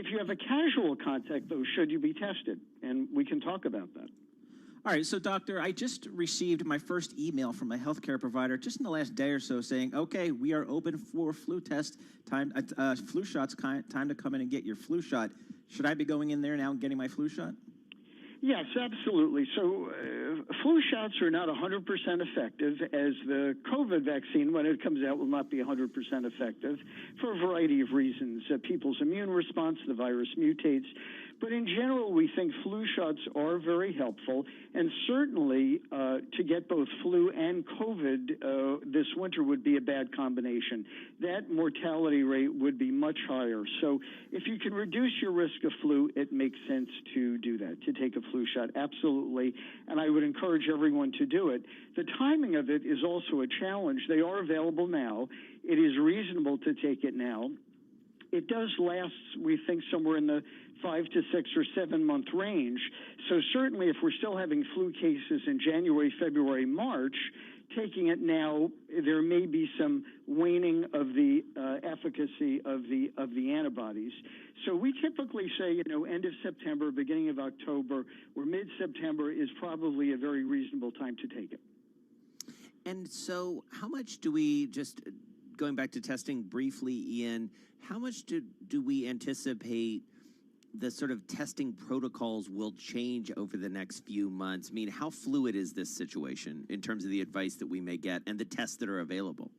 if you have a casual contact, though, should you be tested? And we can talk about that. All right, so doctor, I just received my first email from my healthcare provider just in the last day or so saying, okay, we are open for flu test time, flu shots, time to come in and get your flu shot. Should I be going in there now and getting my flu shot? Yes, absolutely. So flu shots are not 100% effective, as the COVID vaccine, when it comes out, will not be 100% effective for a variety of reasons. People's immune response, the virus mutates. But in general, we think flu shots are very helpful, and certainly to get both flu and COVID this winter would be a bad combination. That mortality rate would be much higher. So if you can reduce your risk of flu, it makes sense to do that, to take a flu shot, absolutely, and I would encourage everyone to do it. The timing of it is also a challenge. They are available now. It is reasonable to take it now. It does last, we think, somewhere in the 5 to 6 or 7 month range. So certainly if we're still having flu cases in January, February, March, taking it now, there may be some waning of the efficacy of the antibodies. So we typically say, end of September, beginning of October, or mid-September is probably a very reasonable time to take it. And so how much do we, just going back to testing briefly, Ian, how much do we anticipate the sort of testing protocols will change over the next few months? I mean, how fluid is this situation in terms of the advice that we may get and the tests that are available?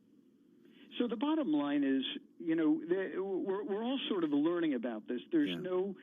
So the bottom line is, we're all sort of learning about this. There's no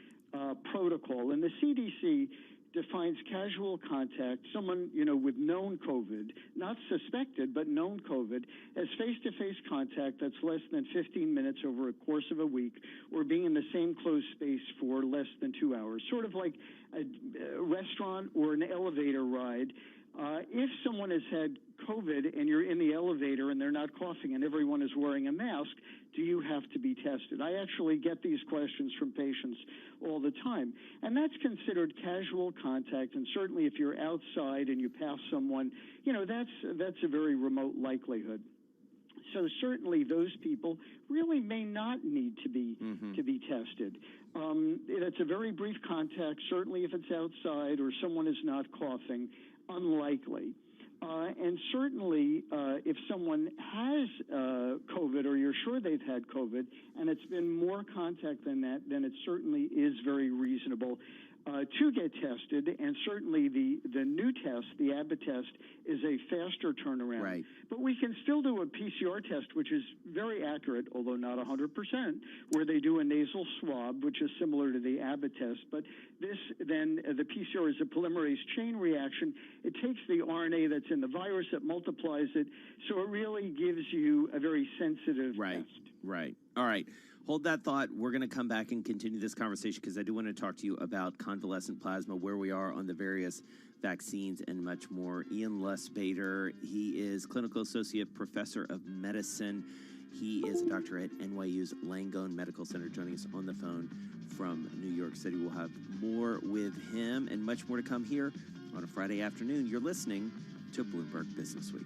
protocol, and the CDC defines casual contact, someone, with known COVID, not suspected, but known COVID, as face-to-face contact that's less than 15 minutes over a course of a week, or being in the same closed space for less than 2 hours, sort of like a restaurant or an elevator ride. If someone has had COVID and you're in the elevator and they're not coughing and everyone is wearing a mask, do you have to be tested? I actually get these questions from patients all the time. And that's considered casual contact, and certainly if you're outside and you pass someone, that's a very remote likelihood. So certainly those people really may not need to be tested. It's a very brief contact. Certainly if it's outside or someone is not coughing, unlikely. And certainly if someone has COVID, or you're sure they've had COVID, and it's been more contact than that, then it certainly is very reasonable to get tested. And certainly the new test, the Abbott test, is a faster turnaround. Right. But we can still do a PCR test, which is very accurate, although not 100%, where they do a nasal swab, which is similar to the Abbott test. But this then, the PCR is a polymerase chain reaction. It takes the RNA that's in the virus, it multiplies it, so it really gives you a very sensitive test. Right. All right. Hold that thought. We're going to come back and continue this conversation because I do want to talk to you about convalescent plasma, where we are on the various vaccines, and much more. Ian Lustbader, he is Clinical Associate Professor of Medicine. He is a doctor at NYU's Langone Medical Center, joining us on the phone from New York City. We'll have more with him and much more to come here on a Friday afternoon. You're listening to Bloomberg Business Week.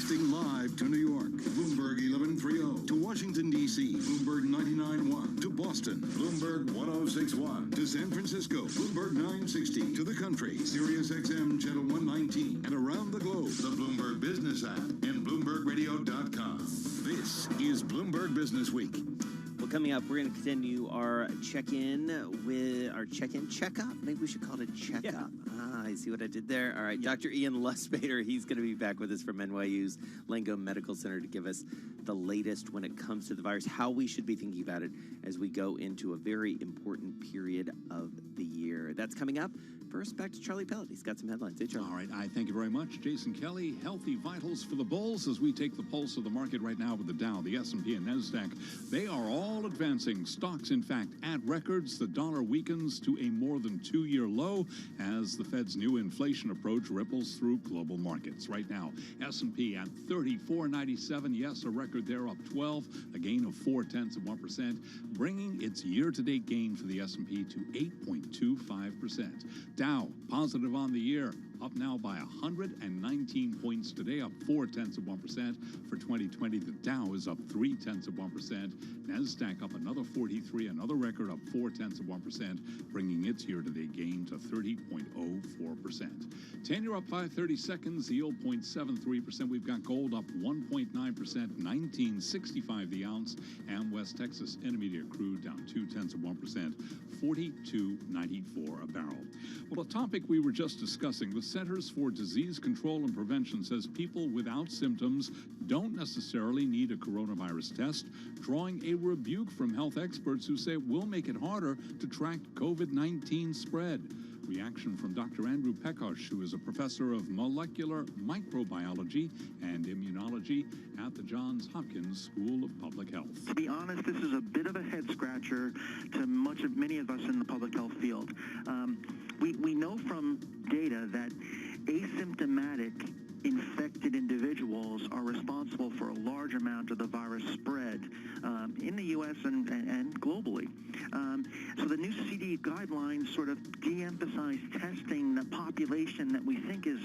Broadcasting live to New York, Bloomberg 1130. To Washington, D.C., Bloomberg 99.1. To Boston, Bloomberg 106.1. To San Francisco, Bloomberg 960. To the country, Sirius XM Channel 119. And around the globe, the Bloomberg Business app and BloombergRadio.com. This is Bloomberg Business Week. Well, coming up, we're going to continue our check-in with our checkup. Maybe we should call it a checkup. Yeah. I see what I did there. All right, yeah. Dr. Ian Lustbader, he's going to be back with us from NYU's Langone Medical Center to give us the latest when it comes to the virus, how we should be thinking about it as we go into a very important period of the year. That's coming up. First, back to Charlie Pellet. He's got some headlines. Hey, Charlie. All right. I thank you very much, Jason Kelly. Healthy vitals for the bulls as we take the pulse of the market right now with the Dow, the S&P, and NASDAQ. They are all advancing. Stocks, in fact, at records. The dollar weakens to a more than two-year low as the Fed's new inflation approach ripples through global markets. Right now, S&P at 34.97. Yes, a record there, up 12, a gain of 0.4%, bringing its year-to-date gain for the S&P to 8.25%. Dow, positive on the year, up now by 119 points today, up 0.4%. For 2020, the Dow is up 0.3%. NASDAQ up another 43, another record up 0.4%, bringing its year-to-date gain to 30.04%. 10-year up 5/30 seconds, yield 0.73%. We've got gold up 1.9%, 19.65 the ounce, and West Texas Intermediate crude down 0.2%, 42.94 a barrel. Well, a topic we were just discussing, the Centers for Disease Control and Prevention says people without symptoms don't necessarily need a coronavirus test, drawing a rebuke from health experts who say it will make it harder to track COVID-19 spread. Reaction from Dr. Andrew Pekosh, who is a professor of molecular microbiology and immunology at the Johns Hopkins School of Public Health. To be honest, this is a bit of a head-scratcher to many of us in the public health field. We know from data that asymptomatic infected individuals are responsible for a large amount of the virus spread in the U.S. and globally. So the new CDC guidelines sort of de-emphasize testing the population that we think is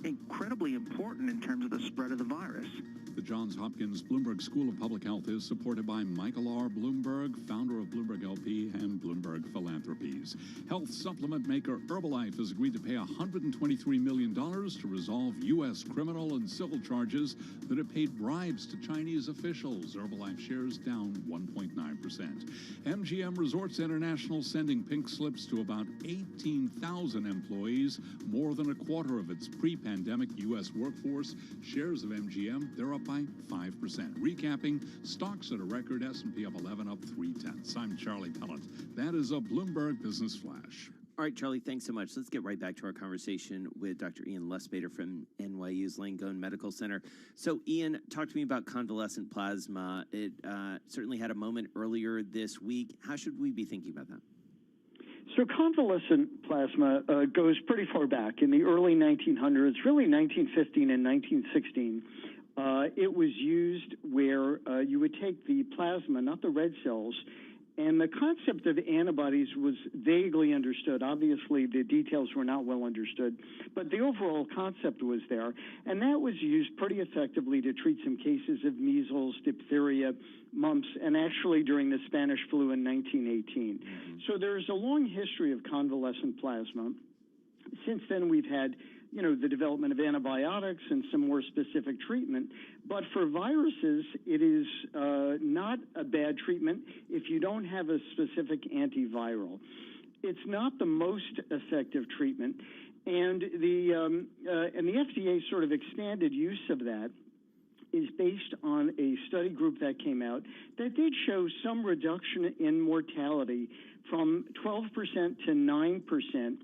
incredibly important in terms of the spread of the virus. The Johns Hopkins Bloomberg School of Public Health is supported by Michael R. Bloomberg, founder of Bloomberg LP and Bloomberg Philanthropies. Health supplement maker Herbalife has agreed to pay $123 million to resolve U.S. criminal and civil charges that have paid bribes to Chinese officials. Herbalife shares down 1.9%. MGM Resorts International sending pink slips to about 18,000 employees, more than a quarter of its pre-pandemic U.S. workforce. Shares of MGM, they're up by 5%. Recapping, stocks at a record, S&P up 11, up 0.3. I'm Charlie Pellet. That is a Bloomberg Business Flash. All right, Charlie, thanks so much. Let's get right back to our conversation with Dr. Ian Lustbader from NYU's Langone Medical Center. So, Ian, talk to me about convalescent plasma. It certainly had a moment earlier this week. How should we be thinking about that? So convalescent plasma goes pretty far back. In the early 1900s, really 1915 and 1916, it was used where you would take the plasma, not the red cells, and the concept of antibodies was vaguely understood. Obviously, the details were not well understood, but the overall concept was there, and that was used pretty effectively to treat some cases of measles, diphtheria, mumps, and actually during the Spanish flu in 1918. So there's a long history of convalescent plasma. Since then, we've had the development of antibiotics and some more specific treatment. But for viruses, it is not a bad treatment if you don't have a specific antiviral. It's not the most effective treatment, and the FDA sort of expanded use of that is based on a study group that came out that did show some reduction in mortality from 12% to 9%.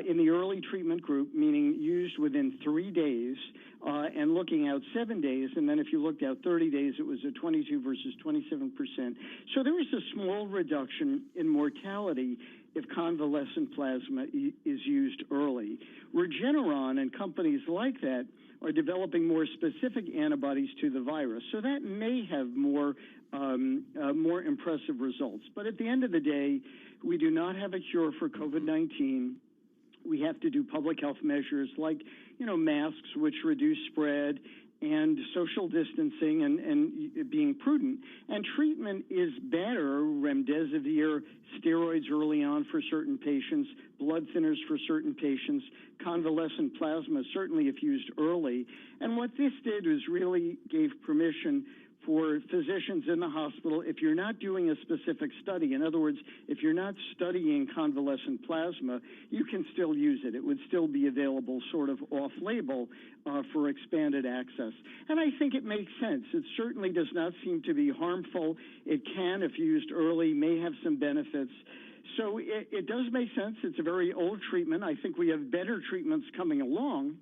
In the early treatment group, meaning used within 3 days, and looking out 7 days, and then if you looked out 30 days, it was a 22 versus 27%. So there was a small reduction in mortality if convalescent plasma is used early. Regeneron and companies like that are developing more specific antibodies to the virus, so that may have more impressive results. But at the end of the day, we do not have a cure for COVID-19. We have to do public health measures like, masks, which reduce spread, and social distancing and being prudent. And treatment is better, remdesivir, steroids early on for certain patients, blood thinners for certain patients, convalescent plasma, certainly if used early. And what this did was really gave permission for physicians in the hospital, if you're not doing a specific study, in other words, if you're not studying convalescent plasma, you can still use it. It would still be available sort of off-label for expanded access. And I think it makes sense. It certainly does not seem to be harmful. It can, if used early, may have some benefits. So it does make sense. It's a very old treatment. I think we have better treatments coming along,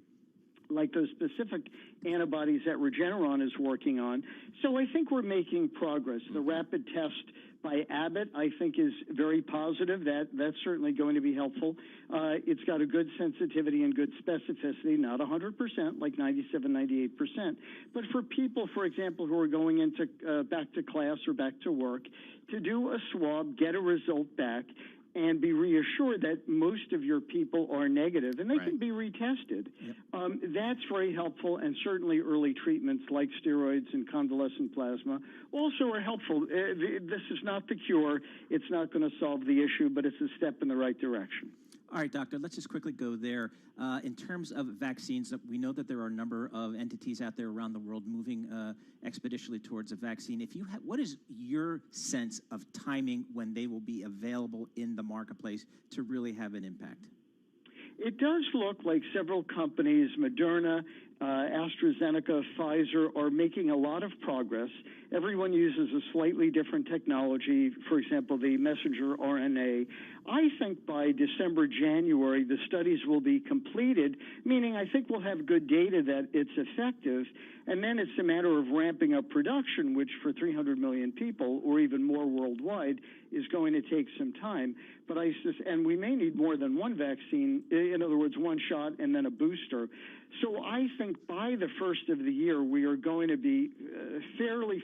like those specific antibodies that Regeneron is working on. So I think we're making progress. The rapid test by Abbott, I think, is very positive. That's certainly going to be helpful. It's got a good sensitivity and good specificity, not 100%, like 97, 98%. But for people, for example, who are going into back to class or back to work, to do a swab, get a result back, and be reassured that most of your people are negative, and they can be retested. Yep. That's very helpful, and certainly early treatments like steroids and convalescent plasma also are helpful. This is not the cure. It's not going to solve the issue, but it's a step in the right direction. All right, Doctor, let's just quickly go there. In terms of vaccines, we know that there are a number of entities out there around the world moving expeditiously towards a vaccine. What is your sense of timing when they will be available in the marketplace to really have an impact? It does look like several companies, Moderna, AstraZeneca, Pfizer, are making a lot of progress. Everyone uses a slightly different technology, for example, the messenger RNA. I think by December, January, the studies will be completed, meaning I think we'll have good data that it's effective, and then it's a matter of ramping up production, which for 300 million people, or even more worldwide, is going to take some time. But and we may need more than one vaccine, in other words, one shot and then a booster. So I think by the first of the year, we are going to be fairly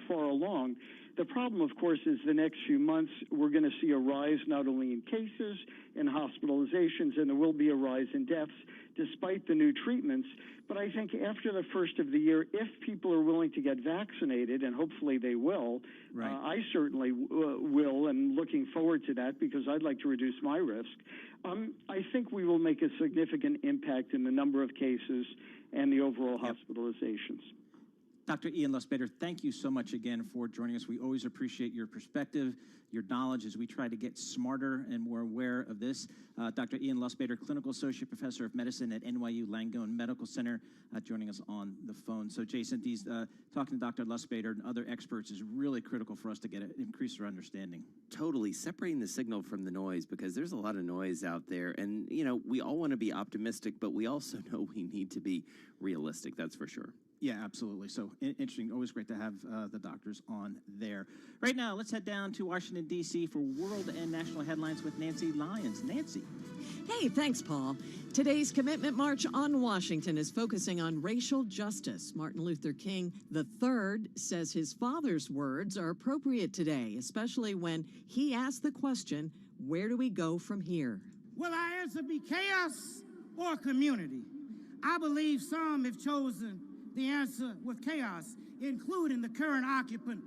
far along. The problem, of course, is the next few months, we're going to see a rise not only in cases and hospitalizations, and there will be a rise in deaths despite the new treatments. But I think after the first of the year, if people are willing to get vaccinated, and hopefully they will, I certainly will, and looking forward to that because I'd like to reduce my risk. I think we will make a significant impact in the number of cases and the overall hospitalizations. Dr. Ian Lustbader, thank you so much again for joining us. We always appreciate your perspective, your knowledge as we try to get smarter and more aware of this. Dr. Ian Lustbader, Clinical Associate Professor of Medicine at NYU Langone Medical Center, joining us on the phone. So, Jason, talking to Dr. Lustbader and other experts is really critical for us to increase our understanding. Totally. Separating the signal from the noise, because there's a lot of noise out there. And, we all want to be optimistic, but we also know we need to be realistic. That's for sure. Yeah, absolutely. So interesting. Always great to have the doctors on there. Right now, let's head down to Washington, D.C. for world and national headlines with Nancy Lyons. Nancy. Hey, thanks, Paul. Today's Commitment March on Washington is focusing on racial justice. Martin Luther King III says his father's words are appropriate today, especially when he asked the question, where do we go from here? Will our answer be chaos or community? I believe some have chosen the answer with chaos, including the current occupant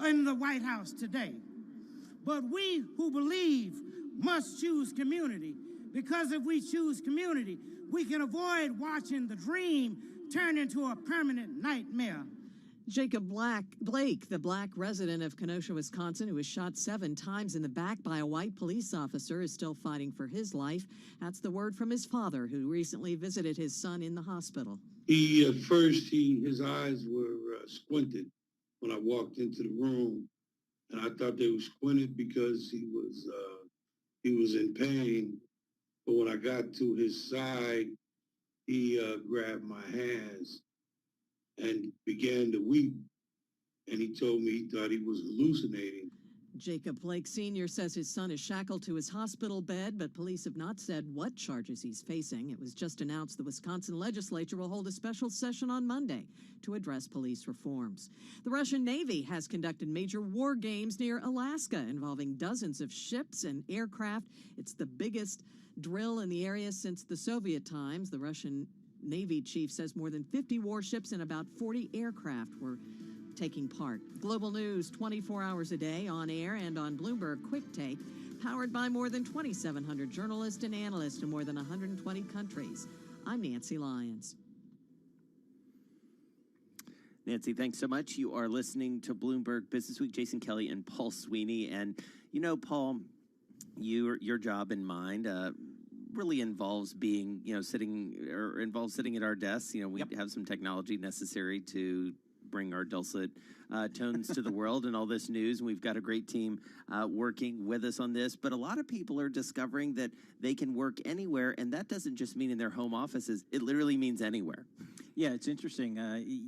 in the White House today. But we who believe must choose community, because if we choose community, we can avoid watching the dream turn into a permanent nightmare. Jacob Blake, the black resident of Kenosha, Wisconsin, who was shot 7 times in the back by a white police officer, is still fighting for his life. That's the word from his father, who recently visited his son in the hospital. At first, his eyes were squinted when I walked into the room, and I thought they were squinted because he was in pain. But when I got to his side, he grabbed my hands and began to weep, and he told me he thought he was hallucinating. Jacob Blake Sr. says his son is shackled to his hospital bed, but police have not said what charges he's facing. It was just announced the Wisconsin legislature will hold a special session on Monday to address police reforms. The Russian Navy has conducted major war games near Alaska involving dozens of ships and aircraft. It's the biggest drill in the area since the Soviet times. The Russian Navy chief says more than 50 warships and about 40 aircraft were taking part. Global news 24 hours a day on air and on Bloomberg Quick Take, powered by more than 2,700 journalists and analysts in more than 120 countries. I'm Nancy Lyons. Nancy, thanks so much. You are listening to Bloomberg Business Week. Jason Kelly and Paul Sweeney. And, you know, Paul, your job and mine really involves being, sitting at our desks. We have some technology necessary to bring our dulcet tones to the world and all this news. And we've got a great team working with us on this. But a lot of people are discovering that they can work anywhere. And that doesn't just mean in their home offices. It literally means anywhere. Yeah, it's interesting.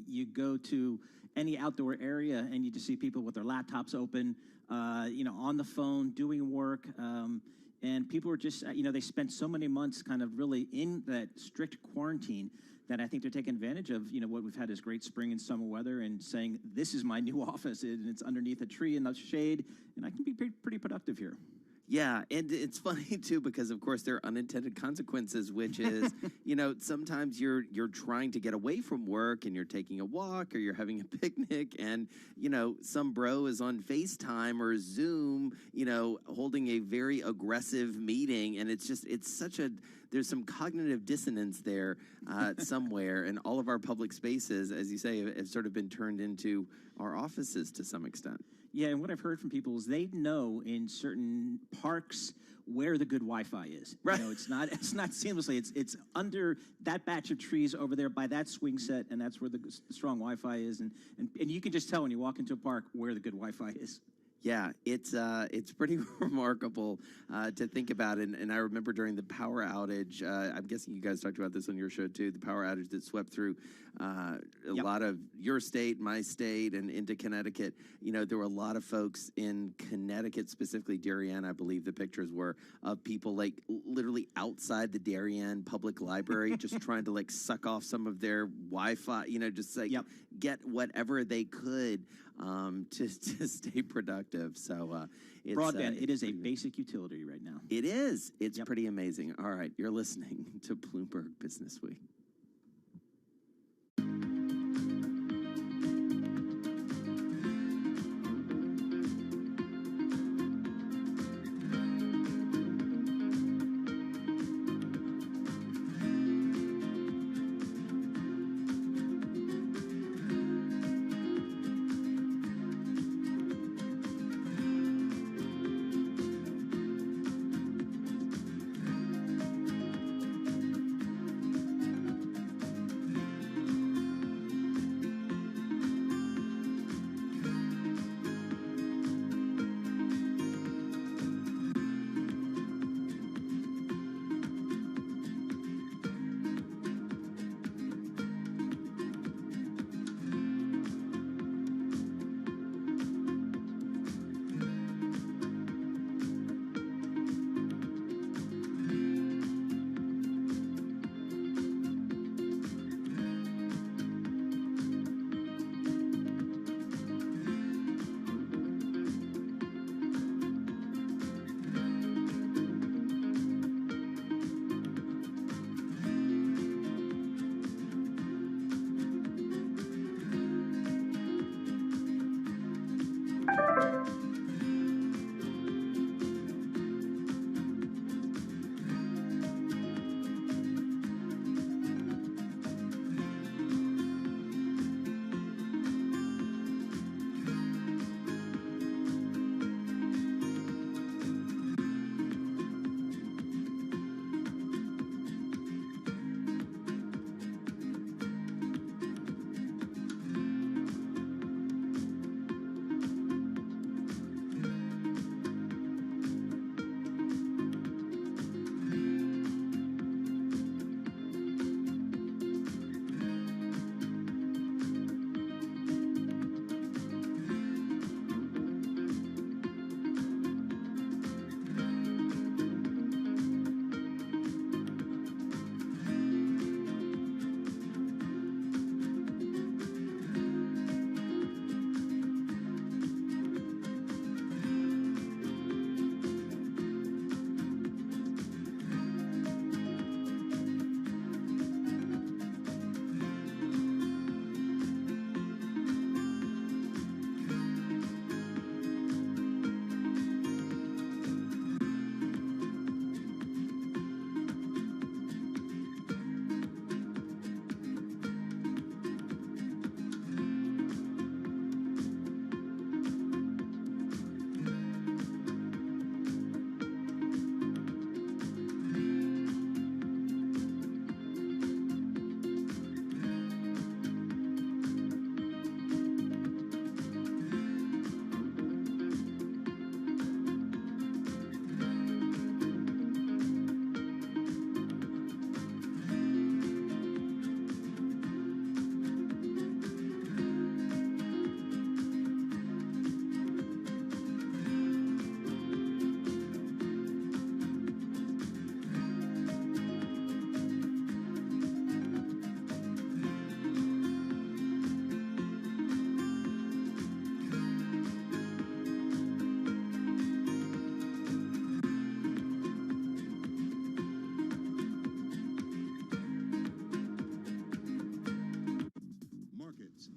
You go to any outdoor area and you just see people with their laptops open, on the phone, doing work. And people are just, they spent so many months kind of really in that strict quarantine that I think they're taking advantage of, what we've had is great spring and summer weather and saying, this is my new office, and it's underneath a tree in the shade, and I can be pretty productive here. Yeah, and it's funny, too, because, of course, there are unintended consequences, which is, sometimes you're trying to get away from work and you're taking a walk or you're having a picnic and, some bro is on FaceTime or Zoom, holding a very aggressive meeting. And there's some cognitive dissonance there somewhere. And all of our public spaces, as you say, have sort of been turned into our offices to some extent. Yeah, and what I've heard from people is they know in certain parks where the good Wi-Fi is. Right. It's not seamlessly. It's under that batch of trees over there by that swing set, and that's where the strong Wi-Fi is. And you can just tell when you walk into a park where the good Wi-Fi is. Yeah, it's pretty remarkable to think about. And I remember during the power outage, I'm guessing you guys talked about this on your show too, the power outage that swept through a lot of your state, my state, and into Connecticut. There were a lot of folks in Connecticut, specifically Darien, I believe the pictures were, of people like literally outside the Darien Public Library just trying to like suck off some of their Wi-Fi, just like get whatever they could to stay productive. So it's, broadband, it is a basic utility right now. It is. It's pretty amazing. All right, you're listening to Bloomberg Business Week.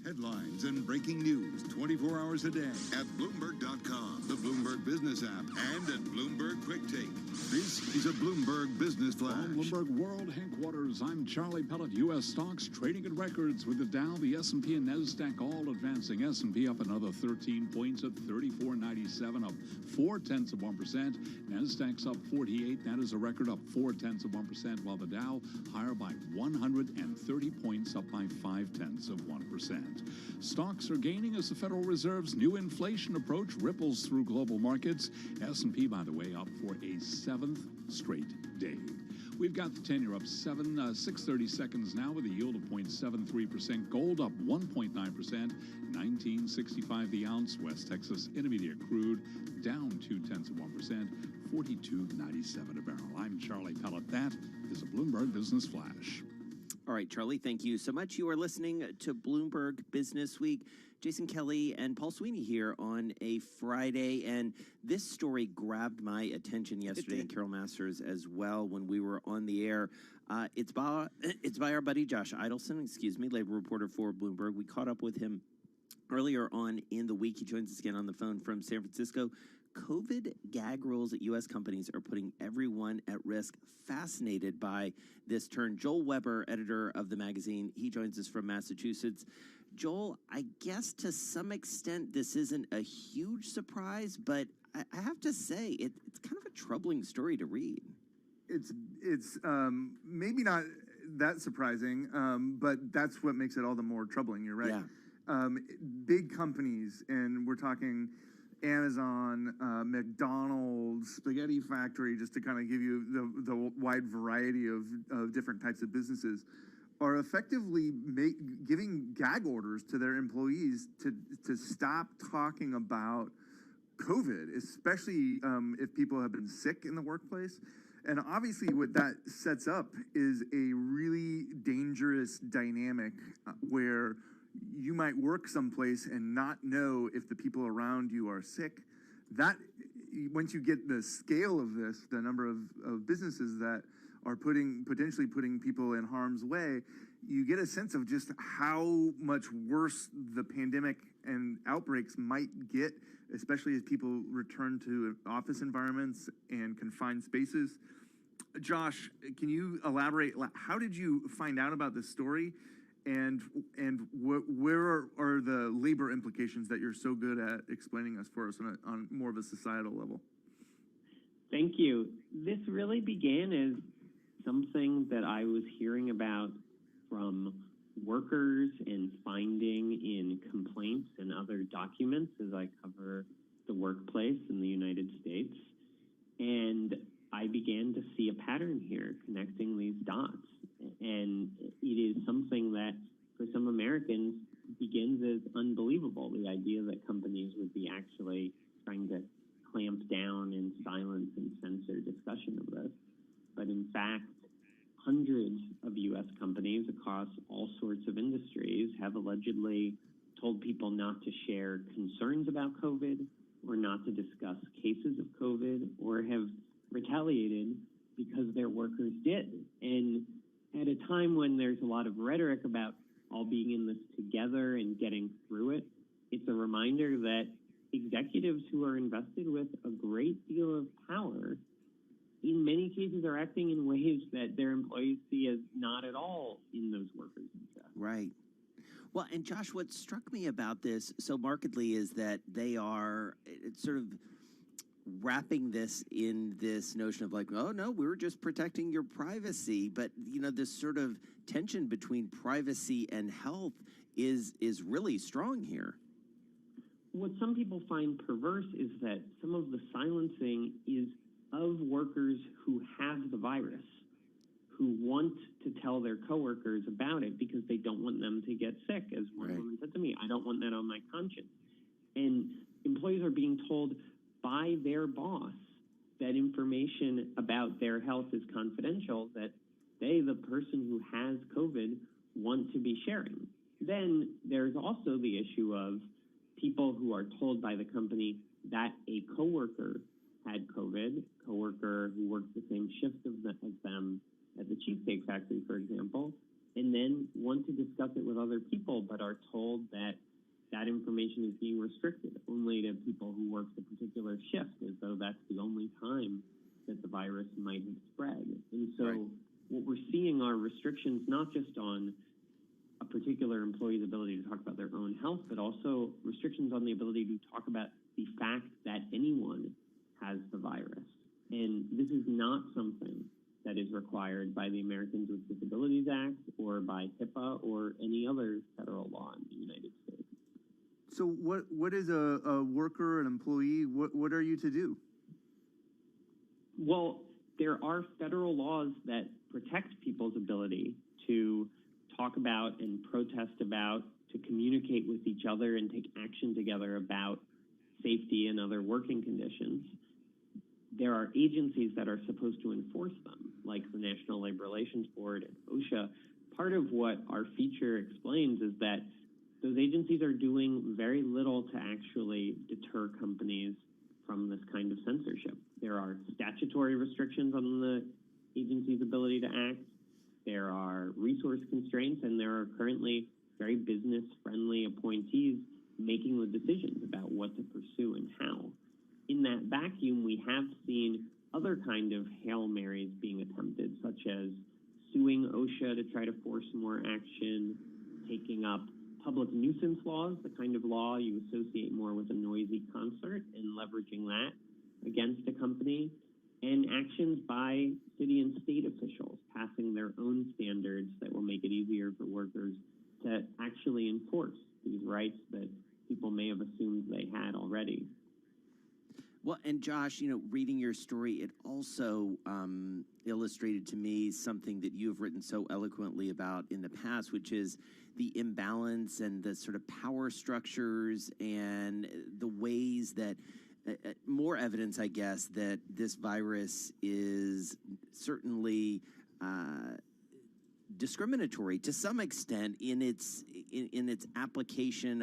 Headlines and breaking news 24 hours a day at Bloomberg.com, the Bloomberg Business app, and at Bloomberg Quick Take. This is a Bloomberg Business Flash. From Bloomberg World Headquarters, I'm Charlie Pellet. U.S. stocks trading at records with the Dow, the S&P, and NASDAQ all advancing. S&P up another 13 points at 34.97, up 0.4%. NASDAQ's up 48. That is a record, up 0.4%, while the Dow higher by 130 points, up by 0.5%. Stocks are gaining as the Federal Reserve's new inflation approach ripples through global markets. S&P, by the way, up for a 7th straight day. We've got the 10-year up 6/30 seconds now with a yield of 0.73%. Gold up 1.9%, 19.65 the ounce. West Texas Intermediate crude down 0.2%, 42.97 a barrel. I'm Charlie Pellet. That is a Bloomberg Business Flash. All right, Charlie, thank you so much. You are listening to Bloomberg Business Week. Jason Kelly and Paul Sweeney here on a Friday, and this story grabbed my attention yesterday, and Carol Masters as well when we were on the air. It's by our buddy Josh Idelson, labor reporter for Bloomberg. We caught up with him earlier on in the week. He joins us again on the phone from San Francisco. COVID gag rules at U.S. companies are putting everyone at risk. Fascinated by this turn. Joel Weber, editor of the magazine, he joins us from Massachusetts. Joel, I guess to some extent this isn't a huge surprise, but I have to say it's kind of a troubling story to read. It's maybe not that surprising, but that's what makes it all the more troubling. You're right. Yeah. Big companies, and we're talking Amazon, McDonald's, Spaghetti Factory, just to kind of give you the wide variety of different types of businesses, are effectively giving gag orders to their employees to stop talking about COVID, especially if people have been sick in the workplace. And obviously what that sets up is a really dangerous dynamic where you might work someplace and not know if the people around you are sick. That, once you get the scale of this, the number of businesses that are potentially putting people in harm's way, you get a sense of just how much worse the pandemic and outbreaks might get, especially as people return to office environments and confined spaces. Josh, can you elaborate? How did you find out about this story? And where are the labor implications that you're so good at explaining us for us on more of a societal level? Thank you. This really began as something that I was hearing about from workers and finding in complaints and other documents as I cover the workplace in the United States. And I began to see a pattern here, connecting these dots. And it is something that, for some Americans, begins as unbelievable. The idea that companies would be actually trying to clamp down and silence and censor discussion of this. But in fact, hundreds of U.S. companies across all sorts of industries have allegedly told people not to share concerns about COVID or not to discuss cases of COVID, or have retaliated because their workers did. And at a time when there's a lot of rhetoric about all being in this together and getting through it, it's a reminder that executives who are invested with a great deal of power, in many cases, are acting in ways that their employees see as not at all in those workers' interests. Right. Well, and Josh, what struck me about this so markedly is that they are sort of wrapping this in this notion of like, oh, no, we were just protecting your privacy. But, you know, this sort of tension between privacy and health is really strong here. What some people find perverse is that some of the silencing is of workers who have the virus, who want to tell their coworkers about it because they don't want them to get sick. As one woman said to me, I don't want that on my conscience. And employees are being told by their boss that information about their health is confidential, that they, the person who has COVID, want to be sharing. Then there's also the issue of people who are told by the company that a coworker had COVID, coworker who worked the same shift as them at the Cheesecake Factory, for example, and then want to discuss it with other people, but are told that that information is being restricted only to people who work the particular shift, as though that's the only time that the virus might have spread. And so what we're seeing are restrictions not just on a particular employee's ability to talk about their own health, but also restrictions on the ability to talk about the fact that anyone has the virus. And this is not something that is required by the Americans with Disabilities Act or by HIPAA or any other federal law in the United States. So what is a worker, an employee? What are you to do? Well, there are federal laws that protect people's ability to talk about and protest about, to communicate with each other and take action together about safety and other working conditions. There are agencies that are supposed to enforce them, like the National Labor Relations Board and OSHA. Part of what our feature explains is that those agencies are doing very little to actually deter companies from this kind of censorship. There are statutory restrictions on the agency's ability to act. There are resource constraints, and there are currently very business-friendly appointees making the decisions about what to pursue and how. In that vacuum, we have seen other kind of Hail Marys being attempted, such as suing OSHA to try to force more action, taking up public nuisance laws, the kind of law you associate more with a noisy concert, and leveraging that against a company, and actions by city and state officials passing their own standards that will make it easier for workers to actually enforce these rights that people may have assumed they had already. Well, and Josh, reading your story, it also illustrated to me something that you have written so eloquently about in the past, which is the imbalance and the sort of power structures and the ways that more evidence, I guess, that this virus is certainly discriminatory to some extent in its application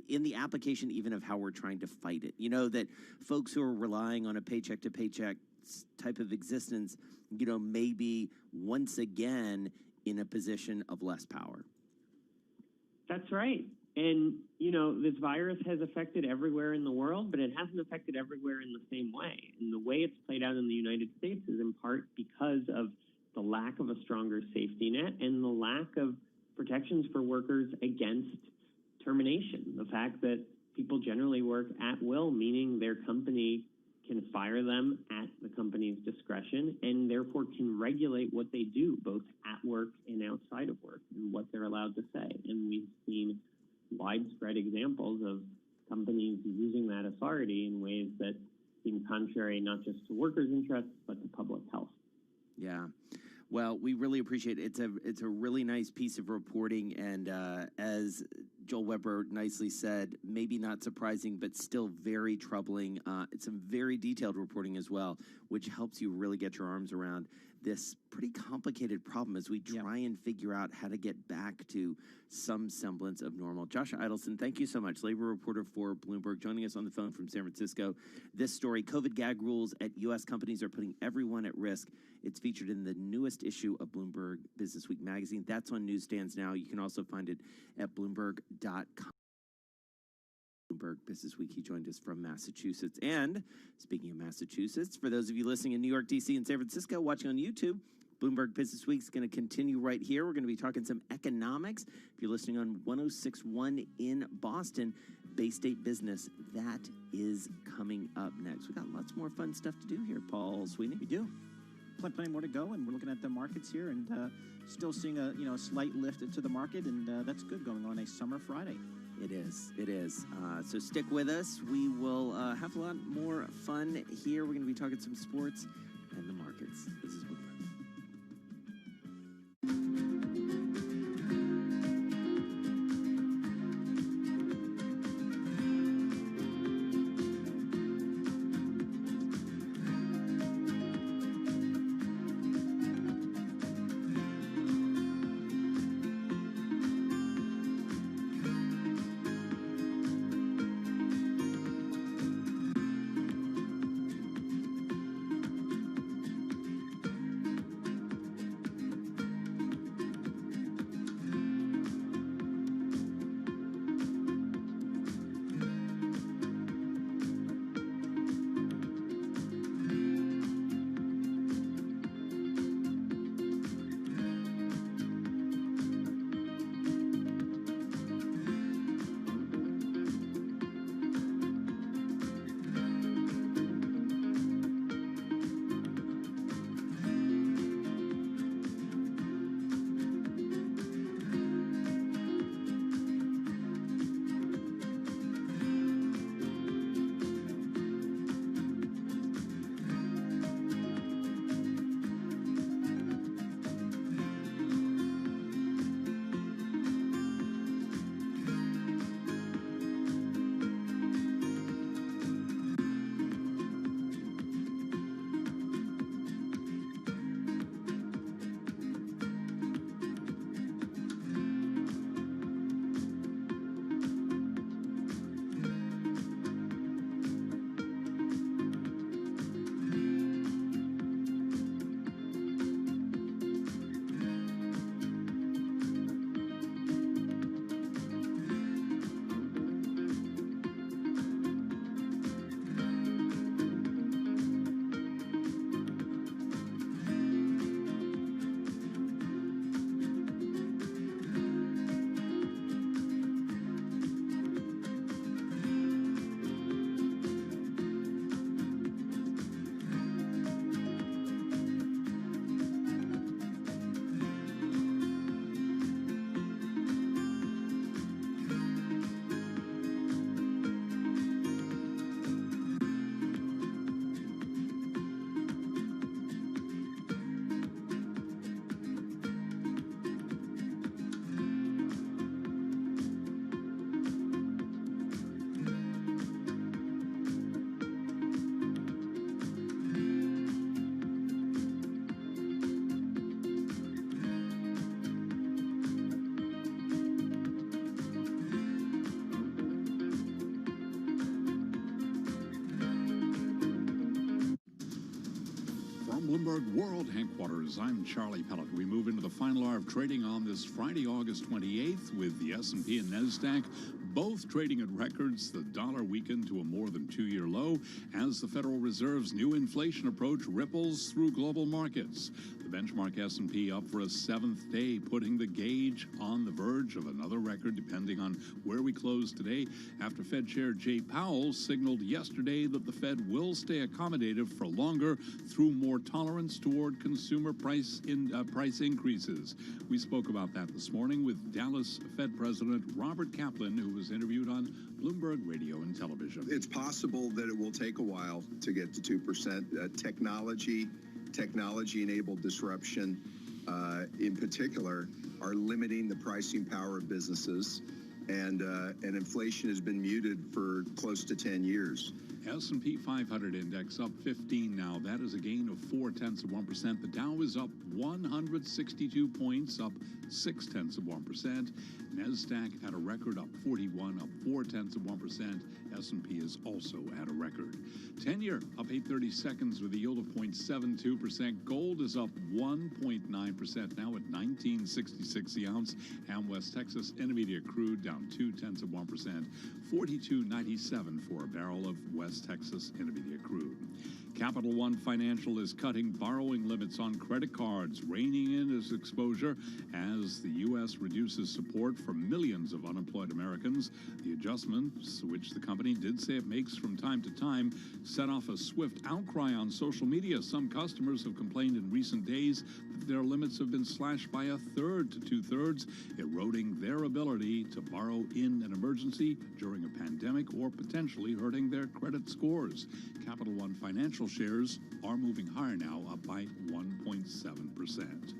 in the application even of how we're trying to fight it. That folks who are relying on a paycheck to paycheck type of existence, may be once again in a position of less power. That's right. And, this virus has affected everywhere in the world, but it hasn't affected everywhere in the same way. And the way it's played out in the United States is in part because of the lack of a stronger safety net and the lack of protections for workers against termination. The fact that people generally work at will, meaning their company can fire them at the company's discretion and therefore can regulate what they do, both at work and outside of work, and what they're allowed to say. And we've seen widespread examples of companies using that authority in ways that seem contrary not just to workers' interests, but to public health. Yeah. Well, we really appreciate it. It's a really nice piece of reporting, and as Joel Weber nicely said, maybe not surprising, but still very troubling. It's some very detailed reporting as well, which helps you really get your arms around this pretty complicated problem as we try and figure out how to get back to some semblance of normal. Josh Idelson, thank you so much. Labor reporter for Bloomberg, joining us on the phone from San Francisco. This story, COVID gag rules at U.S. companies are putting everyone at risk. It's featured in the newest issue of Bloomberg Business Week magazine. That's on newsstands now. You can also find it at Bloomberg.com. Bloomberg Business Week. He joined us from Massachusetts. And speaking of Massachusetts, for those of you listening in New York, D.C., and San Francisco, watching on YouTube, Bloomberg Business Week is going to continue right here. We're going to be talking some economics. If you're listening on 106.1 in Boston, Bay State Business, that is coming up next. We got lots more fun stuff to do here, Paul Sweeney. We do. Plenty more to go, and we're looking at the markets here and still seeing a slight lift into the market, and that's good going on a summer Friday. It is. It is. So stick with us. We will have a lot more fun here. We're going to be talking some sports and the markets. This is Bloomberg. Bloomberg World Headquarters, I'm Charlie Pellet. We move into the final hour of trading on this Friday, August 28th, with the S&P and NASDAQ both trading at records. The dollar weakened to a more than two-year low as the Federal Reserve's new inflation approach ripples through global markets. The benchmark S&P up for a seventh day, putting the gauge on the verge of another record depending on where we close today, after Fed Chair Jay Powell signaled yesterday that the Fed will stay accommodative for longer through more tolerance toward consumer price increases. We spoke about that this morning with Dallas Fed President Robert Kaplan, who was interviewed on Bloomberg Radio and Television. It's possible that it will take a while to get to 2%. Technology-enabled disruption, in particular, are limiting the pricing power of businesses, and inflation has been muted for close to 10 years. S&P 500 index up 15 now. That is a gain of 0.4%. The Dow is up 162 points, up 0.6%. NASDAQ at a record, up 41, up 0.4%. S&P is also at a record. 10-year up 8/30 seconds with a yield of 0.72%. Gold is up 1.9% now at $19.66 the ounce. And West Texas Intermediate crude down 0.2%, 42.97 for a barrel of West Texas Intermediate crude. Capital One Financial is cutting borrowing limits on credit cards, reining in its exposure as the U.S. reduces support for millions of unemployed Americans. The adjustments, which the company did say it makes from time to time, set off a swift outcry on social media. Some customers have complained in recent days that their limits have been slashed by 1/3 to 2/3, eroding their ability to borrow in an emergency during a pandemic or potentially hurting their credit scores. Capital One Financial shares are moving higher now, up by 1.7%.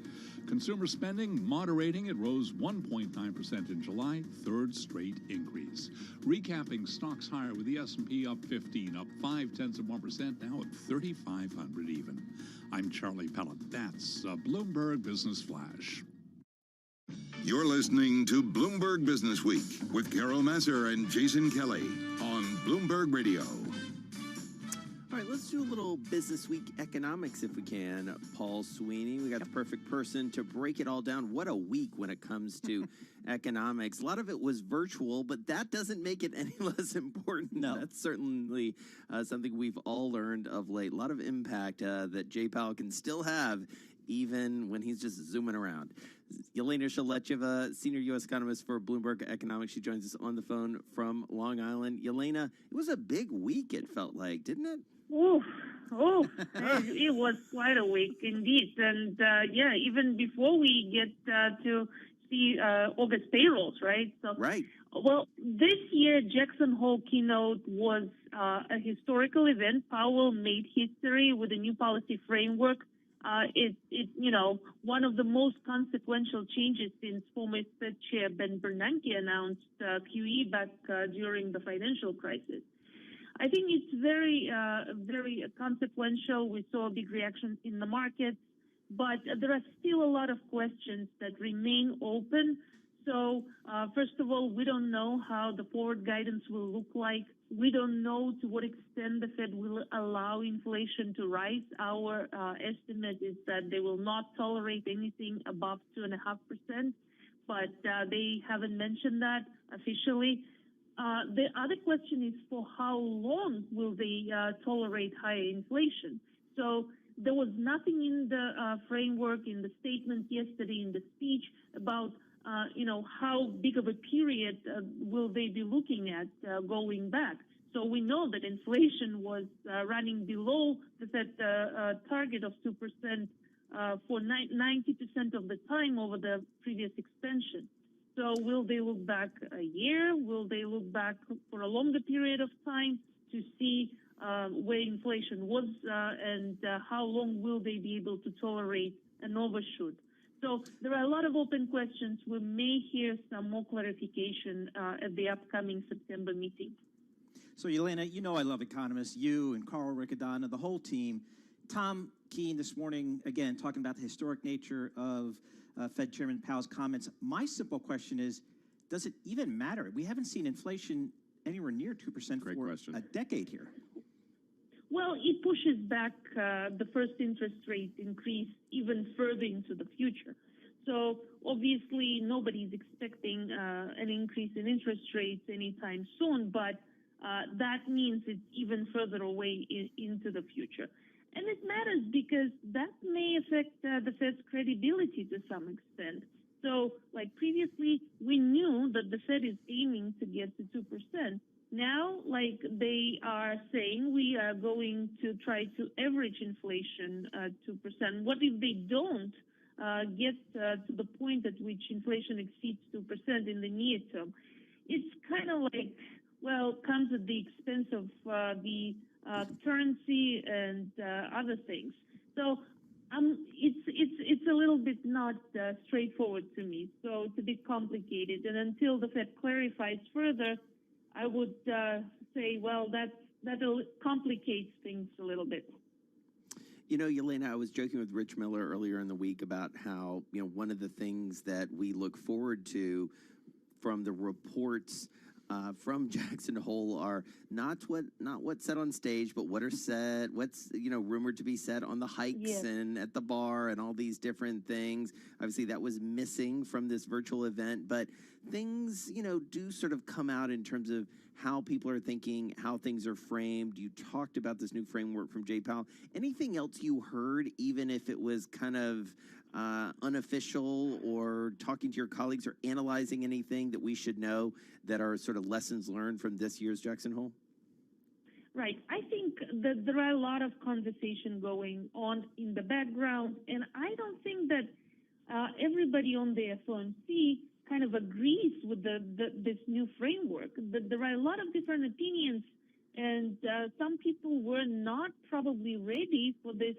Consumer spending moderating. It rose 1.9% in July, third straight increase. Recapping stocks higher with the S&P up 15, up 0.5%, now at 3,500 even. I'm Charlie Pellet. That's a Bloomberg Business Flash. You're listening to Bloomberg Business Week with Carol Masser and Jason Kelly on Bloomberg Radio. All right, let's do a little Business Week economics if we can. Paul Sweeney, we got the perfect person to break it all down. What a week when it comes to economics. A lot of it was virtual, but that doesn't make it any less important. No. That's certainly something we've all learned of late. A lot of impact that Jay Powell can still have even when he's just zooming around. Yelena Shalechev, senior U.S. economist for Bloomberg Economics. She joins us on the phone from Long Island. Yelena, it was a big week, it felt like, didn't it? It was quite a week indeed. And yeah, even before we get to see August payrolls, right? So, right. Well, this year, Jackson Hole keynote was a historical event. Powell made history with a new policy framework. One of the most consequential changes since former Fed Chair Ben Bernanke announced QE back during the financial crisis. I think it's very consequential. We saw a big reaction in the market, but there are still a lot of questions that remain open. So, first of all, we don't know how the forward guidance will look like. We don't know to what extent the Fed will allow inflation to rise. Our estimate is that they will not tolerate anything above 2.5%, but they haven't mentioned that officially. The other question is, for how long will they tolerate higher inflation? So there was nothing in the framework, in the statement yesterday, in the speech about how big of a period will they be looking at going back. So we know that inflation was running below the Fed target of 2% for 90% of the time over the previous extension. So will they look back a year? Will they look back for a longer period of time to see where inflation was and how long will they be able to tolerate an overshoot? So there are a lot of open questions. We may hear some more clarification at the upcoming September meeting. So, Yelena, you know I love economists, you and Carl Riccadonna, the whole team. Tom Keene this morning, again, talking about the historic nature of Fed Chairman Powell's comments. My simple question is, does it even matter? We haven't seen inflation anywhere near 2% for a decade here. well, it pushes back the first interest rate increase even further into the future. So obviously, nobody's expecting an increase in interest rates anytime soon, but that means it's even further away into the future. And it matters because that may affect the Fed's credibility to some extent. So, like previously, we knew that the Fed is aiming to get to 2%. Now, like they are saying, we are going to try to average inflation 2%. What if they don't get to the point at which inflation exceeds 2% in the near term? It's kind of like, well, comes at the expense of the currency and other things. So it's a little bit not straightforward to me. So it's a bit complicated. And until the Fed clarifies further, I would say, well, that complicates things a little bit. You know, Yelena, I was joking with Rich Miller earlier in the week about how, you know, one of the things that we look forward to from the reports from Jackson Hole are not what's said on stage, but what are said, what's, you know, rumored to be said on the hikes and at the bar and all these different things. Obviously, that was missing from this virtual event, but things, you know, do sort of come out in terms of how people are thinking, how things are framed. You talked about this new framework from Jay Powell. Anything else you heard, even if it was kind of unofficial, or talking to your colleagues or analyzing anything that we should know that are sort of lessons learned from this year's Jackson Hole? Right. I think that there are a lot of conversation going on in the background, and I don't think that everybody on the FOMC kind of agrees with this new framework. There are a lot of different opinions, and some people were not probably ready for this,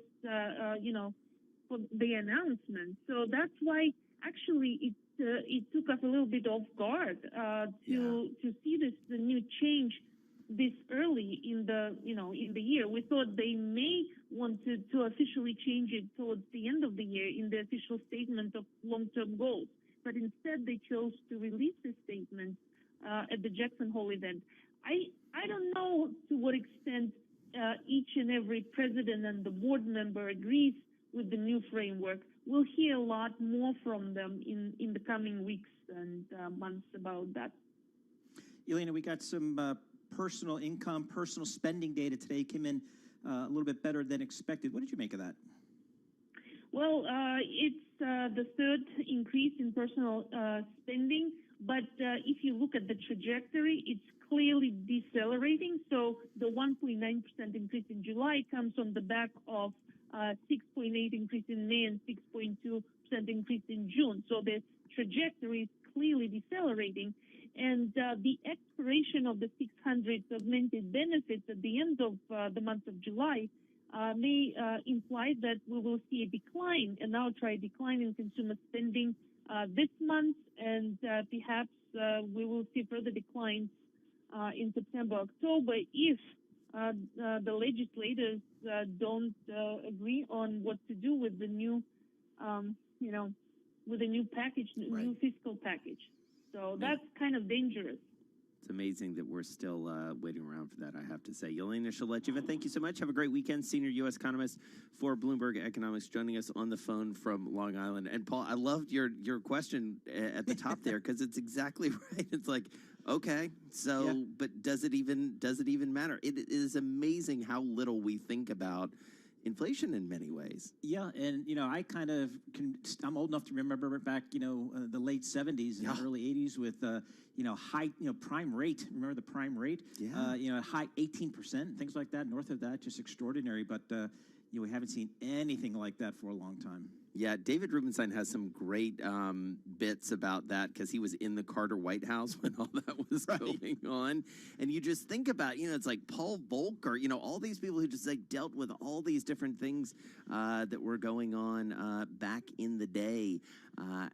for the announcement. So that's why actually it took us a little bit off guard to see the new change this early in the year. We thought they may want to officially change it towards the end of the year in the official statement of long-term goals, but instead they chose to release the statement at the Jackson Hole event. I don't know to what extent each and every president and the board member agrees with the new framework. We'll hear a lot more from them in the coming weeks and months about that. Yelena, we got some personal income, personal spending data today. Came in a little bit better than expected. What did you make of that? Well, it's the third increase in personal spending, but if you look at the trajectory, it's clearly decelerating. So the 1.9% increase in July comes on the back of 6.8% increase in May and 6.2% increase in June. So the trajectory is clearly decelerating. And the expiration of the 600 augmented benefits at the end of the month of July may imply that we will see a decline, an outright decline in consumer spending this month, and perhaps we will see further declines in September, October, if the legislators don't agree on what to do with the new, with the new package, new fiscal package. So that's kind of dangerous. It's amazing that we're still waiting around for that, I have to say. Yelena Shalecheva, thank you so much. Have a great weekend. Senior U.S. economist for Bloomberg Economics, joining us on the phone from Long Island. And, Paul, I loved your question at the top there, because it's exactly right. It's like, okay, so, but does it even matter? It is amazing how little we think about inflation in many ways. Yeah, and I kind of I'm old enough to remember back, the late 70s and early 80s with high, prime rate. Remember the prime rate? Yeah. High 18%, things like that. North of that, just extraordinary. But we haven't seen anything like that for a long time. Yeah, David Rubenstein has some great bits about that, because he was in the Carter White House when all that was going on. And you just think about, it's like Paul Volcker, all these people who just dealt with all these different things that were going on back in the day,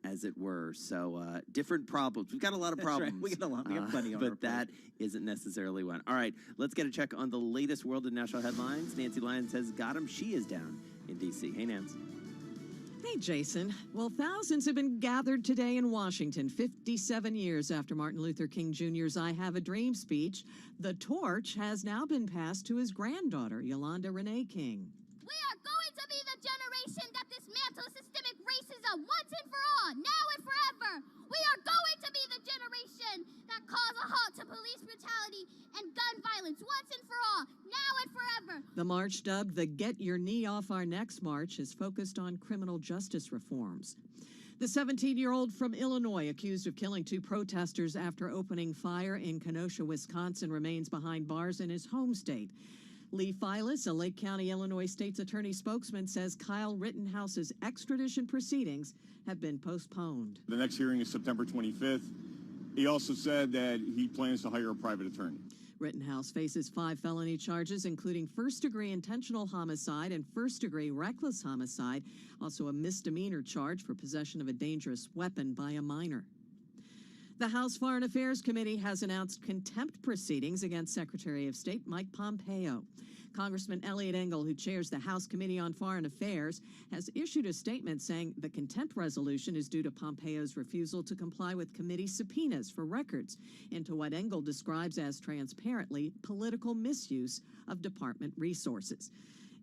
as it were. So different problems. We've got a lot of problems. Right. We got plenty on our But that isn't necessarily one. All right, let's get a check on the latest world and national headlines. Nancy Lyons has got them. She is down in D.C. Hey, Nance. Hey, Jason. Well, thousands have been gathered today in Washington, 57 years after Martin Luther King Jr.'s I Have a Dream speech. The torch has now been passed to his granddaughter, Yolanda Renee King. We are going to be the generation that dismantles systemic racism once and for all, now and forever. We are going to be the generation that calls a halt to police brutality and gun violence once and for all, now and forever. The march, dubbed the Get Your Knee Off Our Necks March, is focused on criminal justice reforms. The 17-year-old from Illinois, accused of killing 2 protesters after opening fire in Kenosha, Wisconsin, remains behind bars in his home state. Lee Files, a Lake County, Illinois state's attorney spokesman, says Kyle Rittenhouse's extradition proceedings have been postponed. The next hearing is September 25th. He also said that he plans to hire a private attorney. Rittenhouse faces 5 felony charges, including first-degree intentional homicide and first-degree reckless homicide, also a misdemeanor charge for possession of a dangerous weapon by a minor. The House Foreign Affairs Committee has announced contempt proceedings against Secretary of State Mike Pompeo. Congressman Eliot Engel, who chairs the House Committee on Foreign Affairs, has issued a statement saying the contempt resolution is due to Pompeo's refusal to comply with committee subpoenas for records into what Engel describes as transparently political misuse of department resources.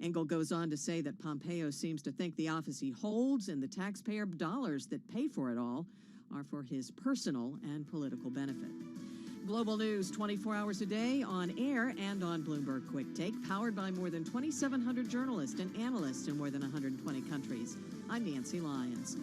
Engel goes on to say that Pompeo seems to think the office he holds and the taxpayer dollars that pay for it all are for his personal and political benefit. Global news 24 hours a day on air and on Bloomberg Quick Take, powered by more than 2,700 journalists and analysts in more than 120 countries. I'm Nancy Lyons.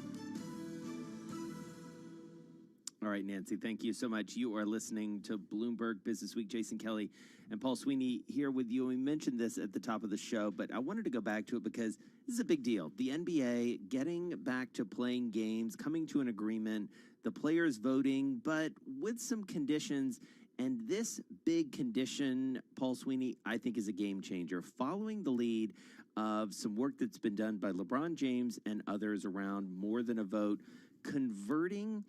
All right, Nancy, thank you so much. You are listening to Bloomberg Business Week. Jason Kelly and Paul Sweeney here with you. We mentioned this at the top of the show, but I wanted to go back to it because this is a big deal. The NBA getting back to playing games, coming to an agreement, the players voting, but with some conditions. And this big condition, Paul Sweeney, I think is a game changer, following the lead of some work that's been done by LeBron James and others around more than a vote, converting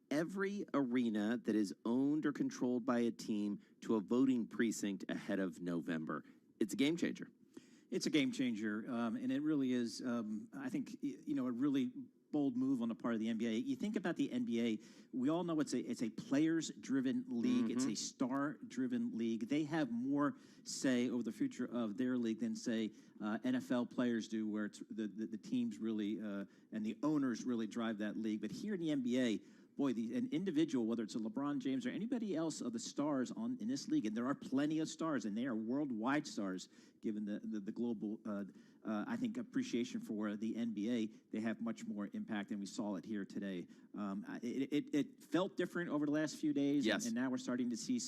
every arena that is owned or controlled by a team to a voting precinct ahead of November. It's a game changer. It's a game changer, and it really is, I think, a really bold move on the part of the NBA. You think about the NBA, we all know it's a players-driven league. It's a star-driven league. They have more say over the future of their league than, say, NFL players do, where it's the teams really and the owners really drive that league. But here in the NBA, boy, an individual, whether it's a LeBron James or anybody else of the stars in this league, and there are plenty of stars, and they are worldwide stars, given the global, I think, appreciation for the NBA, they have much more impact, and we saw it here today. It felt different over the last few days, yes. and now we're starting to see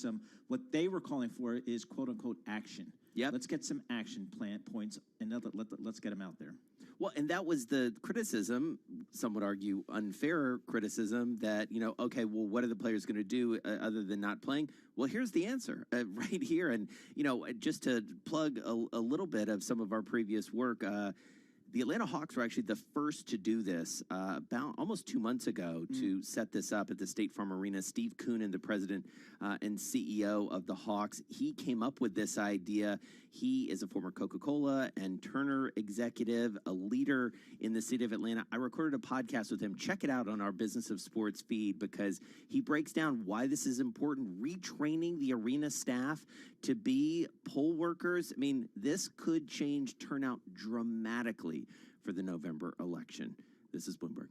what they were calling for is quote-unquote action. Yep. Let's get some action plan points, and let's get them out there. Well, and that was the criticism, some would argue unfair criticism, that, okay, well, what are the players going to do other than not playing? Well, here's the answer right here. And, just to plug a little bit of some of our previous work, the Atlanta Hawks were actually the first to do this about almost 2 months ago to set this up at the State Farm Arena. Steve Koonin, the president and CEO of the Hawks, he came up with this idea. He is a former Coca-Cola and Turner executive, a leader in the city of Atlanta. I recorded a podcast with him. Check it out on our Business of Sports feed because he breaks down why this is important, retraining the arena staff to be poll workers. I mean, this could change turnout dramatically for the November election. This is Bloomberg.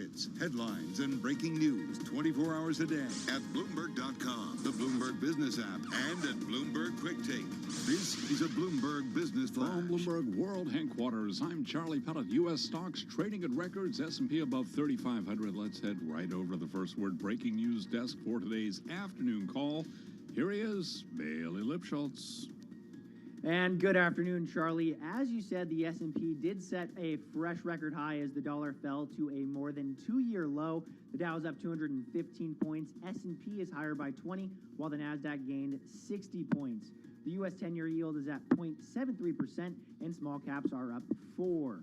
markets, headlines, and breaking news 24 hours a day at Bloomberg.com, the Bloomberg Business app, and at Bloomberg Quick Take. This is a Bloomberg Business Flash. From Bloomberg World Headquarters, I'm Charlie Pellet. U.S. stocks trading at records, S&P above 3,500. Let's head right over to the first word breaking news desk for today's afternoon call. Here he is, Bailey Lipschultz. And good afternoon, Charlie. As you said, the S&P did set a fresh record high as the dollar fell to a more than two-year low. The Dow is up 215 points. S&P is higher by 20, while the Nasdaq gained 60 points. The U.S. 10-year yield is at 0.73%, and small caps are up 4.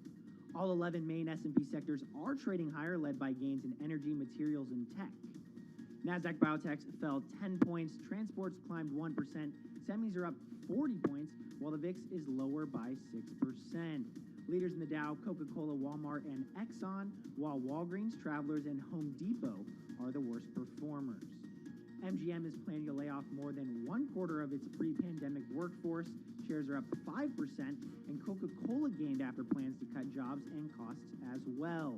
All 11 main S&P sectors are trading higher, led by gains in energy, materials, and tech. Nasdaq Biotechs fell 10 points. Transports climbed 1%. Semis are up 40 points, while the VIX is lower by 6%. Leaders in the Dow, Coca-Cola, Walmart, and Exxon, while Walgreens, Travelers, and Home Depot are the worst performers. MGM is planning to lay off more than one quarter of its pre-pandemic workforce. Shares are up 5%, and Coca-Cola gained after plans to cut jobs and costs as well.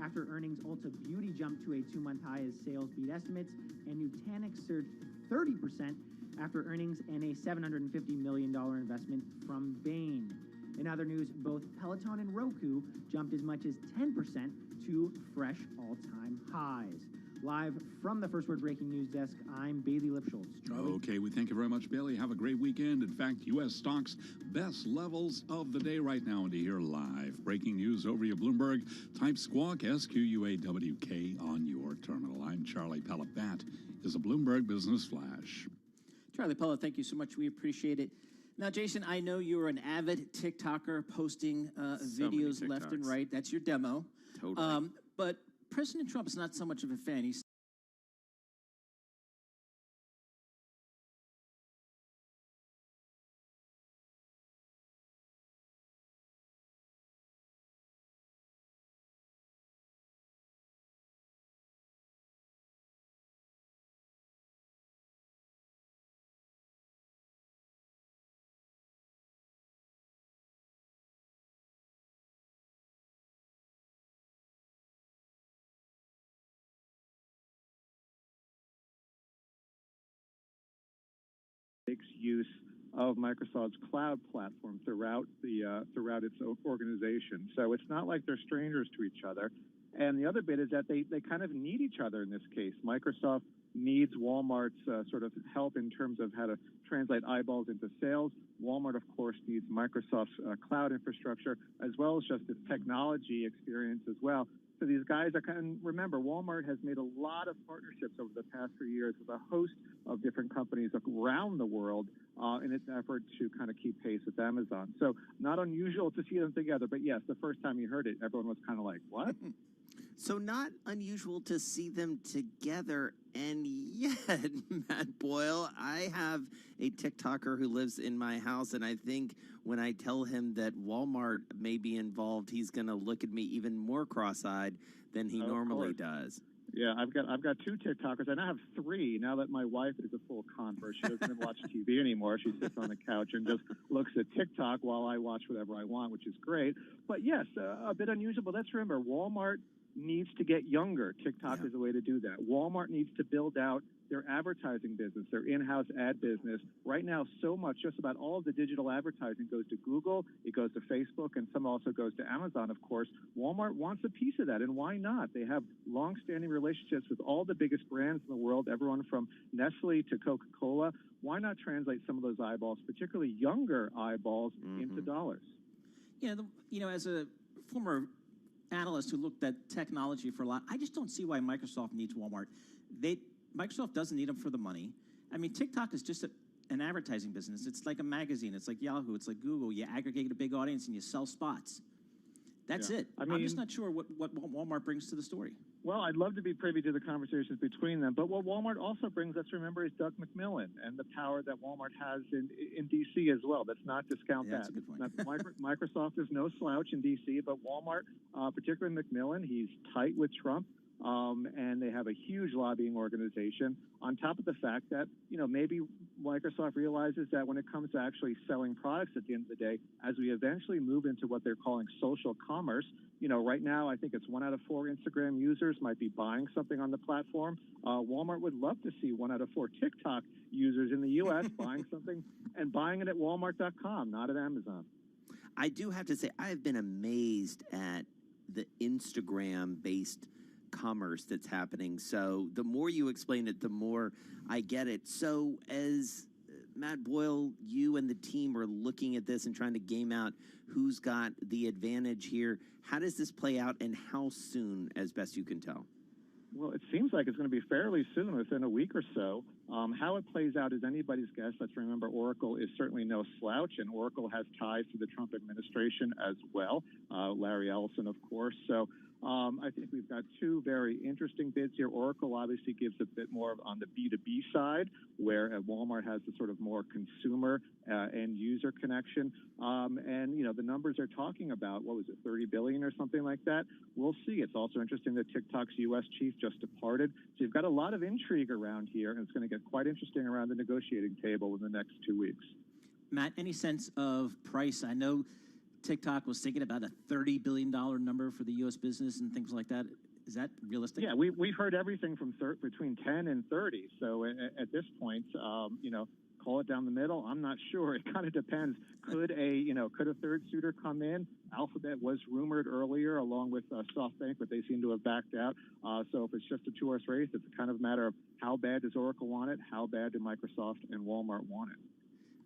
After earnings, Ulta Beauty jumped to a two-month high as sales beat estimates, and Nutanix surged 30% after earnings and a $750 million investment from Bain. In other news, both Peloton and Roku jumped as much as 10% to fresh all-time highs. Live from the First Word Breaking News desk, I'm Bailey Lipschultz. Charlie? Okay, we thank you very much, Bailey. Have a great weekend. In fact, U.S. stocks, best levels of the day right now. And to hear live breaking news over you, Bloomberg, type squawk, SQUAWK, on your terminal. I'm Charlie Pellet. That is a Bloomberg Business Flash. Charlie Pellet, thank you so much. We appreciate it. Now, Jason, I know you're an avid TikToker posting videos left and right. That's your demo. Totally. But President Trump is not so much of a fan. He's makes use of Microsoft's cloud platform throughout its organization. So it's not like they're strangers to each other. And the other bit is that they kind of need each other in this case. Microsoft needs Walmart's sort of help in terms of how to translate eyeballs into sales. Walmart, of course, needs Microsoft's cloud infrastructure, as well as just its technology experience as well. So these guys are kind of, remember, Walmart has made a lot of partnerships over the past 3 years with a host of different companies around the world in its effort to kind of keep pace with Amazon. So not unusual to see them together. But yes, the first time you heard it, everyone was kind of like, what? So not unusual to see them together, and yet, Matt Boyle, I have a TikToker who lives in my house, and I think when I tell him that Walmart may be involved, he's going to look at me even more cross-eyed than he normally does. Yeah, I've got two TikTokers. I now have three now that my wife is a full convert. She doesn't even watch TV anymore. She sits on the couch and just looks at TikTok while I watch whatever I want, which is great. But yes, a bit unusual. But let's remember, Walmart needs to get younger. TikTok is a way to do that. Walmart needs to build out their advertising business, their in-house ad business. Right now, so much, just about all of the digital advertising goes to Google, it goes to Facebook, and some also goes to Amazon, of course. Walmart wants a piece of that, and why not? They have long-standing relationships with all the biggest brands in the world, everyone from Nestle to Coca-Cola. Why not translate some of those eyeballs, particularly younger eyeballs, into dollars? Yeah, as a former analyst who looked at technology for a lot, I just don't see why Microsoft needs Walmart. Microsoft doesn't need them for the money. I mean, TikTok is just an advertising business. It's like a magazine. It's like Yahoo. It's like Google. You aggregate a big audience and you sell spots. That's it. I'm just not sure what Walmart brings to the story. Well, I'd love to be privy to the conversations between them. But what Walmart also brings, let's remember, is Doug McMillon and the power that Walmart has in D.C. as well. Let's not discount that. That's a good point. Microsoft is no slouch in D.C., but Walmart, particularly McMillon, he's tight with Trump. and they have a huge lobbying organization, on top of the fact that, maybe Microsoft realizes that when it comes to actually selling products at the end of the day, as we eventually move into what they're calling social commerce, right now I think it's 1 out of 4 Instagram users might be buying something on the platform. Walmart would love to see 1 out of 4 TikTok users in the U.S. buying something and buying it at Walmart.com, not at Amazon. I do have to say, I have been amazed at the Instagram-based commerce that's happening. So the more you explain it, the more I get it. So as Matt Boyle, you and the team are looking at this and trying to game out who's got the advantage here, how does this play out and how soon, as best you can tell? Well, it seems like it's going to be fairly soon, within a week or so. How it plays out is anybody's guess. Let's remember, Oracle is certainly no slouch, and Oracle has ties to the Trump administration as well. Larry Ellison, of course. So I think we've got 2 very interesting bids here. Oracle obviously gives a bit more on the B2B side, where Walmart has the sort of more consumer end user connection. And, the numbers they're talking about, what was it, 30 billion or something like that? We'll see. It's also interesting that TikTok's U.S. chief just departed. So you've got a lot of intrigue around here, and it's going to get quite interesting around the negotiating table in the next 2 weeks. Matt, any sense of price? I know TikTok was thinking about a $30 billion number for the U.S. business and things like that. Is that realistic? Yeah, we've heard everything from between 10 and 30. So at this point, call it down the middle. I'm not sure. It kind of depends. Could a third suitor come in? Alphabet was rumored earlier, along with SoftBank, but they seem to have backed out. So if it's just a 2-horse race, it's a kind of matter of how bad does Oracle want it, how bad do Microsoft and Walmart want it.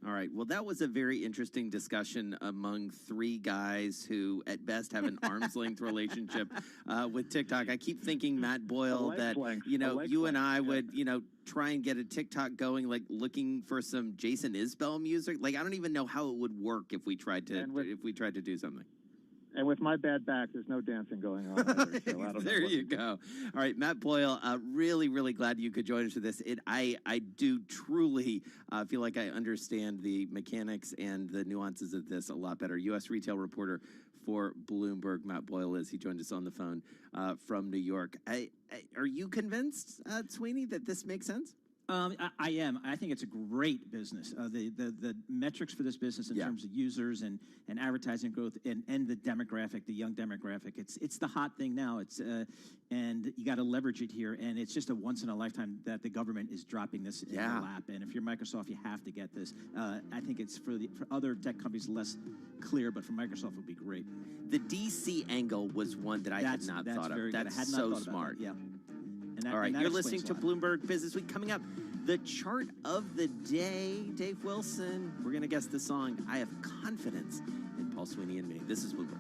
All right. Well, that was a very interesting discussion among 3 guys who, at best, have an arm's length relationship with TikTok. I keep thinking, Matt Boyle, that you and I would, try and get a TikTok going, like looking for some Jason Isbell music. Like, I don't even know how it would work if we tried to do something. And with my bad back, there's no dancing going on either, so I don't There you go. All right, Matt Boyle, really, really glad you could join us for this. I do truly feel like I understand the mechanics and the nuances of this a lot better. U.S. retail reporter for Bloomberg, Matt Boyle is. He joined us on the phone from New York. Are you convinced, Sweeney, that this makes sense? I am. I think it's a great business. The metrics for this business in terms of users and advertising growth and the demographic, the young demographic, it's the hot thing now. And you got to leverage it here. And it's just a once in a lifetime that the government is dropping this in your lap. And if you're Microsoft, you have to get this. I think it's for other tech companies less clear, but for Microsoft, it would be great. The DC angle was one that I had not thought of. That's so smart. Yeah. All right, you're listening to Bloomberg Business Week. Coming up, the chart of the day. Dave Wilson, we're going to guess the song. I have confidence in Paul Sweeney and me. This is Bloomberg.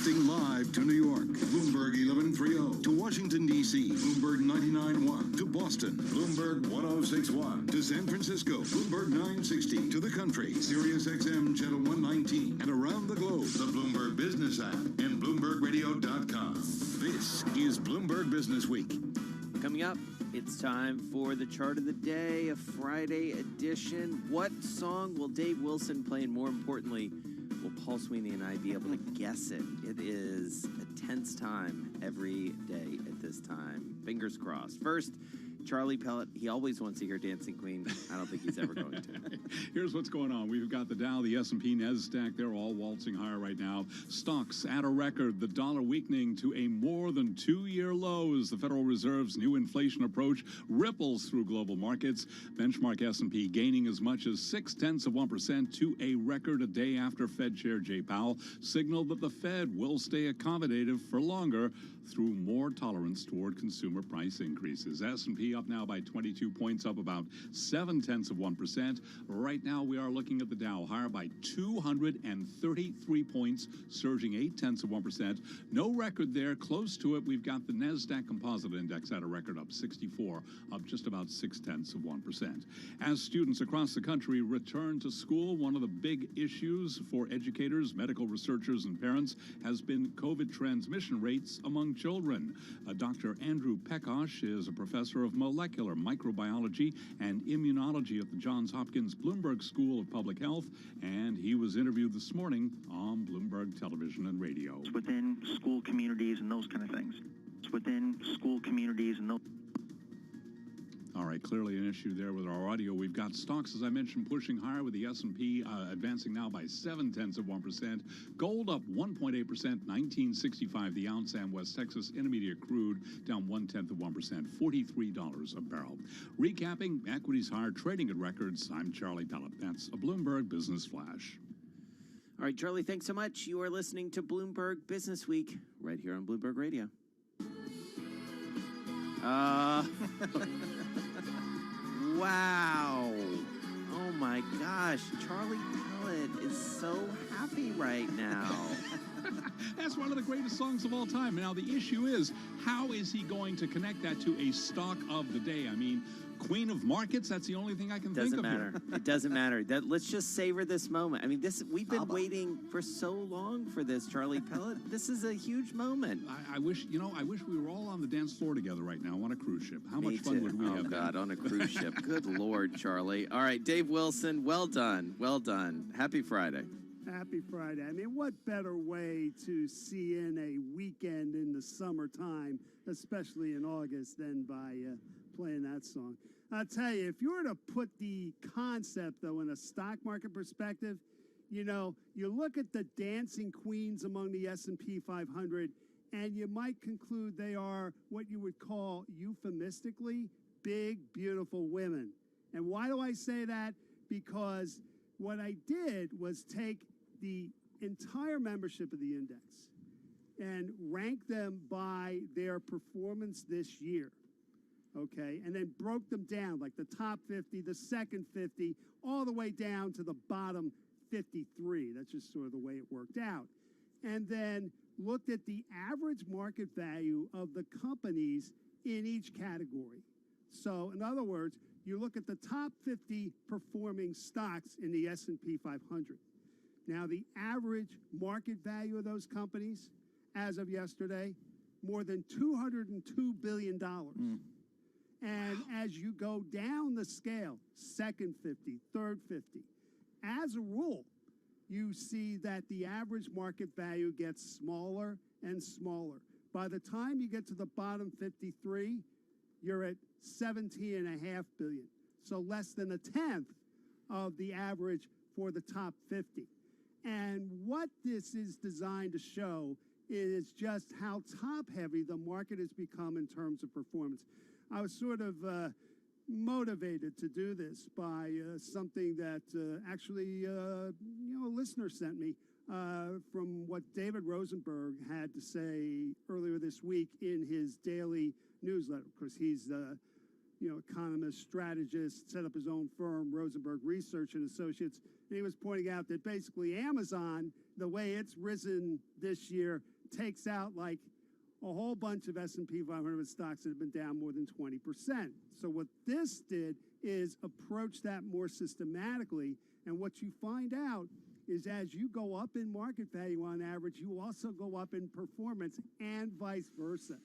Broadcasting live to New York, Bloomberg 1130. To Washington, D.C., Bloomberg 99.1. To Boston, Bloomberg 106.1. To San Francisco, Bloomberg 960. To the country, Sirius XM Channel 119. And around the globe, the Bloomberg Business app and BloombergRadio.com. This is Bloomberg Business Week. Coming up, it's time for the chart of the day, a Friday edition. What song will Dave Wilson play? And more importantly, will Paul Sweeney and I be able to guess it? It is a tense time every day at this time. Fingers crossed. First, Charlie Pellet, he always wants to hear Dancing Queen. I don't think he's ever going to. Here's what's going on. We've got the Dow, the S&P, NASDAQ. They're all waltzing higher right now. Stocks at a record. The dollar weakening to a more than two-year low as the Federal Reserve's new inflation approach ripples through global markets. Benchmark S&P gaining as much as 0.6% to a record a day after Fed Chair Jay Powell signaled that the Fed will stay accommodative for longer through more tolerance toward consumer price increases. S&P up now by 22 points, up about 0.7%. Right now, we are looking at the Dow higher by 233 points, surging 0.8%. No record there. Close to it, we've got the NASDAQ Composite Index at a record up 64, up just about 0.6%. As students across the country return to school, one of the big issues for educators, medical researchers, and parents has been COVID transmission rates among children. Dr. Andrew Pekosh is a professor of molecular microbiology and immunology at the Johns Hopkins Bloomberg School of Public Health, and he was interviewed this morning on Bloomberg Television and Radio. Within school communities and those kind of things. Within school communities and those. All right, clearly an issue there with our audio. We've got stocks, as I mentioned, pushing higher with the S&P advancing now by 0.7%. Gold up 1.8%, 1965 the ounce, and West Texas Intermediate crude down 0.1%, $43 a barrel. Recapping, equities higher, trading at records. I'm Charlie Pellet. That's a Bloomberg Business Flash. All right, Charlie, thanks so much. You are listening to Bloomberg Business Week right here on Bloomberg Radio. Wow. Oh, my gosh. Charlie Pellet is so happy right now. That's one of the greatest songs of all time. Now, the issue is, how is he going to connect that to a stock of the day? I mean, Queen of Markets, that's the only thing I can think of. Doesn't matter. It doesn't matter. Let's just savor this moment. I mean, we've been waiting for so long for this, Charlie Pellet. This is a huge moment. I wish we were all on the dance floor together right now on a cruise ship. How much fun would we have? Oh, God, on a cruise ship. Good Lord, Charlie. All right, Dave Wilson, well done. Well done. Happy Friday. Happy Friday. I mean, what better way to see in a weekend in the summertime, especially in August, than by playing that song? I'll tell you, if you were to put the concept, though, in a stock market perspective, you know, you look at the dancing queens among the S&P 500, and you might conclude they are what you would call euphemistically big, beautiful women. And why do I say that? Because what I did was take the entire membership of the index and rank them by their performance this year. Okay, and then broke them down, like the top 50, the second 50, all the way down to the bottom 53. That's just sort of the way it worked out. And then looked at the average market value of the companies in each category. So, in other words, you look at the top 50 performing stocks in the S&P 500. Now, the average market value of those companies, as of yesterday, more than $202 billion. And as you go down the scale, second 50, third 50, as a rule, you see that the average market value gets smaller and smaller. By the time you get to the bottom 53, you're at $17.5 billion. So less than a tenth of the average for the top 50. And what this is designed to show is just how top-heavy the market has become in terms of performance. I was sort of motivated to do this by something that actually, a listener sent me from what David Rosenberg had to say earlier this week in his daily newsletter, because he's economist, strategist, set up his own firm, Rosenberg Research and Associates. And he was pointing out that basically Amazon, the way it's risen this year, takes out like a whole bunch of S&P 500 stocks that have been down more than 20%. So what this did is approach that more systematically. And what you find out is as you go up in market value on average, you also go up in performance and vice versa.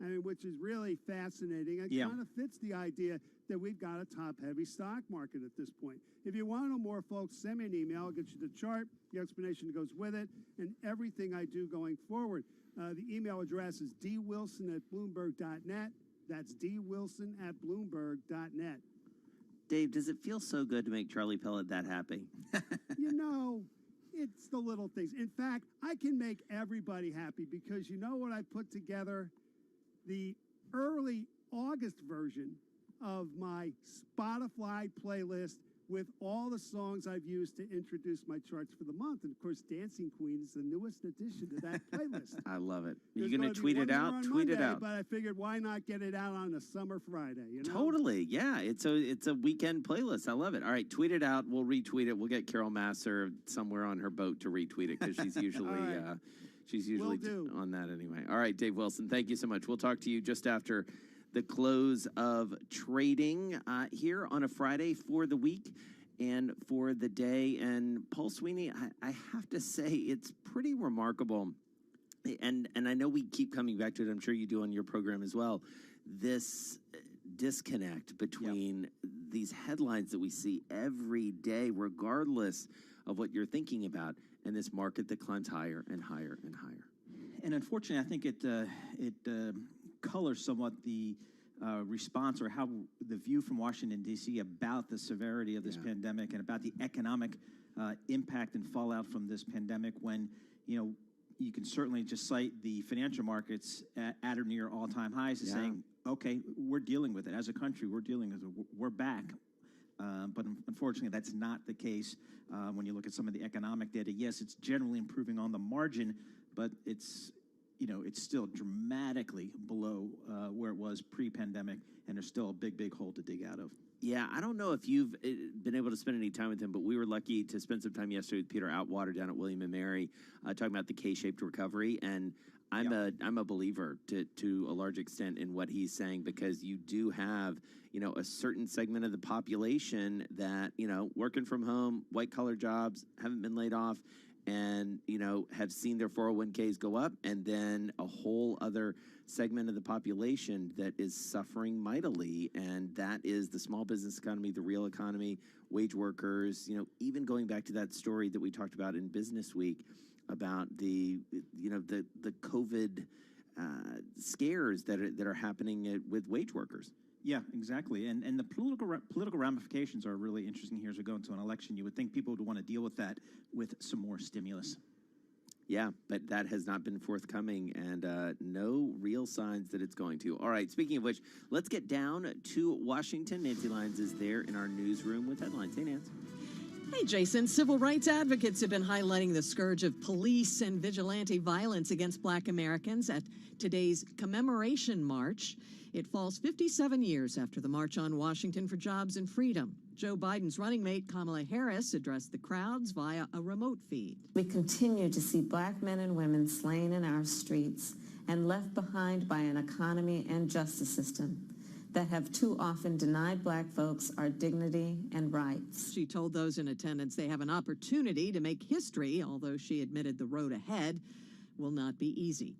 I mean, which is really fascinating. It kind of fits the idea that we've got a top-heavy stock market at this point. If you want to know more, folks, send me an email. I'll get you the chart, the explanation that goes with it, and everything I do going forward. The email address is dwilson@bloomberg.net. That's dwilson@bloomberg.net. Dave, does it feel so good to make Charlie Pellet that happy? You know, it's the little things. In fact, I can make everybody happy because you know what I put together? The early August version of my Spotify playlist with all the songs I've used to introduce my charts for the month. And, of course, Dancing Queen is the newest addition to that playlist. I love it. Are There's you going to tweet it out? Tweet Monday, it out. But I figured why not get it out on a summer Friday, you know? Totally. Yeah. It's a weekend playlist. I love it. All right. Tweet it out. We'll retweet it. We'll get Carol Masser somewhere on her boat to retweet it because she's usually on that anyway. All right, Dave Wilson, thank you so much. We'll talk to you just after the close of trading here on a Friday for the week and for the day. And Paul Sweeney, I have to say it's pretty remarkable. And I know we keep coming back to it. I'm sure you do on your program as well. This disconnect between these headlines that we see every day, regardless of what you're thinking about, and this market that climbs higher and higher and higher. And unfortunately, I think it colors somewhat the response or how the view from Washington, D.C. about the severity of this pandemic and about the economic impact and fallout from this pandemic when, you know, you can certainly just cite the financial markets at or near all-time highs as saying, okay, we're dealing with it. As a country, we're dealing with it. We're back. But unfortunately, that's not the case when you look at some of the economic data. Yes, it's generally improving on the margin, but it's still dramatically below where it was pre-pandemic, and there's still a big hole to dig out of. Yeah, I don't know if you've been able to spend any time with him, but we were lucky to spend some time yesterday with Peter Outwater down at William & Mary talking about the K-shaped recovery, and I'm a believer to a large extent in what he's saying because you do have a certain segment of the population that working from home, white-collar jobs, haven't been laid off, and have seen their 401ks go up, and then a whole other segment of the population that is suffering mightily, and that is the small business economy, the real economy, wage workers. Even going back to that story that we talked about in Business Week about the COVID scares that are happening with wage workers. Yeah, exactly. And the political ramifications are really interesting here as we go into an election. You would think people would want to deal with that with some more stimulus. Yeah, but that has not been forthcoming, and no real signs that it's going to. All right, speaking of which, let's get down to Washington. Nancy Lyons is there in our newsroom with headlines. Hey, Nancy. Hey, Jason. Civil rights advocates have been highlighting the scourge of police and vigilante violence against Black Americans at today's commemoration march. It falls 57 years after the March on Washington for Jobs and Freedom. Joe Biden's running mate, Kamala Harris, addressed the crowds via a remote feed. We continue to see Black men and women slain in our streets and left behind by an economy and justice system that have too often denied Black folks our dignity and rights. She told those in attendance they have an opportunity to make history, although she admitted the road ahead will not be easy.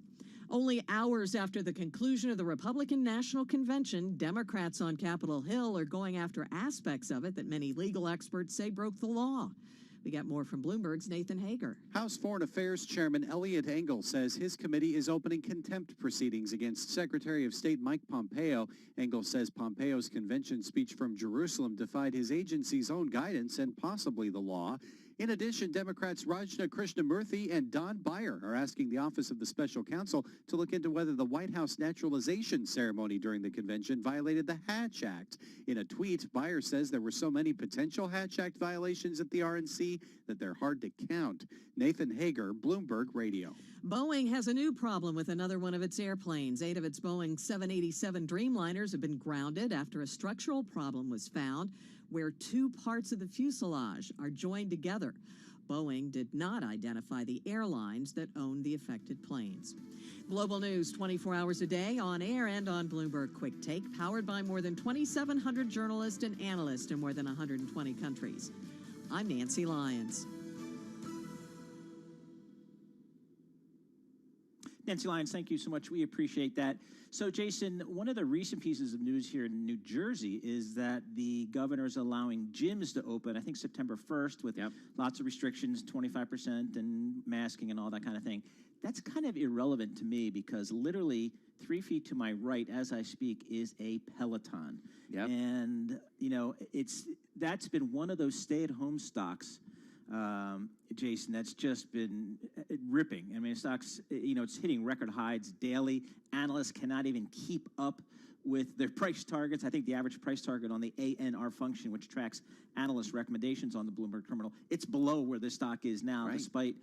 Only hours after the conclusion of the Republican National Convention, Democrats on Capitol Hill are going after aspects of it that many legal experts say broke the law. We got more from Bloomberg's Nathan Hager. House Foreign Affairs Chairman Eliot Engel says his committee is opening contempt proceedings against Secretary of State Mike Pompeo. Engel says Pompeo's convention speech from Jerusalem defied his agency's own guidance and possibly the law. In addition, Democrats Rajna Krishnamurthy and Don Beyer are asking the Office of the Special Counsel to look into whether the White House naturalization ceremony during the convention violated the Hatch Act. In a tweet, Beyer says there were so many potential Hatch Act violations at the RNC that they're hard to count. Nathan Hager, Bloomberg Radio. Boeing has a new problem with another one of its airplanes. 8 of its Boeing 787 Dreamliners have been grounded after a structural problem was found where 2 parts of the fuselage are joined together. Boeing did not identify the airlines that owned the affected planes. Global news 24 hours a day, on air and on Bloomberg Quick Take, powered by more than 2,700 journalists and analysts in more than 120 countries. I'm Nancy Lyons. Nancy Lyons, thank you so much. We appreciate that. So, Jason, one of the recent pieces of news here in New Jersey is that the governor is allowing gyms to open, I think September 1st, with lots of restrictions, 25% and masking and all that kind of thing. That's kind of irrelevant to me because literally 3 feet to my right as I speak is a Peloton. And, you know, that's been one of those stay-at-home stocks, Jason, that's just been ripping. I mean, stocks, you know, it's hitting record highs daily. Analysts cannot even keep up with their price targets. I think the average price target on the ANR function, which tracks analyst recommendations on the Bloomberg terminal, it's below where the stock is now, despite,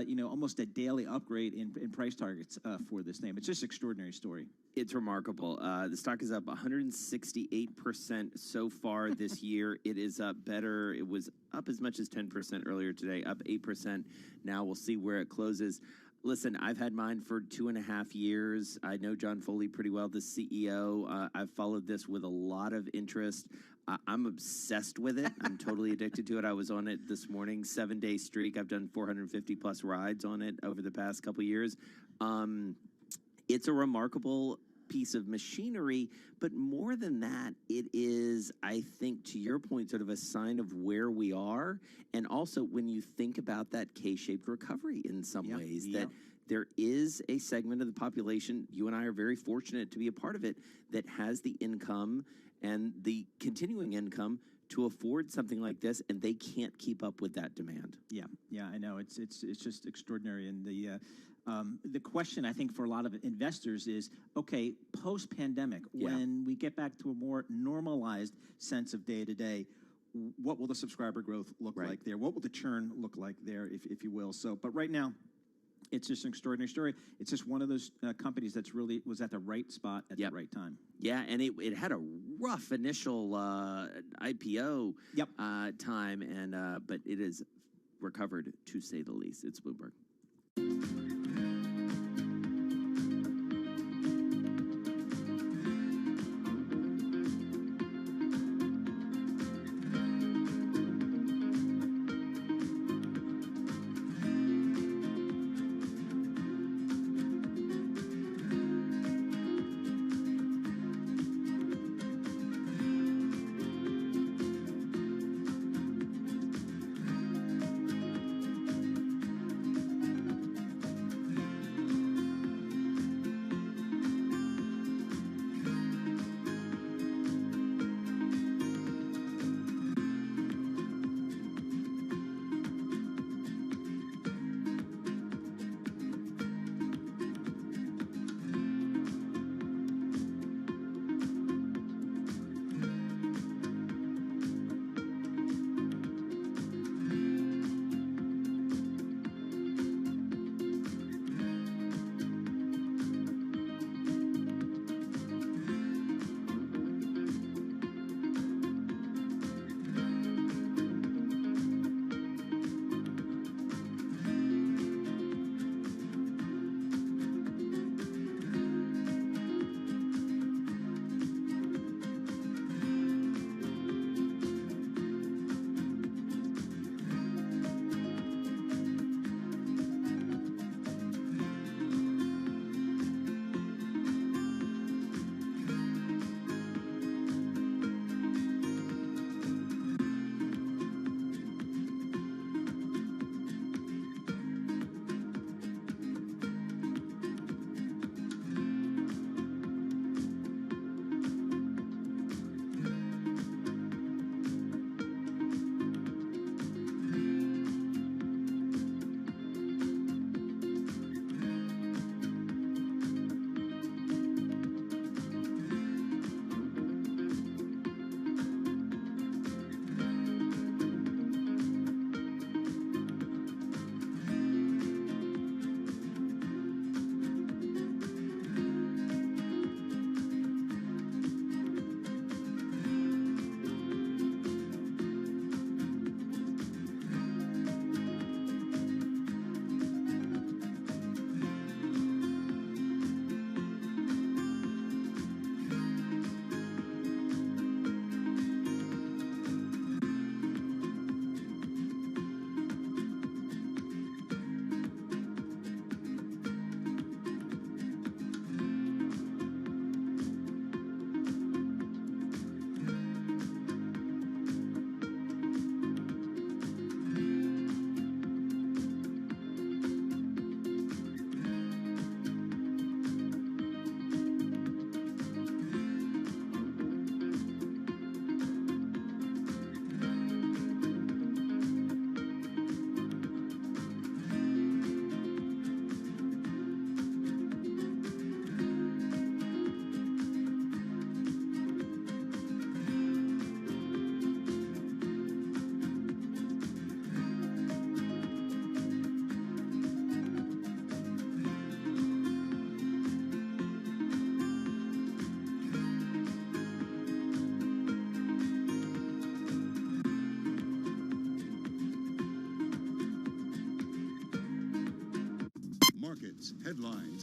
you know, almost a daily upgrade in price targets for this name. It's just an extraordinary story. It's remarkable. The stock is up 168% so far this year. It is up better. It was up as much as 10% earlier today, up 8%. Now we'll see where it closes. Listen, I've had mine for 2.5 years. I know John Foley pretty well, the CEO. I've followed this with a lot of interest. I'm obsessed with it. I'm totally addicted to it. I was on it this morning, 7-day streak. I've done 450 plus rides on it over the past couple years. It's a remarkable piece of machinery, but more than that, it is, I think, to your point, sort of a sign of where we are. And also when you think about that K-shaped recovery in some ways, that there is a segment of the population, you and I are very fortunate to be a part of it, that has the income and the continuing income to afford something like this, and they can't keep up with that demand. Yeah, I know. It's just extraordinary. And the question, I think, for a lot of investors is, okay, post-pandemic, when we get back to a more normalized sense of day-to-day, what will the subscriber growth look like there? What will the churn look like there, if you will? So, but right now, it's just an extraordinary story. It's just one of those companies that's really was at the right spot at the right time. Yeah, and it had a rough initial IPO time, and but it has recovered, to say the least. It's Bloomberg.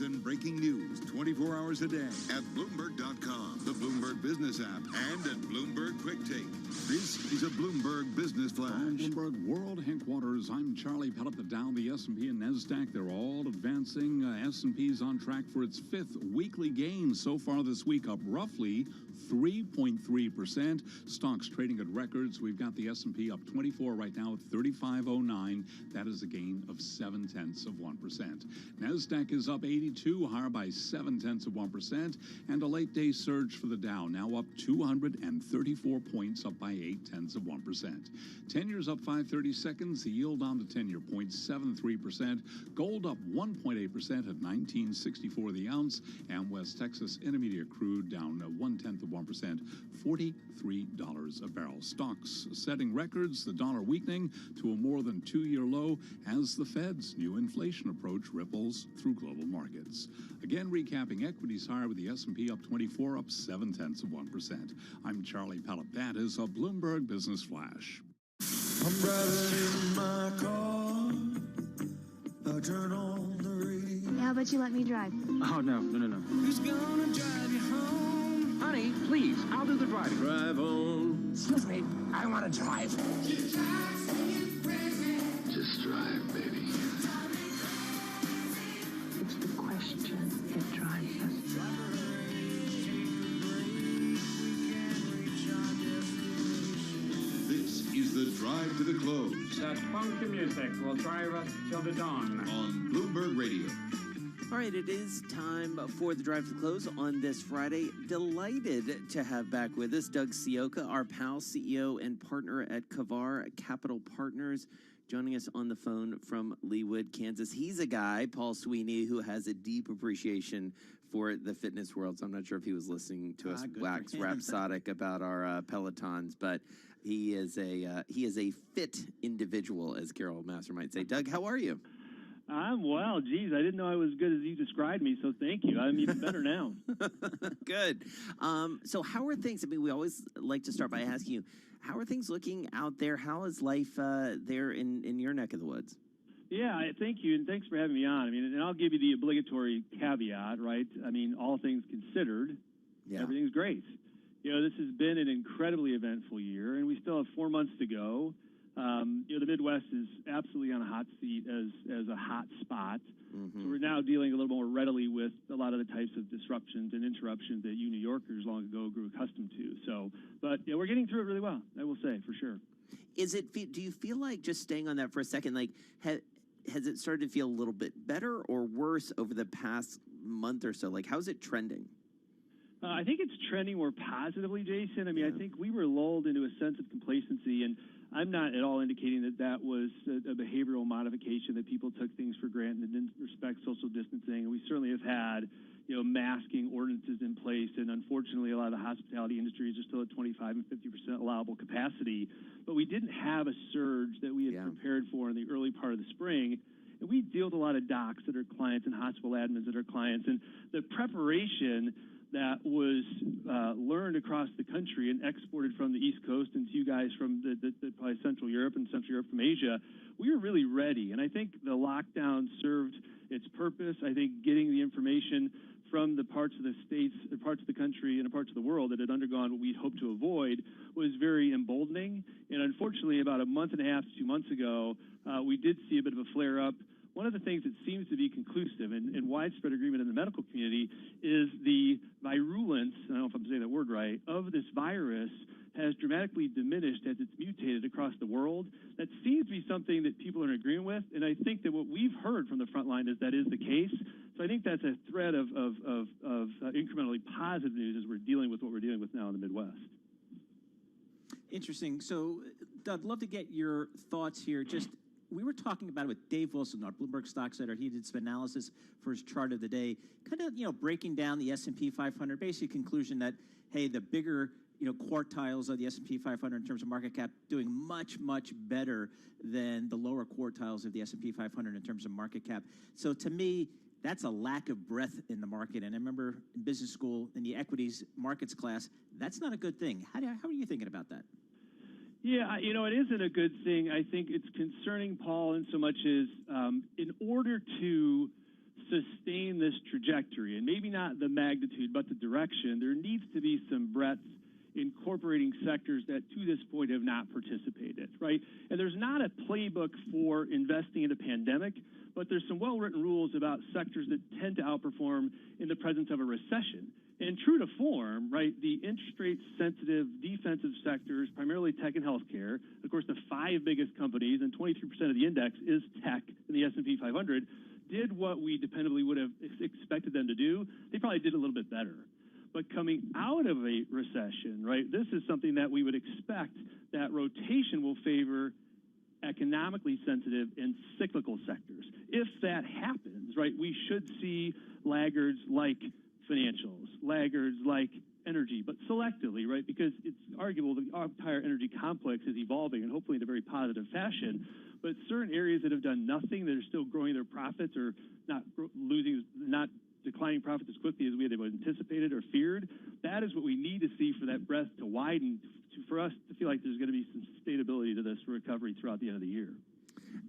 and breaking news 24 hours a day at Bloomberg.com, the Bloomberg Business app, and at Bloomberg Quick Take. This is a Bloomberg Business Flash. From Bloomberg World Headquarters, I'm Charlie Pellet. The Dow, the S&P, and NASDAQ, they're all advancing. S&P's on track for its fifth weekly gain so far this week, up roughly 3.3%. Stocks trading at records. We've got the S&P up 24 right now at 3509. That is a gain of 0.7%. NASDAQ is up 82, higher by 0.7%. And a late day surge for the Dow, now up 234 points, up by 0.8%. 10 years up 5/32. The yield on the 10-year 0.73%. Gold up 1.8% at $19.64 the ounce. And West Texas Intermediate crude down 0.1%, $43 a barrel. Stocks setting records, the dollar weakening to a more than 2-year low as the Fed's new inflation approach ripples through global markets. Again, recapping equities higher with the S&P up 24, up 0.7%. I'm Charlie Pellet. That is a Bloomberg Business Flash. I'm driving in my car. I turn on the radio. How about you let me drive? Oh, no. Who's gonna drive you home? Honey, please, I'll do the driving. Drive on. Excuse me, I want to drive. Just drive, baby. It's the question that drives us. This is the Drive to the Close That funky music will drive us till the dawn. on Bloomberg Radio. All right, it is time for the Drive to Close on this Friday. Delighted to have back with us Doug Sioka, our pal, CEO and partner at Kavar Capital Partners, joining us on the phone from Leawood, Kansas. He's a guy, Paul Sweeney, who has a deep appreciation for the fitness world. So I'm not sure if he was listening to us wax rhapsodic about our Pelotons, but he is a fit individual, as Carol Master might say. Doug, how are you? I'm well. Geez, I didn't know I was as good as you described me, so thank you. I'm even better now. Good. So how are things? I mean, we always like to start by asking you, how are things looking out there? How is life there in your neck of the woods? Yeah, thank you, and thanks for having me on. I mean, and I'll give you the obligatory caveat, right? I mean, all things considered, everything's great. You know, this has been an incredibly eventful year, and we still have 4 months to go. You know, the Midwest is absolutely on a hot seat as a hot spot. So we're now dealing a little more readily with a lot of the types of disruptions and interruptions that you New Yorkers long ago grew accustomed to. So, but yeah, we're getting through it really well, I will say, for sure. Do you feel like, just staying on that for a second, like has it started to feel a little bit better or worse over the past month or so? Like, how's it trending? I think it's trending more positively, Jason. I mean, I think we were lulled into a sense of complacency, and I'm not at all indicating that was a behavioral modification, that people took things for granted and didn't respect social distancing. And we certainly have had, you know, masking ordinances in place, and unfortunately, a lot of the hospitality industries are still at 25 and 50% allowable capacity. But we didn't have a surge that we had prepared for in the early part of the spring. And we deal with a lot of docs that are clients and hospital admins that are clients, and the preparation that was learned across the country and exported from the East Coast and to you guys from the probably Central Europe and Central Europe from Asia, we were really ready. And I think the lockdown served its purpose. I think getting the information from the parts of the states, the parts of the country, and the parts of the world that had undergone what we'd hoped to avoid was very emboldening. And unfortunately, about a month and a half to 2 months ago, we did see a bit of a flare-up. One of the things that seems to be conclusive and widespread agreement in the medical community is the virulence, I don't know if I'm saying that word right, of this virus has dramatically diminished as it's mutated across the world. That seems to be something that people are in agreement with, and I think that what we've heard from the front line is that is the case. So I think that's a thread of incrementally positive news as we're dealing with what we're dealing with now in the Midwest. Interesting. So, Doug, I'd love to get your thoughts here. We were talking about it with Dave Wilson, our Bloomberg stock setter. He did some analysis for his chart of the day, kind of, you know, breaking down the S&P 500, basic conclusion that, hey, the bigger, you know, quartiles of the S&P 500 in terms of market cap doing much, much better than the lower quartiles of the S&P 500 in terms of market cap. So to me, that's a lack of breadth in the market. And I remember in business school, in the equities markets class, that's not a good thing. How are you thinking about that? Yeah, you know, it isn't a good thing. I think it's concerning, Paul, in so much as in order to sustain this trajectory, and maybe not the magnitude, but the direction, there needs to be some breadth incorporating sectors that to this point have not participated, right? And there's not a playbook for investing in a pandemic, but there's some well-written rules about sectors that tend to outperform in the presence of a recession. And true to form, right, the interest rate sensitive defensive sectors, primarily tech and healthcare, of course the 5 biggest companies, and 23% of the index is tech in the S&P 500, did what we dependably would have expected them to do. They probably did a little bit better. But coming out of a recession, right, this is something that we would expect that rotation will favor economically sensitive and cyclical sectors. If that happens, right, we should see laggards like financials, laggards like energy, but selectively, right, because it's arguable the entire energy complex is evolving and hopefully in a very positive fashion. But certain areas that have done nothing, that are still growing their profits or not declining profits as quickly as we had anticipated or feared, that is what we need to see for that breadth to widen, for us to feel like there's going to be some sustainability to this recovery throughout the end of the year.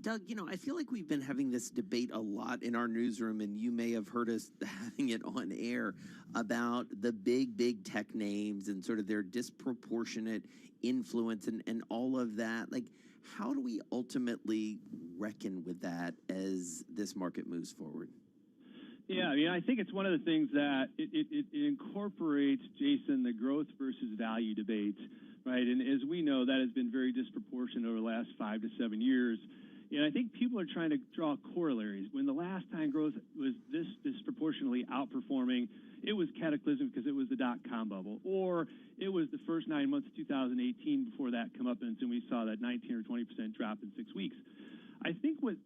Doug, I feel like we've been having this debate a lot in our newsroom, and you may have heard us having it on air about the big tech names and sort of their disproportionate influence and all of that. Like, how do we ultimately reckon with that as this market moves forward? Yeah, I mean, I think it's one of the things that it incorporates, Jason, the growth versus value debate, right? And as we know, that has been very disproportionate over the last 5 to 7 years. And I think people are trying to draw corollaries. When the last time growth was this disproportionately outperforming, it was cataclysmic because it was the dot-com bubble, or it was the first 9 months of 2018 before that come up, and we saw that 19 or 20% drop in 6 weeks. I think what's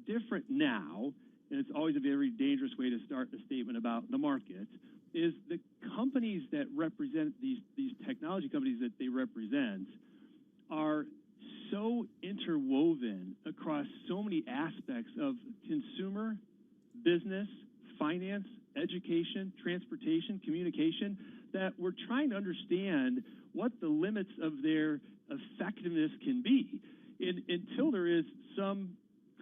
different now, and it's always a very dangerous way to start a statement about the market, is the companies that represent these technology companies that they represent are so interwoven across so many aspects of consumer, business, finance, education, transportation, communication, that we're trying to understand what the limits of their effectiveness can be. Until there is some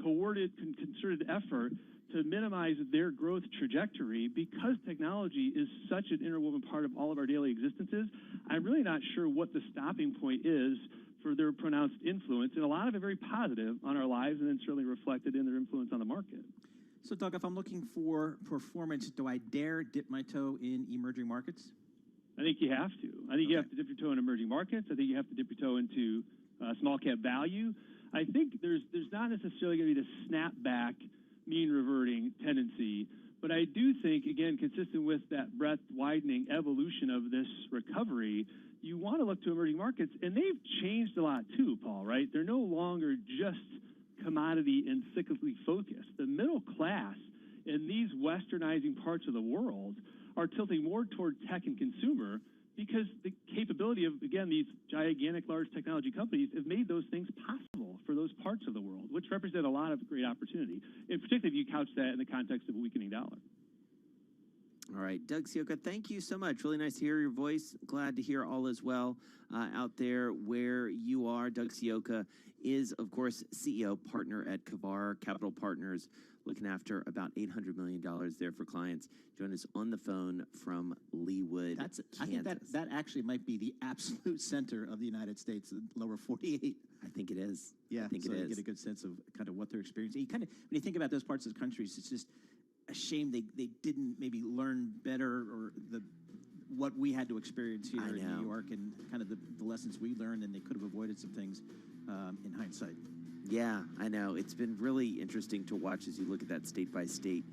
coordinated, concerted effort to minimize their growth trajectory, because technology is such an interwoven part of all of our daily existences, I'm really not sure what the stopping point is for their pronounced influence, and a lot of it very positive on our lives, and then certainly reflected in their influence on the market. So, Doug, if I'm looking for performance, do I dare dip my toe in emerging markets? I think you have to. I think you have to dip your toe in emerging markets. I think you have to dip your toe into small cap value. I think there's not necessarily going to be the snapback, mean reverting tendency, but I do think, again, consistent with that breadth widening evolution of this recovery, you want to look to emerging markets, and they've changed a lot too, Paul, right? They're no longer just commodity and cyclically focused. The middle class in these westernizing parts of the world are tilting more toward tech and consumer, because the capability of, again, these gigantic, large technology companies have made those things possible for those parts of the world, which represent a lot of great opportunity, and particularly if you couch that in the context of a weakening dollar. All right, Doug Sioka, thank you so much. Really nice to hear your voice. Glad to hear all is well out there where you are. Doug Sioka is, of course, CEO partner at Kavar Capital Partners, looking after about $800 million there for clients. Join us on the phone from Leawood, Kansas. I think that actually might be the absolute center of the United States, the lower 48. I think it is. Yeah, I think so it you is. get a good sense of kind of what they're experiencing. You kind of, when you think about those parts of the countries, it's just a shame they didn't maybe learn better, or what we had to experience here in New York, and kind of the lessons we learned, and they could have avoided some things in hindsight. Yeah, I know. It's been really interesting to watch as you look at that state-by-state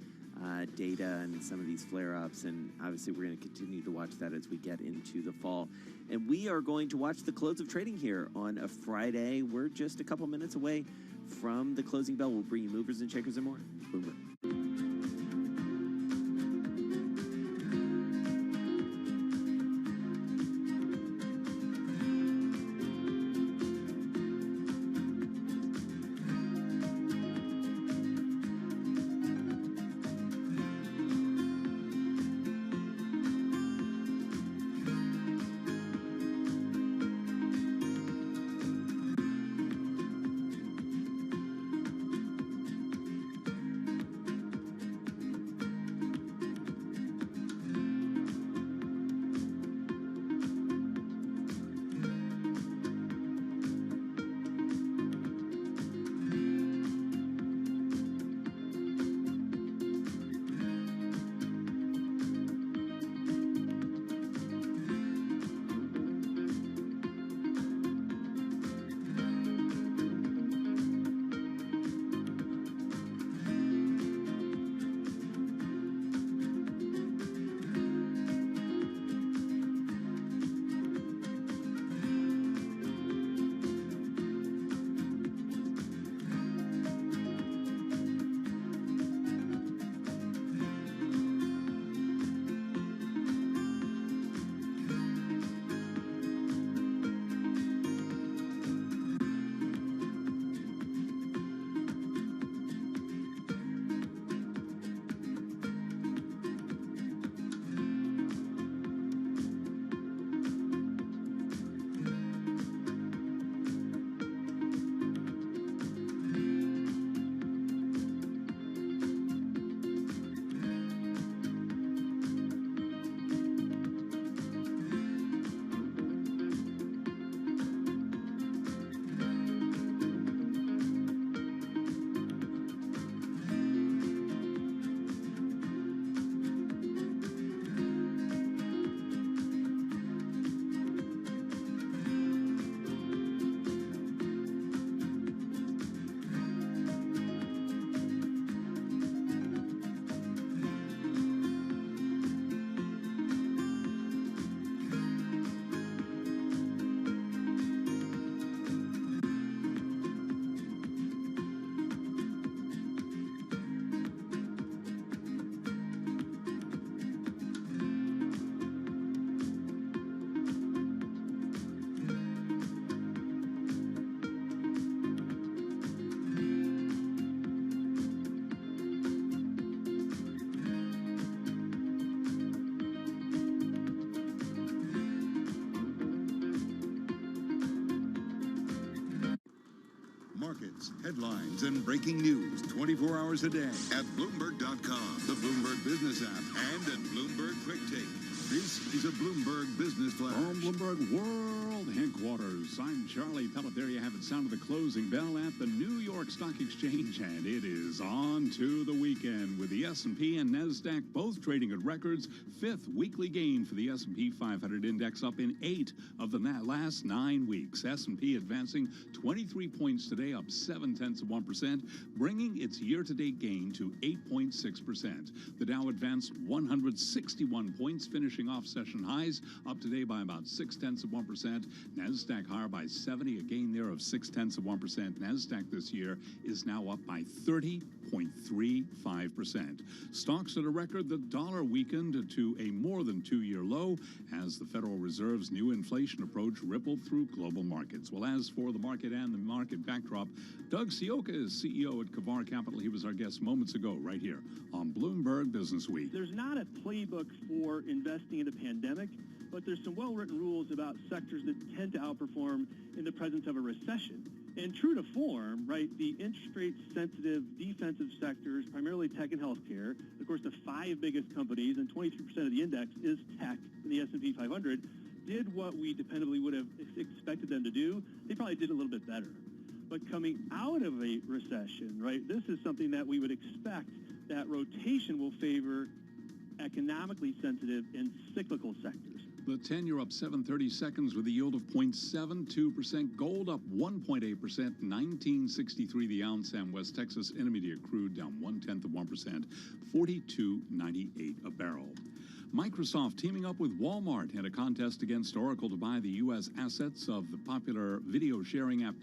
data and some of these flare-ups, and obviously we're going to continue to watch that as we get into the fall. And we are going to watch the close of trading here on a Friday. We're just a couple minutes away from the closing bell. We'll bring you movers and shakers and more. Boomer. markets, headlines, and breaking news 24 hours a day at Bloomberg.com, the Bloomberg Business app, and at Bloomberg Quick Take. This is a Bloomberg Business Flash. From Bloomberg World Headquarters, I'm Charlie Pellet. There you have it, sound of the closing bell at the New York Stock Exchange, and it is on to the weekend with the S&P and NASDAQ both trading at records. Fifth weekly gain for the S&P 500 index, up in 8 of the last 9 weeks. S&P advancing 23 points today, up 0.7%, bringing its year-to-date gain to 8.6%. The Dow advanced 161 points, finishing off session highs, up today by about 0.6%. NASDAQ higher by 70, a gain there of 0.6%. NASDAQ this year is now up by 30.35%. Stocks at a record. The dollar weakened to a more than 2-year low as the Federal Reserve's new inflation approach rippled through global markets. Well, as for the market and the market backdrop, Doug Sioka is CEO at Kavar Capital. He was our guest moments ago right here on Bloomberg Business Week. There's not a playbook for investing in a pandemic, but there's some well-written rules about sectors that tend to outperform in the presence of a recession. And true to form, right, the interest rate sensitive defensive sectors, primarily tech and healthcare, of course the 5 biggest companies, and 23% of the index is tech in the S&P 500, did what we dependably would have expected them to do. They probably did a little bit better. But coming out of a recession, right, this is something that we would expect that rotation will favor economically sensitive and cyclical sectors. The 10-year up 7/30 seconds with a yield of 0.72%. Gold up 1.8%, 1963 the ounce, and West Texas Intermediate crude down 0.1%, 42.98 a barrel. Microsoft teaming up with Walmart in a contest against Oracle to buy the U.S. assets of the popular video sharing app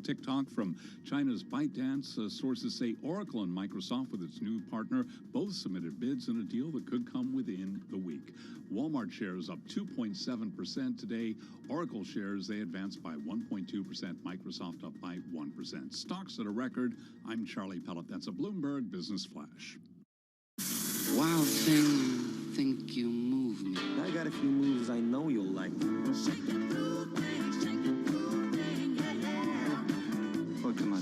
TikTok from China's ByteDance. Sources say Oracle and Microsoft, with its new partner, both submitted bids in a deal that could come within the week. Walmart shares up 2.7% today. Oracle shares, they advanced by 1.2%. Microsoft up by 1%. Stocks at a record. I'm Charlie Pellet. That's a Bloomberg Business Flash. Wild thing. Think you move me. I got a few moves I know you'll like. What come on,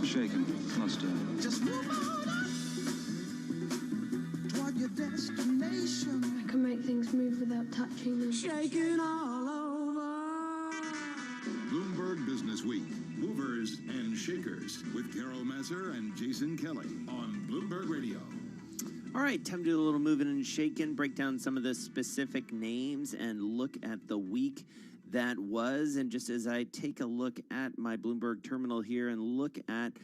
shake 'em, not stirring. Just move on toward your destination. I can make things move without touching them. Shaking all over. Bloomberg Business Week. Movers and Shakers with Carol Masser and Jason Kelly on Bloomberg Radio. All right, time to do a little moving and shaking, break down some of the specific names and look at the week that was. And just as I take a look at my Bloomberg terminal here and look at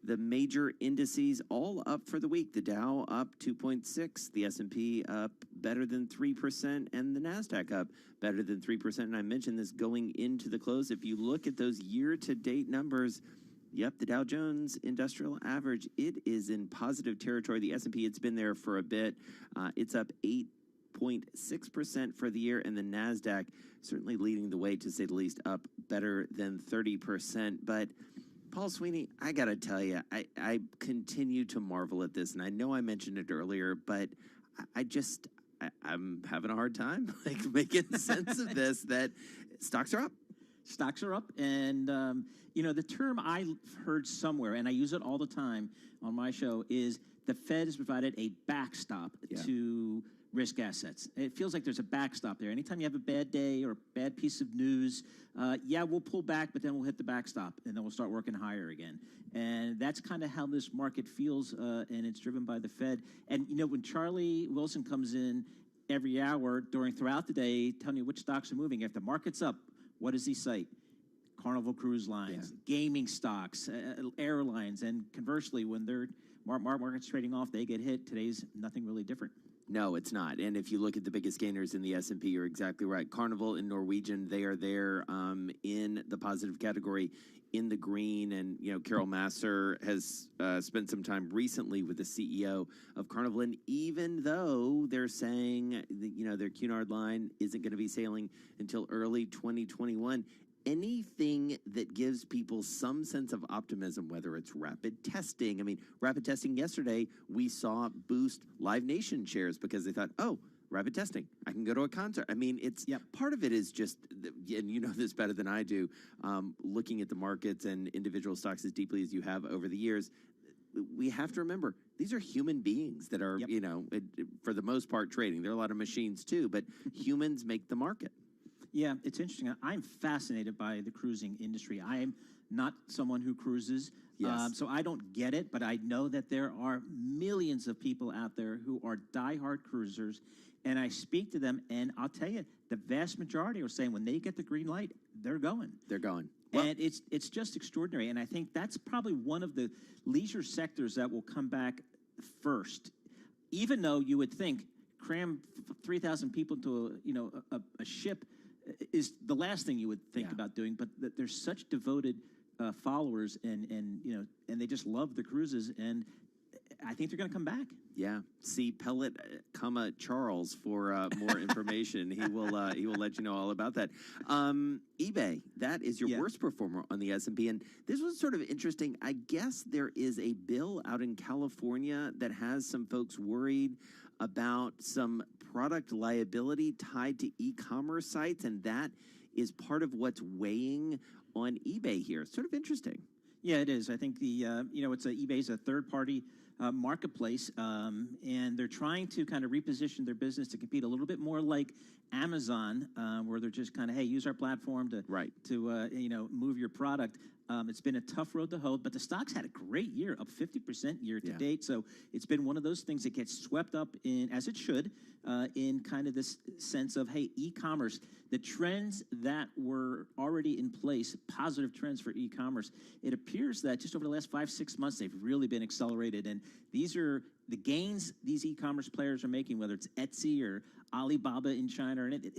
the major indices all up for the week, the Dow up 2.6, the S&P up better than 3%, and the NASDAQ up better than 3%. And I mentioned this going into the close. If you look at those year-to-date numbers, yep, the Dow Jones Industrial Average, it is in positive territory. The S&P, it's been there for a bit. It's up 8.6% for the year, and the NASDAQ certainly leading the way, to say the least, up better than 30%. But Paul Sweeney, I got to tell you, I continue to marvel at this, and I know I mentioned it earlier, but I'm having a hard time making sense of this, that stocks are up. Stocks are up, and the term I heard somewhere, and I use it all the time on my show, is the Fed has provided a backstop to risk assets. It feels like there's a backstop there. Anytime you have a bad day or a bad piece of news, we'll pull back, but then we'll hit the backstop, and then we'll start working higher again. And that's kind of how this market feels, and it's driven by the Fed. And, when Charlie Wilson comes in every hour throughout the day telling you which stocks are moving, if the market's up, what does he cite? Carnival Cruise Lines, gaming stocks, airlines, and conversely, when their market's trading off, they get hit. Today's nothing really different. No, it's not. And if you look at the biggest gainers in the S&P, you're exactly right. Carnival and Norwegian, they are there in the positive category, in the green. And, Carol Masser has spent some time recently with the CEO of Carnival. And even though they're saying, their Cunard line isn't going to be sailing until early 2021, anything that gives people some sense of optimism, whether it's rapid testing. I mean, rapid testing yesterday, we saw boost Live Nation shares because they thought, rapid testing. I can go to a concert. I mean, it's part of it is just, and you know this better than I do, looking at the markets and individual stocks as deeply as you have over the years. We have to remember these are human beings that are, you know, for the most part trading. There are a lot of machines too, but humans make the market. Yeah, it's interesting. I'm fascinated by the cruising industry. I am not someone who cruises, so I don't get it, but I know that there are millions of people out there who are diehard cruisers, and I speak to them, and I'll tell you, the vast majority are saying when they get the green light, they're going. They're going. Well, and it's just extraordinary, and I think that's probably one of the leisure sectors that will come back first, even though you would think cram 3,000 people into a ship is the last thing you would think about doing, but there's such devoted followers, and they just love the cruises, and I think they're going to come back. Yeah, see Pellet, Charles for more information. He will let you know all about that. eBay, that is your worst performer on the S&P, and this was sort of interesting. I guess there is a bill out in California that has some folks worried about some product liability tied to e-commerce sites, and that is part of what's weighing on eBay here. Sort of interesting. Yeah, it is. I think eBay's a third-party marketplace, and they're trying to kind of reposition their business to compete a little bit more like Amazon, where they're just kind of, hey, use our platform to move your product. It's been a tough road to hoe, but the stock's had a great year, up 50% year to date. So it's been one of those things that gets swept up in, as it should, in kind of this sense of, hey, e-commerce, the trends that were already in place, positive trends for e-commerce, it appears that just over the last 5-6 months, they've really been accelerated. And these are the gains these e-commerce players are making, whether it's Etsy or Alibaba in China. And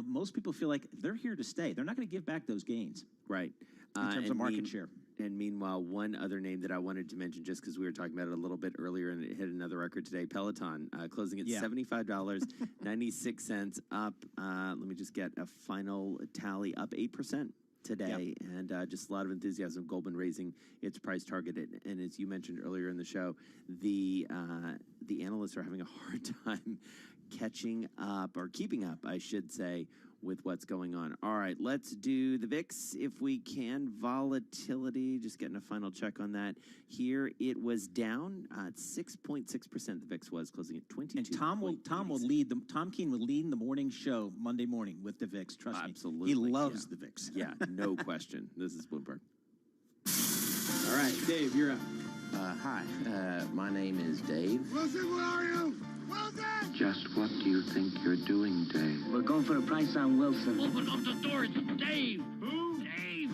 most people feel like they're here to stay. They're not going to give back those gains. Right. In terms of market share. And meanwhile, one other name that I wanted to mention, just because we were talking about it a little bit earlier and it hit another record today, Peloton, closing at $75.96, up, let me just get a final tally, up 8% today. And just a lot of enthusiasm, Goldman raising its price target. And as you mentioned earlier in the show, the analysts are having a hard time catching up, or keeping up, I should say, with what's going on. All right, let's do the VIX if we can. Volatility, just getting a final check on that. Here it was down 6.6%. The VIX was closing at 22. And Tom Keene will lead the morning show Monday morning with the VIX. Trust me, absolutely. He loves the VIX. Yeah, no question. This is Bloomberg. All right, Dave, you're up. Hi, my name is Dave. Wilson, where are you? Wilson! Just what do you think you're doing, Dave? We're going for the price on Wilson. Open up the door, it's Dave! Who? Dave!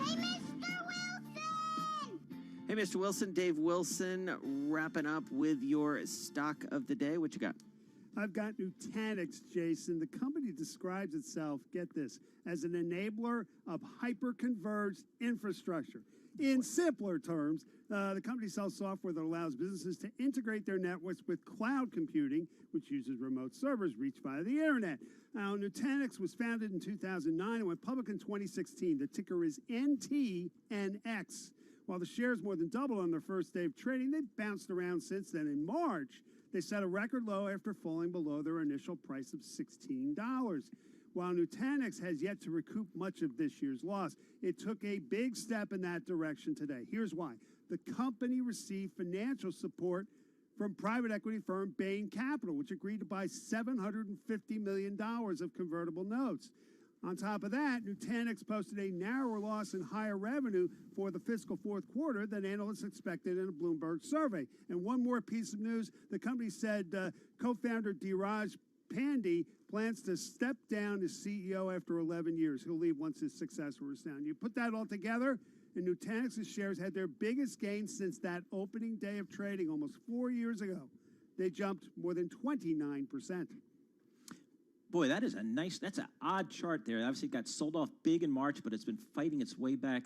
Hey, Mr. Wilson, Dave Wilson, wrapping up with your stock of the day. What you got? I've got Nutanix, Jason. The company describes itself, get this, as an enabler of hyper-converged infrastructure. In simpler terms, the company sells software that allows businesses to integrate their networks with cloud computing, which uses remote servers reached via the internet. Now, Nutanix was founded in 2009 and went public in 2016. The ticker is NTNX. While the shares more than doubled on their first day of trading, they've bounced around since then. In March, they set a record low after falling below their initial price of $16. While Nutanix has yet to recoup much of this year's loss, it took a big step in that direction today. Here's why. The company received financial support from private equity firm Bain Capital, which agreed to buy $750 million of convertible notes. On top of that, Nutanix posted a narrower loss and higher revenue for the fiscal fourth quarter than analysts expected in a Bloomberg survey. And one more piece of news, the company said co-founder Dheeraj Pandey plans to step down as CEO after 11 years. He'll leave once his successor is down. You put that all together, and Nutanix's shares had their biggest gain since that opening day of trading almost 4 years ago. They jumped more than 29%. Boy, that's an odd chart there. Obviously, it got sold off big in March, but it's been fighting its way back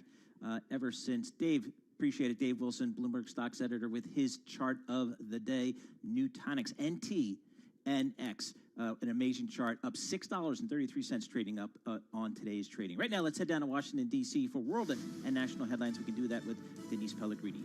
ever since. Dave, appreciate it. Dave Wilson, Bloomberg Stocks editor, with his chart of the day. Nutanix, NTNX, an amazing chart, up $6.33 trading up on today's trading. Right now, let's head down to Washington, D.C. for world and national headlines. We can do that with Denise Pellegrini.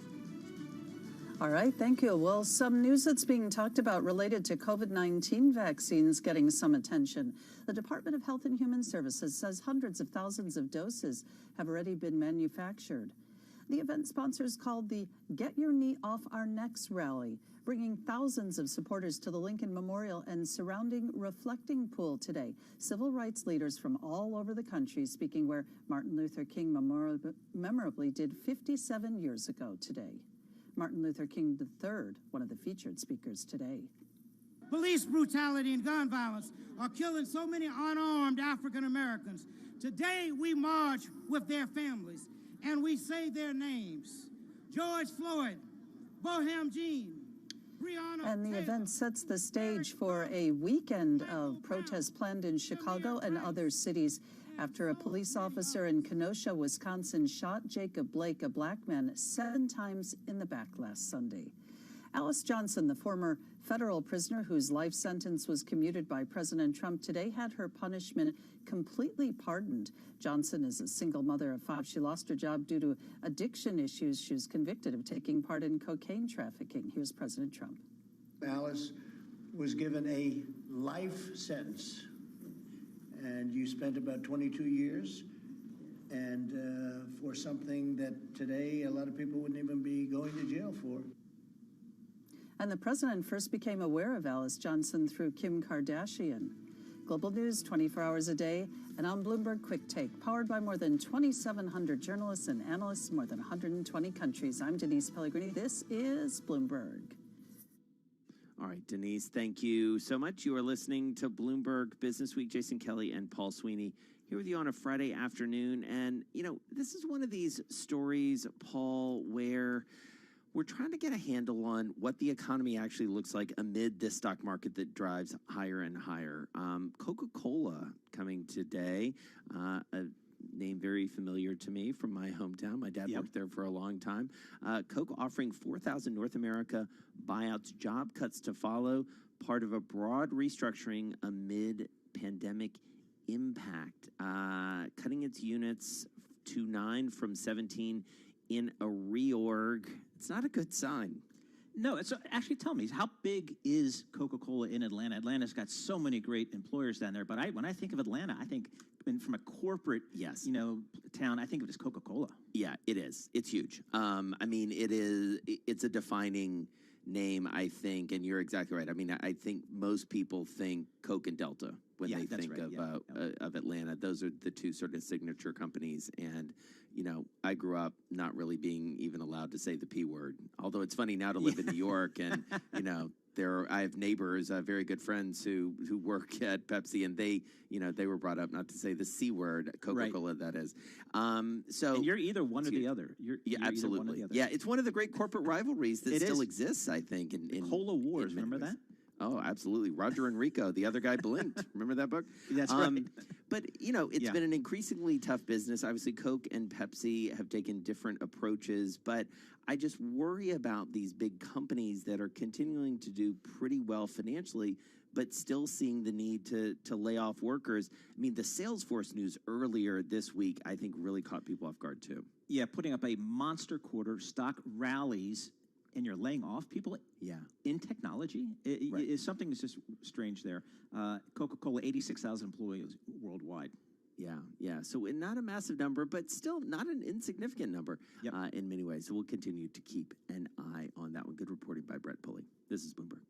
All right, thank you. Well, some news that's being talked about related to COVID-19 vaccines getting some attention. The Department of Health and Human Services says hundreds of thousands of doses have already been manufactured. The event sponsors called the Get Your Knee Off Our Necks rally, bringing thousands of supporters to the Lincoln Memorial and surrounding reflecting pool today. Civil rights leaders from all over the country speaking where Martin Luther King memorably did 57 years ago today. Martin Luther King III, one of the featured speakers today. Police brutality and gun violence are killing so many unarmed African Americans. Today we march with their families and we say their names. George Floyd, Bohem Jean, Breonna And the Taylor. event sets the stage for a weekend of protests planned in Chicago and other cities after a police officer in Kenosha, Wisconsin, shot Jacob Blake, a black man, 7 times in the back last Sunday. Alice Johnson, the former federal prisoner whose life sentence was commuted by President Trump, today had her punishment completely pardoned. Johnson is a single mother of 5. She lost her job due to addiction issues. She was convicted of taking part in cocaine trafficking. Here's President Trump. Alice was given a life sentence, and you spent about 22 years, and for something that today a lot of people wouldn't even be going to jail for. And the president first became aware of Alice Johnson through Kim Kardashian. Global News 24 hours a day and on Bloomberg Quick Take, powered by more than 2,700 journalists and analysts in more than 120 countries. I'm Denise Pellegrini. This is Bloomberg. All right, Denise, thank you so much. You are listening to Bloomberg Business Week. Jason Kelly and Paul Sweeney here with you on a Friday afternoon. And, you know, this is one of these stories, Paul, where we're trying to get a handle on what the economy actually looks like amid this stock market that drives higher and higher. Coca-Cola coming today, a name very familiar to me from my hometown. My dad worked there for a long time. Coke offering 4,000 North America buyouts, job cuts to follow, part of a broad restructuring amid pandemic impact, cutting its units to 9 from 17 in a reorg. It's not a good sign. No, so actually tell me, how big is Coca-Cola in Atlanta? Atlanta's got so many great employers down there, but when I think of Atlanta, I think from a corporate, town, I think of it as Coca-Cola. Yeah, it is. It's huge. I mean, it's a defining name, I think, and you're exactly right. I mean, I think most people think Coke and Delta when they think of Atlanta. Those are the two sort of signature companies. And, you know, I grew up not really being even allowed to say the P word, although it's funny now to live in New York and, you know, I have neighbors, very good friends who work at Pepsi, and they were brought up not to say the C word, Coca-Cola, that is. So and you're either one or the other. You're absolutely. One or the other. Yeah, it's one of the great corporate rivalries that still exists, I think. In Cola Wars, remember that? Oh, absolutely. Roger and Rico, the other guy blinked. Remember that book? That's right. But, you know, it's been an increasingly tough business. Obviously, Coke and Pepsi have taken different approaches, but I just worry about these big companies that are continuing to do pretty well financially, but still seeing the need to lay off workers. I mean, the Salesforce news earlier this week, I think, really caught people off guard, too. Yeah, putting up a monster quarter, stock rallies, and you're laying off people in technology. Something is just strange there. Coca-Cola, 86,000 employees worldwide. Yeah. So not a massive number, but still not an insignificant number in many ways. So we'll continue to keep an eye on that one. Good reporting by Brett Pulley. This is Bloomberg.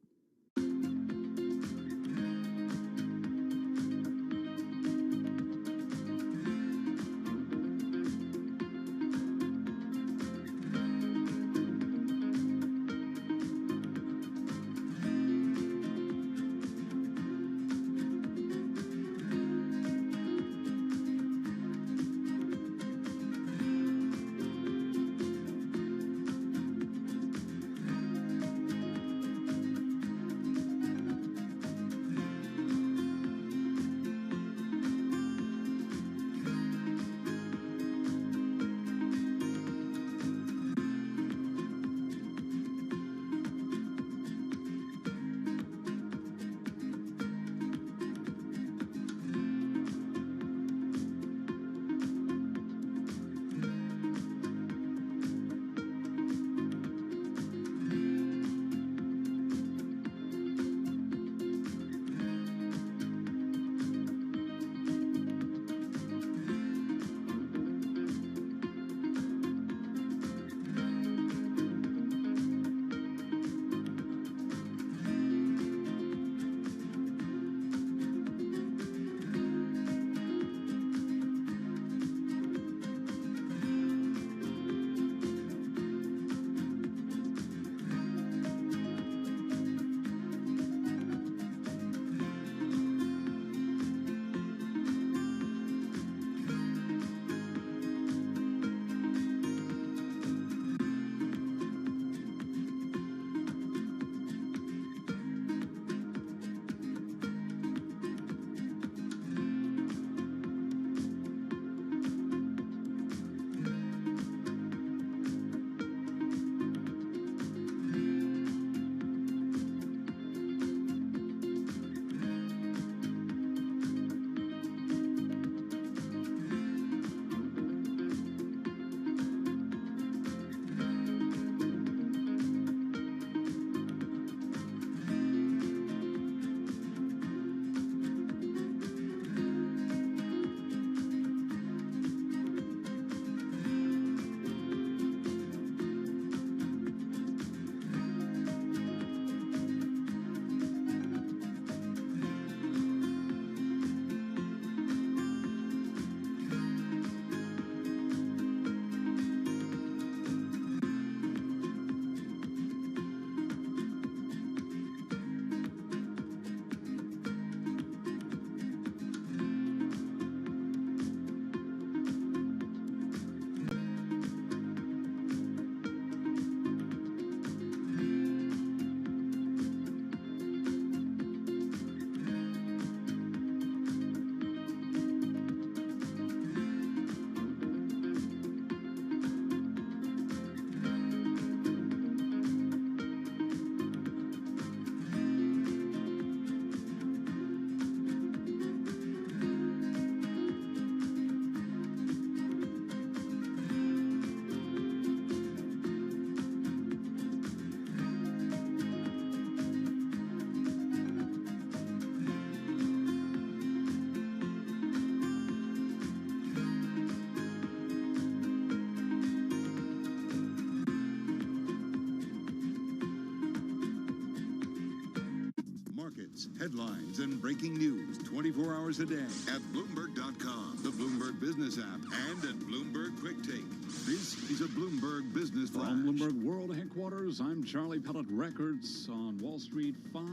headlines and breaking news 24 hours a day at Bloomberg.com, the Bloomberg Business app, and at Bloomberg Quick Take. This is a Bloomberg Business Flash. From Bloomberg World Headquarters, I'm Charlie Pellet. Records on Wall Street. 5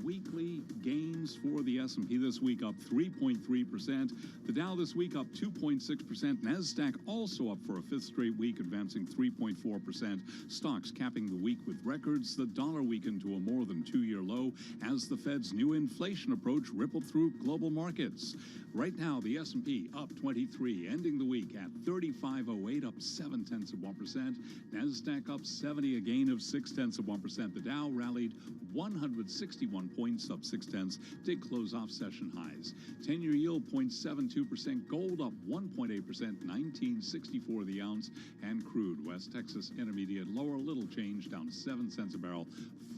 weekly gains for the S&P this week, up 3.3%. The Dow this week up 2.6%. NASDAQ also up for a 5th straight week, advancing 3.4%. Stocks capping the week with records. The dollar weakened to a more than 2-year low as the Fed's new inflation approach rippled through global markets. Right now, the S&P up 23, ending the week at 3508, up 0.7%. NASDAQ up 70, a gain of 0.6%. The Dow rallied 161 points, up 0.6, did close off session highs. 10-year yield 0.72%, gold up 1.8%, 19.64 the ounce, and crude West Texas Intermediate lower, little change, down 7 cents a barrel,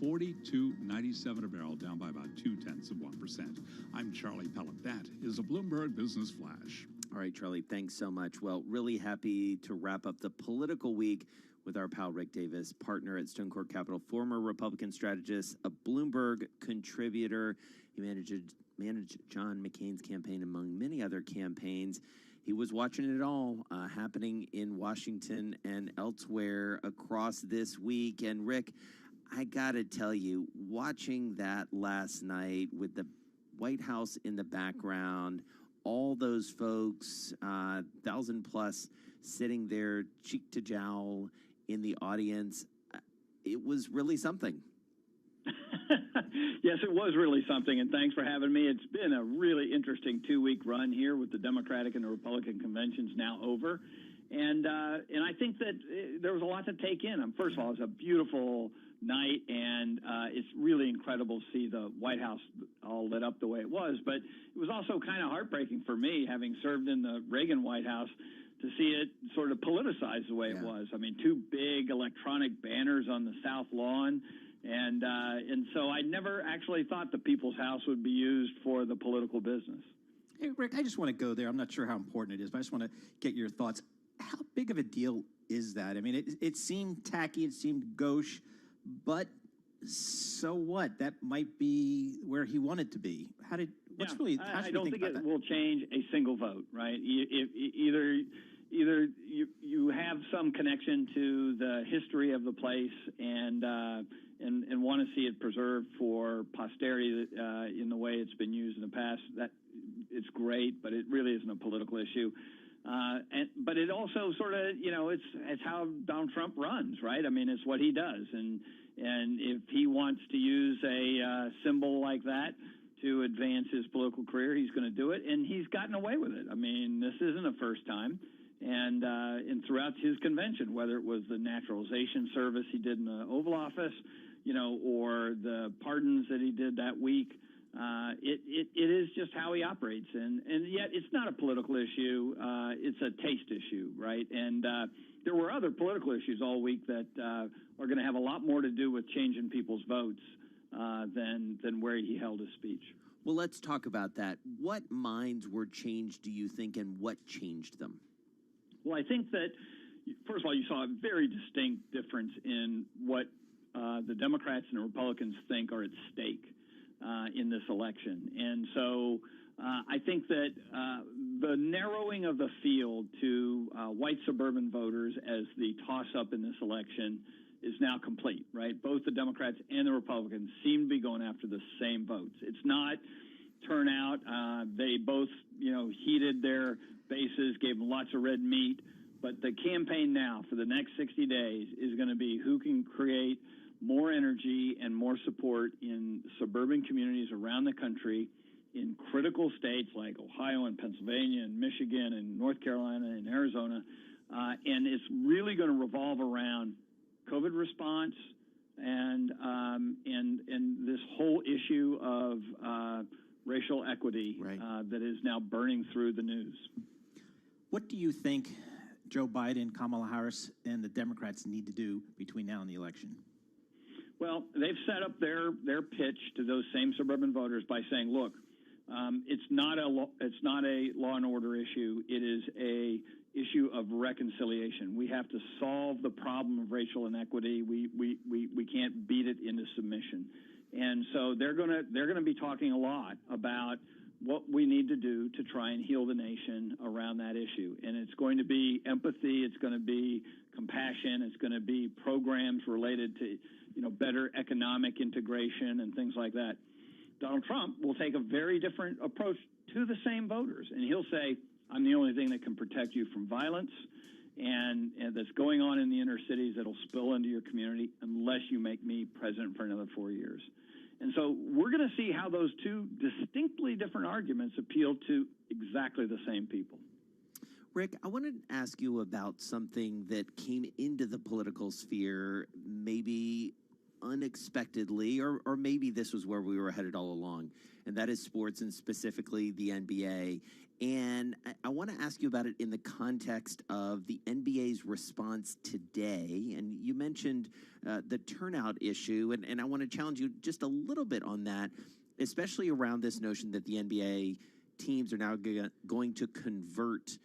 42.97 a barrel, down by about 0.2%. I'm Charlie Pellet. That is a Bloomberg Business Flash. All right, Charlie, thanks so much. Well, really happy to wrap up the political week with our pal Rick Davis, partner at Stone Court Capital, former Republican strategist, a Bloomberg contributor. He managed John McCain's campaign, among many other campaigns. He was watching it all happening in Washington and elsewhere across this week. And Rick, I got to tell you, watching that last night with the White House in the background, all those folks, 1,000 plus, sitting there cheek to jowl in the audience, it was really something. Yes, it was really something, and thanks for having me. It's been a really interesting 2-week run here with the Democratic and the Republican conventions now over, and I think that there was a lot to take in. First of all, it's a beautiful night, and it's really incredible to see the White House all lit up the way it was, but it was also kind of heartbreaking for me, having served in the Reagan White House, to see it sort of politicized the way it was. I mean, 2 big electronic banners on the South Lawn, and so I never actually thought the People's House would be used for the political business. Hey, Rick, I just want to go there. I'm not sure how important it is, but I just want to get your thoughts. How big of a deal is that? I mean, it seemed tacky, it seemed gauche, but so what? That might be where he wanted to be. How should we think about that? Will change a single vote, right? Either you have some connection to the history of the place and want to see it preserved for posterity in the way it's been used in the past. That it's great, but it really isn't a political issue. But it also sort of, it's how Donald Trump runs, right? I mean, it's what he does, and if he wants to use a symbol like that to advance his political career, he's going to do it, and he's gotten away with it. I mean, this isn't the first time. And throughout his convention, whether it was the naturalization service he did in the Oval Office, or the pardons that he did that week, it is just how he operates. And yet it's not a political issue. It's a taste issue, right? And there were other political issues all week that are going to have a lot more to do with changing people's votes than where he held his speech. Well, let's talk about that. What minds were changed, do you think, and what changed them? Well, I think that, first of all, you saw a very distinct difference in what the Democrats and the Republicans think are at stake in this election. And so I think that the narrowing of the field to white suburban voters as the toss-up in this election is now complete, right? Both the Democrats and the Republicans seem to be going after the same votes. It's not turnout. They both, heated their bases, gave them lots of red meat. But the campaign now for the next 60 days is going to be who can create more energy and more support in suburban communities around the country, in critical states like Ohio and Pennsylvania and Michigan and North Carolina and Arizona. And it's really going to revolve around COVID response and this whole issue of racial equity that is now burning through the news. What do you think Joe Biden, Kamala Harris, and the Democrats need to do between now and the election? Well, they've set up their pitch to those same suburban voters by saying, look, it's not a law and order issue. It is a issue of reconciliation. We have to solve the problem of racial inequity. We can't beat it into submission. And so they're gonna be talking a lot about what we need to do to try and heal the nation around that issue. And it's going to be empathy, it's going to be compassion, it's going to be programs related to, better economic integration and things like that. Donald Trump will take a very different approach to the same voters, and he'll say, I'm the only thing that can protect you from violence and that's going on in the inner cities that'll spill into your community unless you make me president for another 4 years. And so we're going to see how those two distinctly different arguments appeal to exactly the same people. Rick, I wanted to ask you about something that came into the political sphere maybe unexpectedly, or maybe this was where we were headed all along, and that is sports, and specifically the NBA. And I want to ask you about it in the context of the NBA's response today. And you mentioned the turnout issue, and I want to challenge you just a little bit on that, especially around this notion that the NBA teams are now going to convert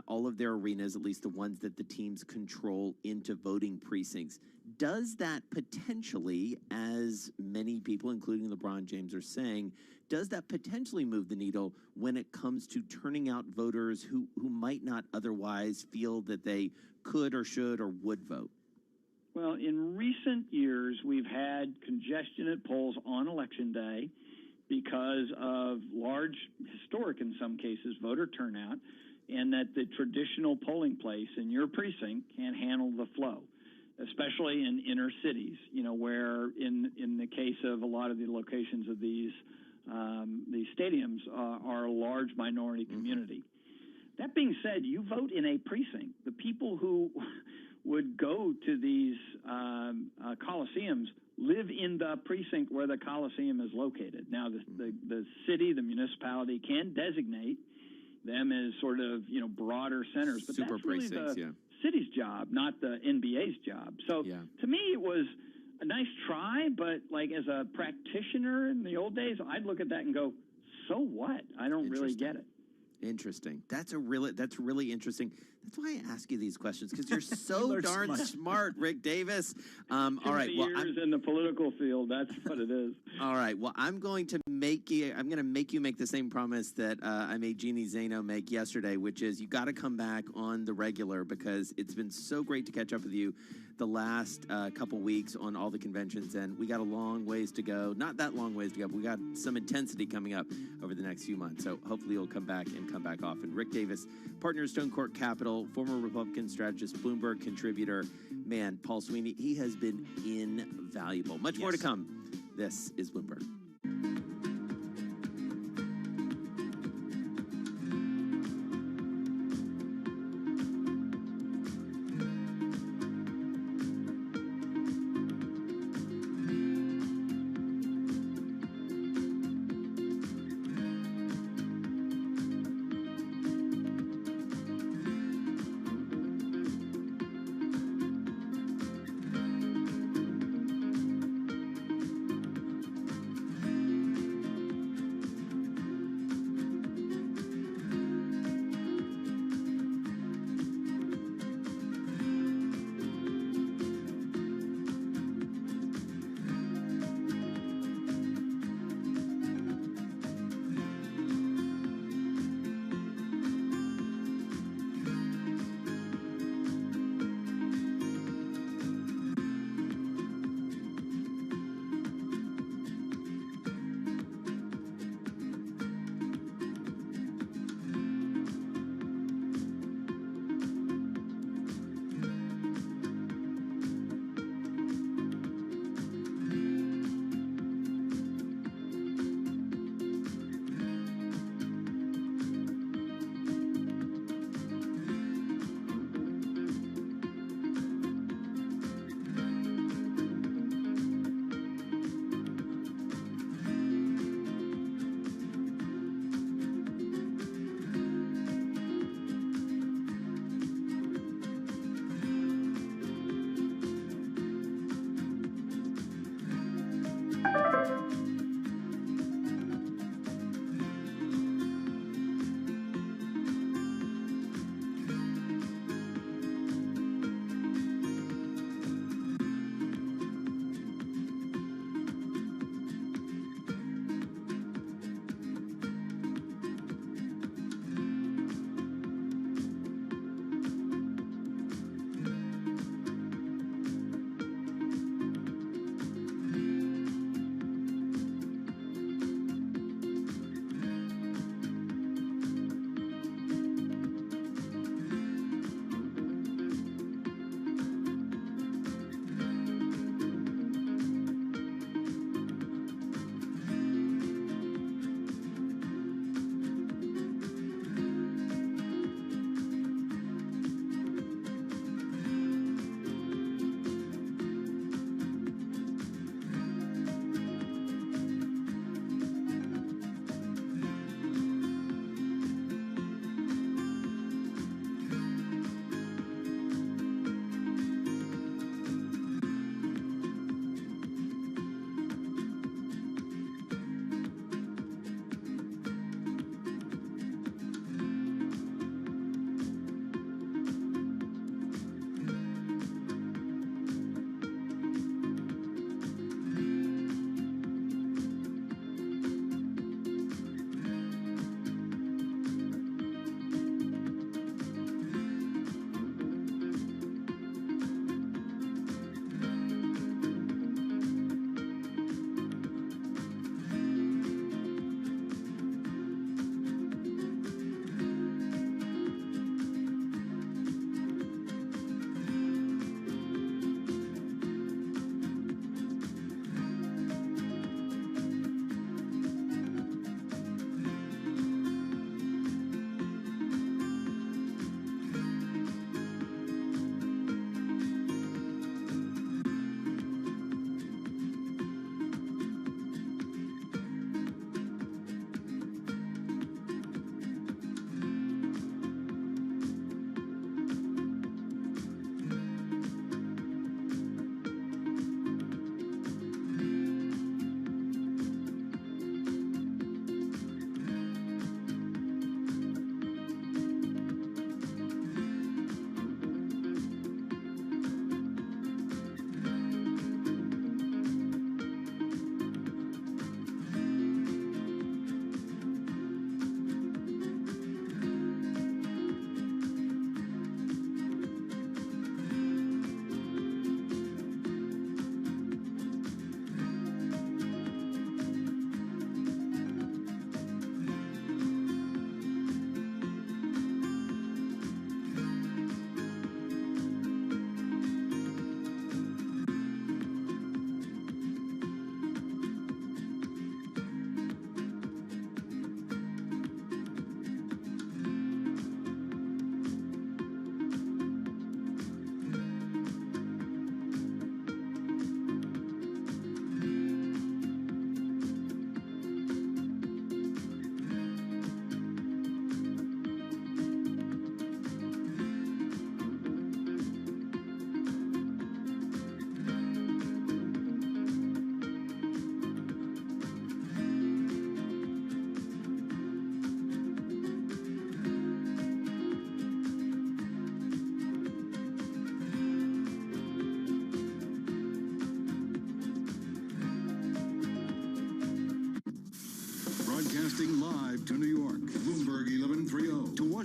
all of their arenas, at least the ones that the teams control, into voting precincts. Does that potentially, as many people, including LeBron James, are saying, does that potentially move the needle when it comes to turning out voters who might not otherwise feel that they could or should or would vote? Well, in recent years, we've had congestion at polls on Election Day because of large, historic in some cases, voter turnout, and that the traditional polling place in your precinct can't handle the flow, especially in inner cities, where in the case of a lot of the locations of these stadiums are a large minority community. That being said, you vote in a precinct. The people who would go to these coliseums live in the precinct where the coliseum is located. Now, the city, the municipality can designate them as sort of, broader centers, but Super that's really precincts, the yeah. city's job, not the NBA's job. So to me, it was a nice try, but like as a practitioner in the old days, I'd look at that and go, so what? I don't really get it. Interesting. That's really interesting. That's why I ask you these questions, because you're so darn smart, Rick Davis. All right. Well, years in the political field, that's what it is. All right. Well, I'm going to make you make the same promise that I made Jeannie Zaino make yesterday, which is you got to come back on the regular, because it's been so great to catch up with you the last couple weeks on all the conventions, and we got a long ways to go. Not that long ways to go, but we got some intensity coming up over the next few months. So hopefully you'll come back often. Rick Davis, partner of Stone Court Capital, former Republican strategist, Bloomberg contributor. Man, Paul Sweeney, he has been invaluable. Much more to come. This is Bloomberg.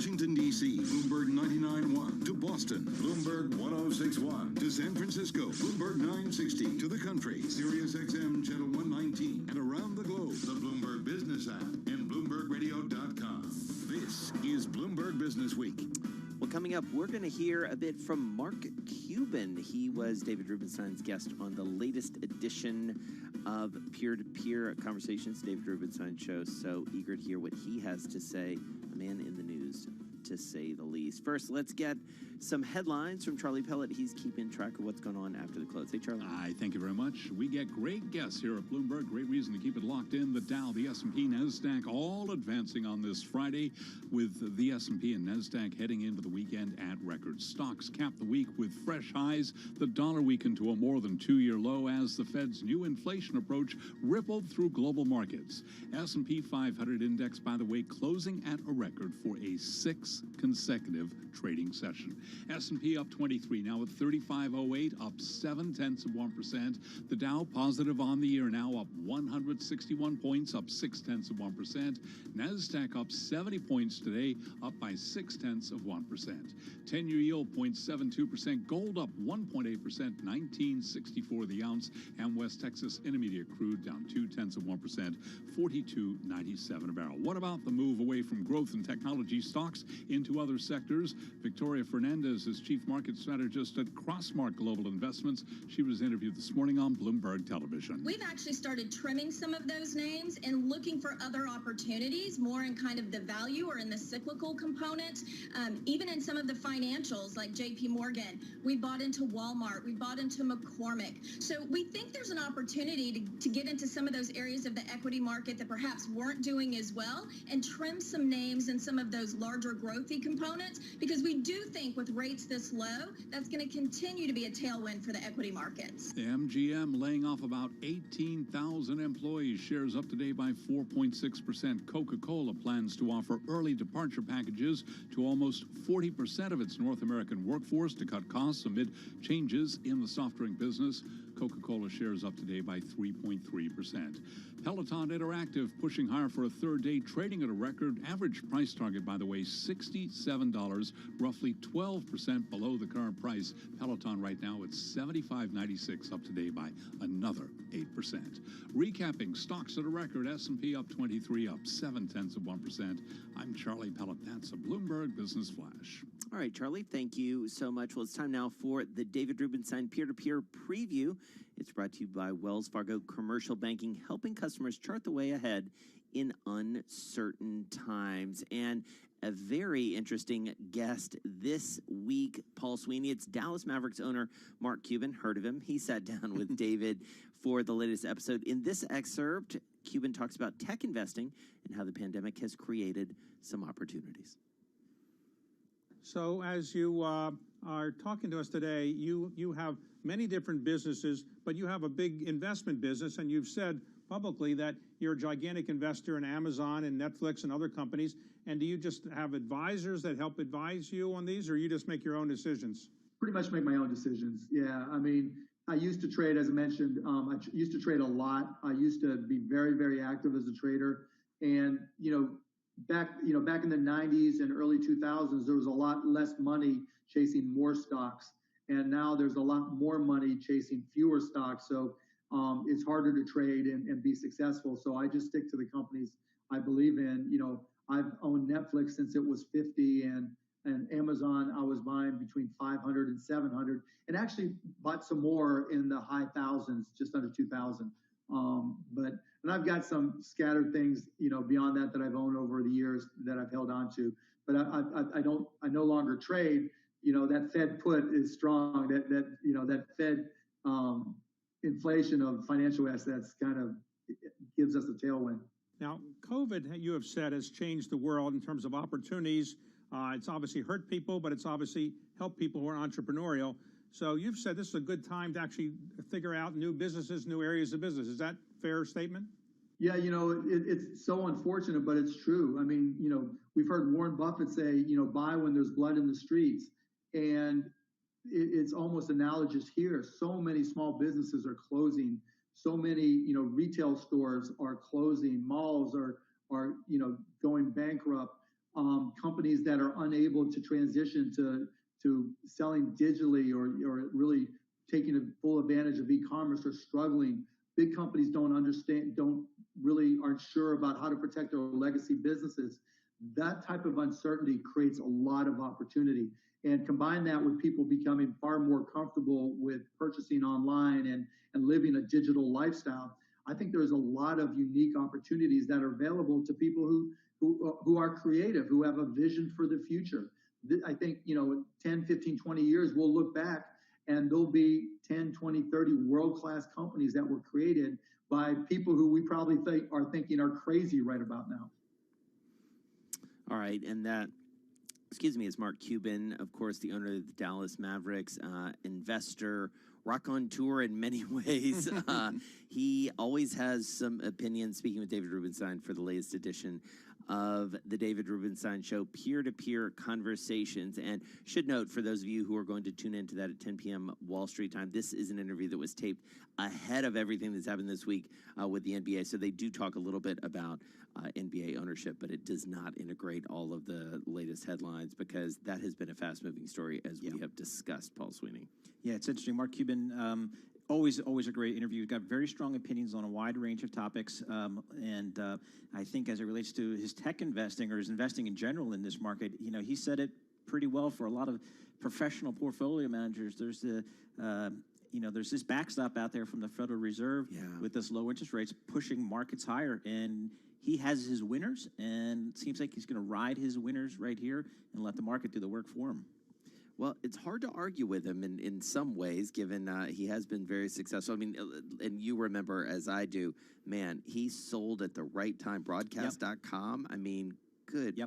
Washington, D.C., Bloomberg 99.1. To Boston, Bloomberg 106.1. To San Francisco, Bloomberg 960. To the country, Sirius XM Channel 119. And around the globe, the Bloomberg Business app and BloombergRadio.com. This is Bloomberg Business Week. Well, coming up, we're going to hear a bit from Mark Cuban. He was David Rubenstein's guest on the latest edition of Peer-to-Peer Conversations, David Rubenstein Show. So eager to hear what he has to say, a man in the news, to say the least. First, let's get some headlines from Charlie Pellet. He's keeping track of what's going on after the close. Hey, Charlie. Hi, thank you very much. We get great guests here at Bloomberg. Great reason to keep it locked in. The Dow, the S&P, NASDAQ, all advancing on this Friday, with the S&P and NASDAQ heading into the weekend at record. Stocks capped the week with fresh highs. The dollar weakened to a more than two-year low as the Fed's new inflation approach rippled through global markets. S&P 500 index, by the way, closing at a record for a sixth consecutive trading session. S&P up 23, now at 3508, up 0.7%. The Dow positive on the year, now up 161 points, up 0.6%. NASDAQ up 70 points today, up by 0.6%. 10-year yield 0.72%. Gold up 1.8%, 1964 the ounce. And West Texas Intermediate crude down 0.2%, 42.97 a barrel. What about the move away from growth and technology stocks into other sectors? Victoria Fernandez is Chief Market Strategist at Crossmark Global Investments. She was interviewed this morning on Bloomberg Television. We've actually started trimming some of those names and looking for other opportunities, more in kind of the value or in the cyclical component. Even in some of the financials like JP Morgan, we bought into Walmart, we bought into McCormick. So we think there's an opportunity to get into some of those areas of the equity market that perhaps weren't doing as well and trim some names in some of those larger growthy components, because we do think with rates this low, that's going to continue to be a tailwind for the equity markets. The MGM laying off about 18,000 employees. Shares up today by 4.6%. Coca-Cola plans to offer early departure packages to almost 40% of its North American workforce to cut costs amid changes in the soft drink business. Coca-Cola shares up today by 3.3%. Peloton Interactive pushing higher for a third day, trading at a record. Average price target, by the way, $67, roughly 12% below the current price. Peloton right now at $75.96, up today by another 8%. Recapping stocks at a record. S&P up 23, up 0.7%. I'm Charlie Pellet. That's a Bloomberg Business Flash. All right, Charlie, thank you so much. Well, it's time now for the David Rubenstein Peer-to-Peer Preview. It's brought to you by Wells Fargo Commercial Banking, helping customers chart the way ahead in uncertain times. And a very interesting guest this week, Paul Sweeney. It's Dallas Mavericks owner Mark Cuban. Heard of him. He sat down with David for the latest episode. In this excerpt, Cuban talks about tech investing and how the pandemic has created some opportunities. So as you are talking to us today, you have many different businesses, but you have a big investment business, and you've said publicly that you're a gigantic investor in Amazon and Netflix and other companies. And do you just have advisors that help advise you on these, or you just make your own decisions? Pretty much make my own decisions. Yeah, I mean, I used to trade, as I mentioned, I used to trade a lot. I used to be very, very active as a trader. And, back in the 90s and early 2000s, there was a lot less money chasing more stocks. And now there's a lot more money chasing fewer stocks. So it's harder to trade and be successful. So I just stick to the companies I believe in. I've owned Netflix since it was 50, and Amazon I was buying between 500 and 700, and actually bought some more in the high thousands, just under 2,000. And I've got some scattered things, beyond that I've owned over the years that I've held on to. But I no longer trade. That Fed put is strong. That Fed inflation of financial assets kind of gives us a tailwind. Now, COVID, you have said, has changed the world in terms of opportunities. It's obviously hurt people, but it's obviously helped people who are entrepreneurial. So you've said this is a good time to actually figure out new businesses, new areas of business. Is that a fair statement? Yeah, it's so unfortunate, but it's true. I mean, we've heard Warren Buffett say, buy when there's blood in the streets. And it's almost analogous here. So many small businesses are closing. So many, retail stores are closing. Malls are going bankrupt. companies that are unable to transition to selling digitally or really taking a full advantage of e-commerce are struggling. Big companies aren't sure about how to protect their legacy businesses. That type of uncertainty creates a lot of opportunity. And combine that with people becoming far more comfortable with purchasing online and living a digital lifestyle, I think there's a lot of unique opportunities that are available to people who are creative, who have a vision for the future. I think, 10, 15, 20 years, we'll look back and there'll be 10, 20, 30 world-class companies that were created by people who we probably are thinking are crazy right about now. All right, and that, is Mark Cuban, of course, the owner of the Dallas Mavericks, investor, raconteur in many ways. He always has some opinions, speaking with David Rubenstein for the latest edition of the David Rubenstein Show, peer-to-peer conversations. And should note, for those of you who are going to tune into that at 10 p.m. Wall Street time, this is an interview that was taped ahead of everything that's happened this week with the NBA. So they do talk a little bit about NBA ownership, but it does not integrate all of the latest headlines because that has been a fast-moving story, as we have discussed, Paul Sweeney. Yeah, it's interesting. Mark Cuban, always a great interview. He's got very strong opinions on a wide range of topics, and I think as it relates to his tech investing or his investing in general in this market, he said it pretty well for a lot of professional portfolio managers. There's there's this backstop out there from the Federal Reserve with this low interest rates pushing markets higher, and he has his winners, and it seems like he's going to ride his winners right here and let the market do the work for him. Well, it's hard to argue with him in some ways, given he has been very successful. I mean, and you remember, as I do, man, he sold at the right time. Broadcast.com. I mean, good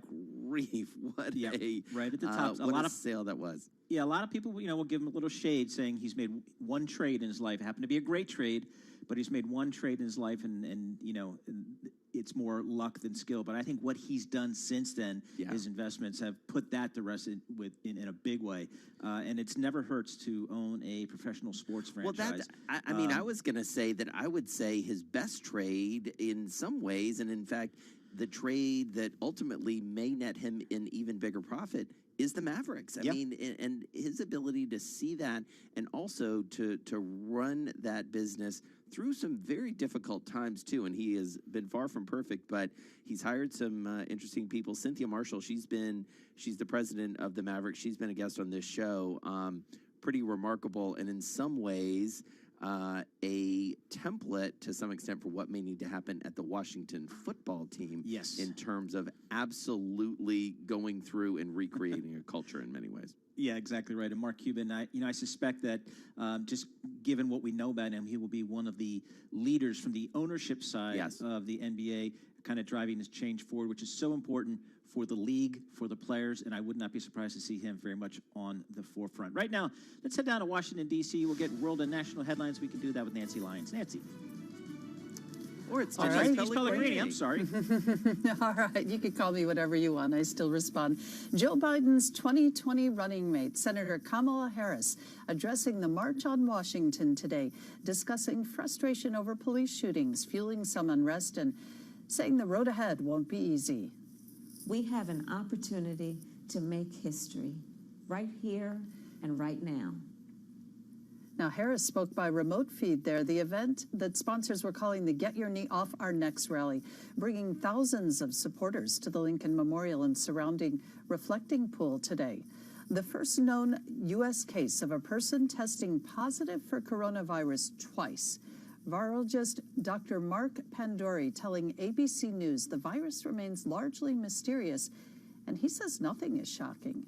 grief, what a right at the top. What a sale that was. Yeah, a lot of people, will give him a little shade, saying he's made one trade in his life. It happened to be a great trade, but he's made one trade in his life, and it's more luck than skill. But I think what he's done since then, his investments have put that to rest in a big way. And it's never hurts to own a professional sports franchise. Well, I mean, I was going to say that I would say his best trade in some ways, and in fact, the trade that ultimately may net him an even bigger profit is the Mavericks. I mean, and his ability to see that and also to run that business through some very difficult times, too. And he has been far from perfect, but he's hired some interesting people. Cynthia Marshall, she's the president of the Mavericks. She's been a guest on this show. Pretty remarkable, and in some ways, a template to some extent for what may need to happen at the Washington football team in terms of absolutely going through and recreating a culture in many ways. Yeah, exactly right. And Mark Cuban, I suspect that just given what we know about him, he will be one of the leaders from the ownership side of the NBA, kind of driving this change forward, which is so important for the league, for the players, and I would not be surprised to see him very much on the forefront. Right now, let's head down to Washington, D.C. We'll get world and national headlines. We can do that with Nancy Lyons. Nancy. Or it's Pellegrini. I'm sorry. All right, you can call me whatever you want. I still respond. Joe Biden's 2020 running mate, Senator Kamala Harris, addressing the March on Washington today, discussing frustration over police shootings, fueling some unrest, and saying the road ahead won't be easy. We have an opportunity to make history right here and right now. Now, Harris spoke by remote feed there, the event that sponsors were calling the Get Your Knee Off Our Necks rally, bringing thousands of supporters to the Lincoln Memorial and surrounding reflecting pool today. The first known U.S. case of a person testing positive for coronavirus twice. Virologist Dr. Mark Pandori telling ABC News the virus remains largely mysterious, and he says nothing is shocking.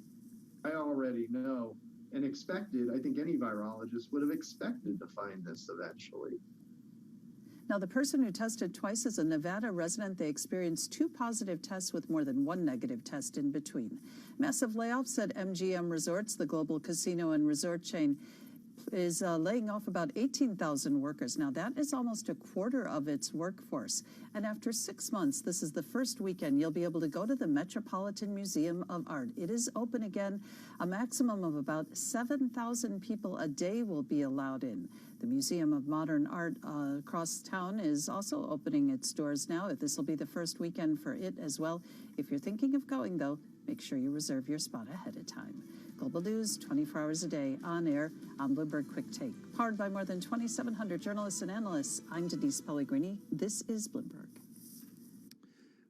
I already know and expected, I think any virologist would have expected to find this eventually. Now, the person who tested twice is a Nevada resident. They experienced 2 positive tests with more than 1 negative test in between. Massive layoffs at MGM Resorts, the global casino and resort chain, is laying off about 18,000 workers. Now, that is almost a quarter of its workforce. And after 6 months, this is the first weekend you'll be able to go to the Metropolitan Museum of Art. It is open again. A maximum of about 7,000 people a day will be allowed in. The Museum of Modern Art across town is also opening its doors now. This will be the first weekend for it as well. If you're thinking of going, though, make sure you reserve your spot ahead of time. Global News, 24 hours a day, on air, on Bloomberg Quick Take. Powered by more than 2,700 journalists and analysts, I'm Denise Pellegrini. This is Bloomberg.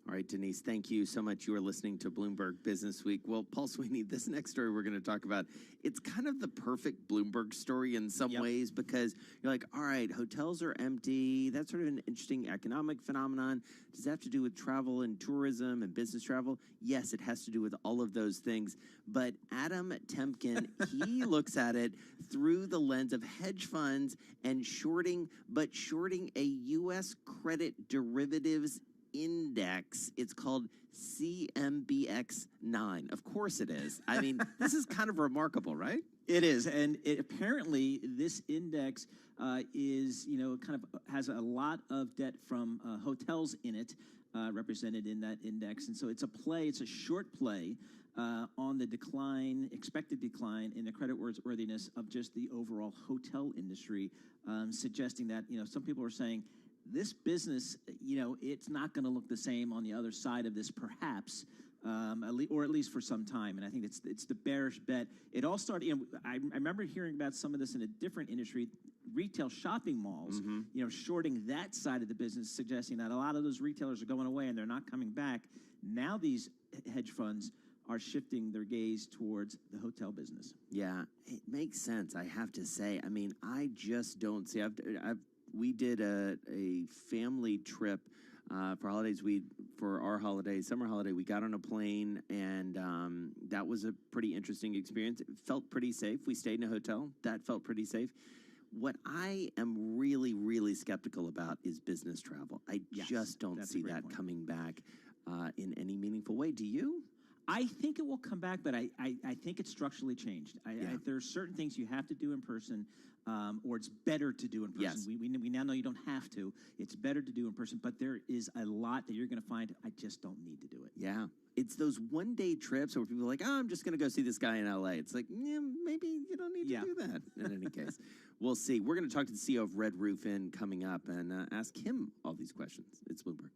All right, Denise, thank you so much. You are listening to Bloomberg Business Week. Well, Paul Sweeney, this next story we're going to talk about, it's kind of the perfect Bloomberg story in some ways, because you're like, all right, hotels are empty. That's sort of an interesting economic phenomenon. Does that have to do with travel and tourism and business travel? Yes, it has to do with all of those things. But Adam Temkin, he looks at it through the lens of hedge funds and shorting a U.S. credit derivatives index. It's called CMBX9. Of course it is. I mean, this is kind of remarkable, right? It is, and apparently this index is, kind of has a lot of debt from hotels in it, represented in that index, and so it's a short play on the expected decline in the creditworthiness of just the overall hotel industry, suggesting that, some people are saying, this business, it's not going to look the same on the other side of this, perhaps, or at least for some time. And I think it's the bearish bet. It all started. I remember hearing about some of this in a different industry, retail shopping malls. Shorting that side of the business, suggesting that a lot of those retailers are going away and they're not coming back. Now these hedge funds are shifting their gaze towards the hotel business. Yeah, it makes sense. I have to say. I mean, I just don't see. We did a family trip for holidays. For our summer holiday, we got on a plane, and that was a pretty interesting experience. It felt pretty safe. We stayed in a hotel. That felt pretty safe. What I am really, really skeptical about is business travel. I just don't see that coming back in any meaningful way. Do you? I think it will come back, but I think it's structurally changed. There are certain things you have to do in person, or it's better to do in person. Yes. We now know you don't have to. It's better to do in person, but there is a lot that you're going to find I just don't need to do it. Yeah. It's those one-day trips where people are like, I'm just going to go see this guy in L.A. It's like, maybe you don't need to do that. In any case, we'll see. We're going to talk to the CEO of Red Roof Inn coming up and ask him all these questions. It's Bloomberg.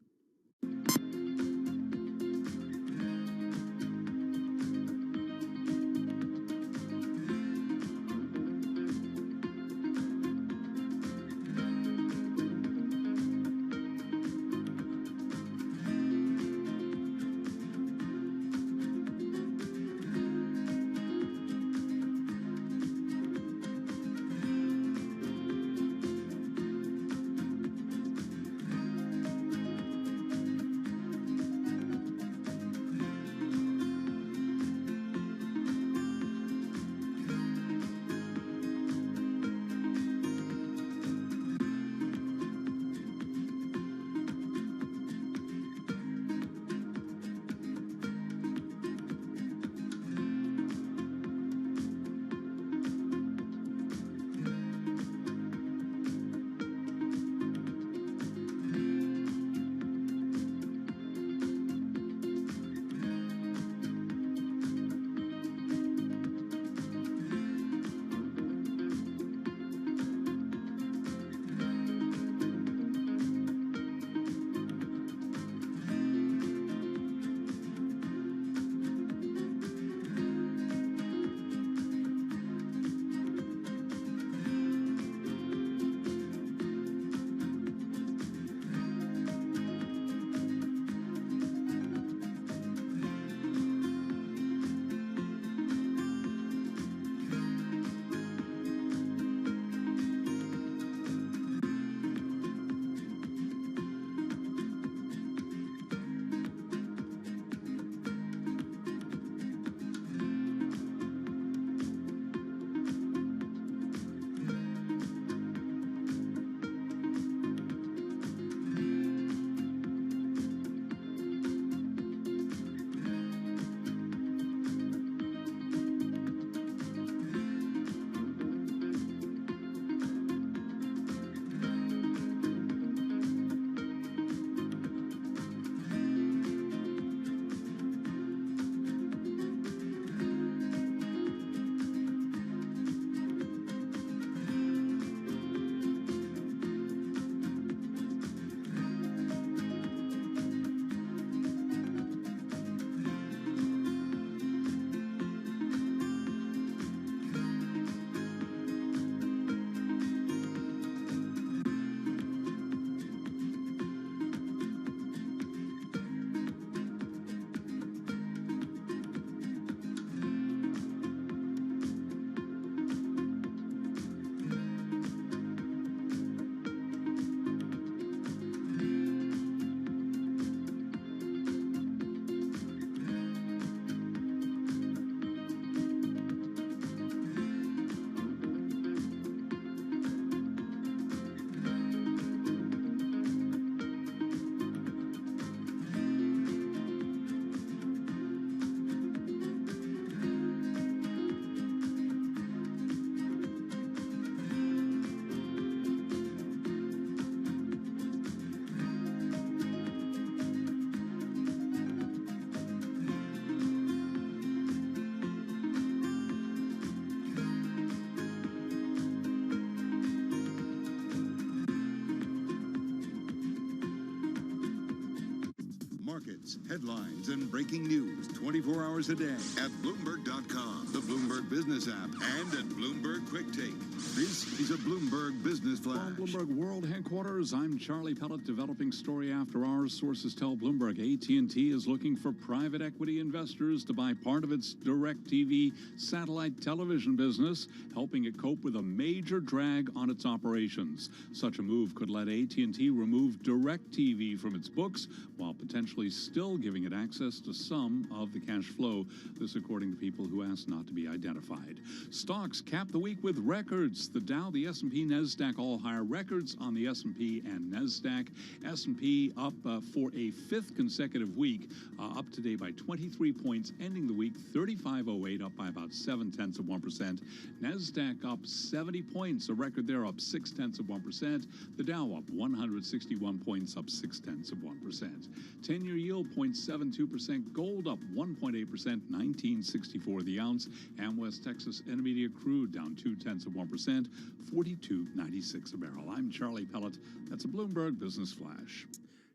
Sports, headlines, and breaking news 24 hours a day at Bloomberg.com, the Bloomberg Business app, and at Bloomberg Quick Take. This is a Bloomberg Business Flash. From Bloomberg World Headquarters, I'm Charlie Pellet, developing story after hours. Sources tell Bloomberg AT&T is looking for private equity investors to buy part of its DirecTV satellite television business, helping it cope with a major drag on its operations. Such a move could let AT&T remove DirecTV from its books, while potentially still giving it access to some of the cash flow. This according to people who asked not to be identified. Stocks cap the week with records. The Dow, the S&P, NASDAQ all higher. Records on the S&P and NASDAQ. S&P up for a fifth consecutive week, up today by 23 points, ending the week 35.08, up by about 0.7%. NASDAQ up 70 points, a record there, up 0.6%. The Dow up 161 points, up 0.6%. 10-year yield 0.72%. Gold up 1.8%, 1964 the ounce. And West Texas Intermediate crude down 0.2%, 42.96 a barrel. I'm Charlie Pellet. That's a Bloomberg Business Flash.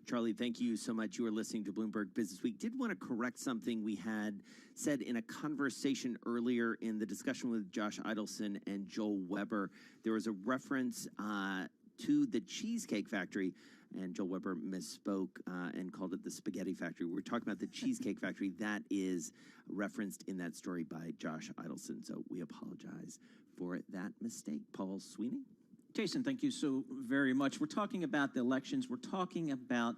Charlie, thank you so much. You are listening to Bloomberg Business Week. Did want to correct something we had said in a conversation earlier in the discussion with Josh Idelson and Joel Weber. There was a reference to the Cheesecake Factory, and Joel Weber misspoke and called it the Spaghetti Factory. We're talking about the Cheesecake Factory. That is referenced in that story by Josh Idelson, so we apologize for that mistake. Paul Sweeney? Jason, thank you so very much. We're talking about the elections. We're talking about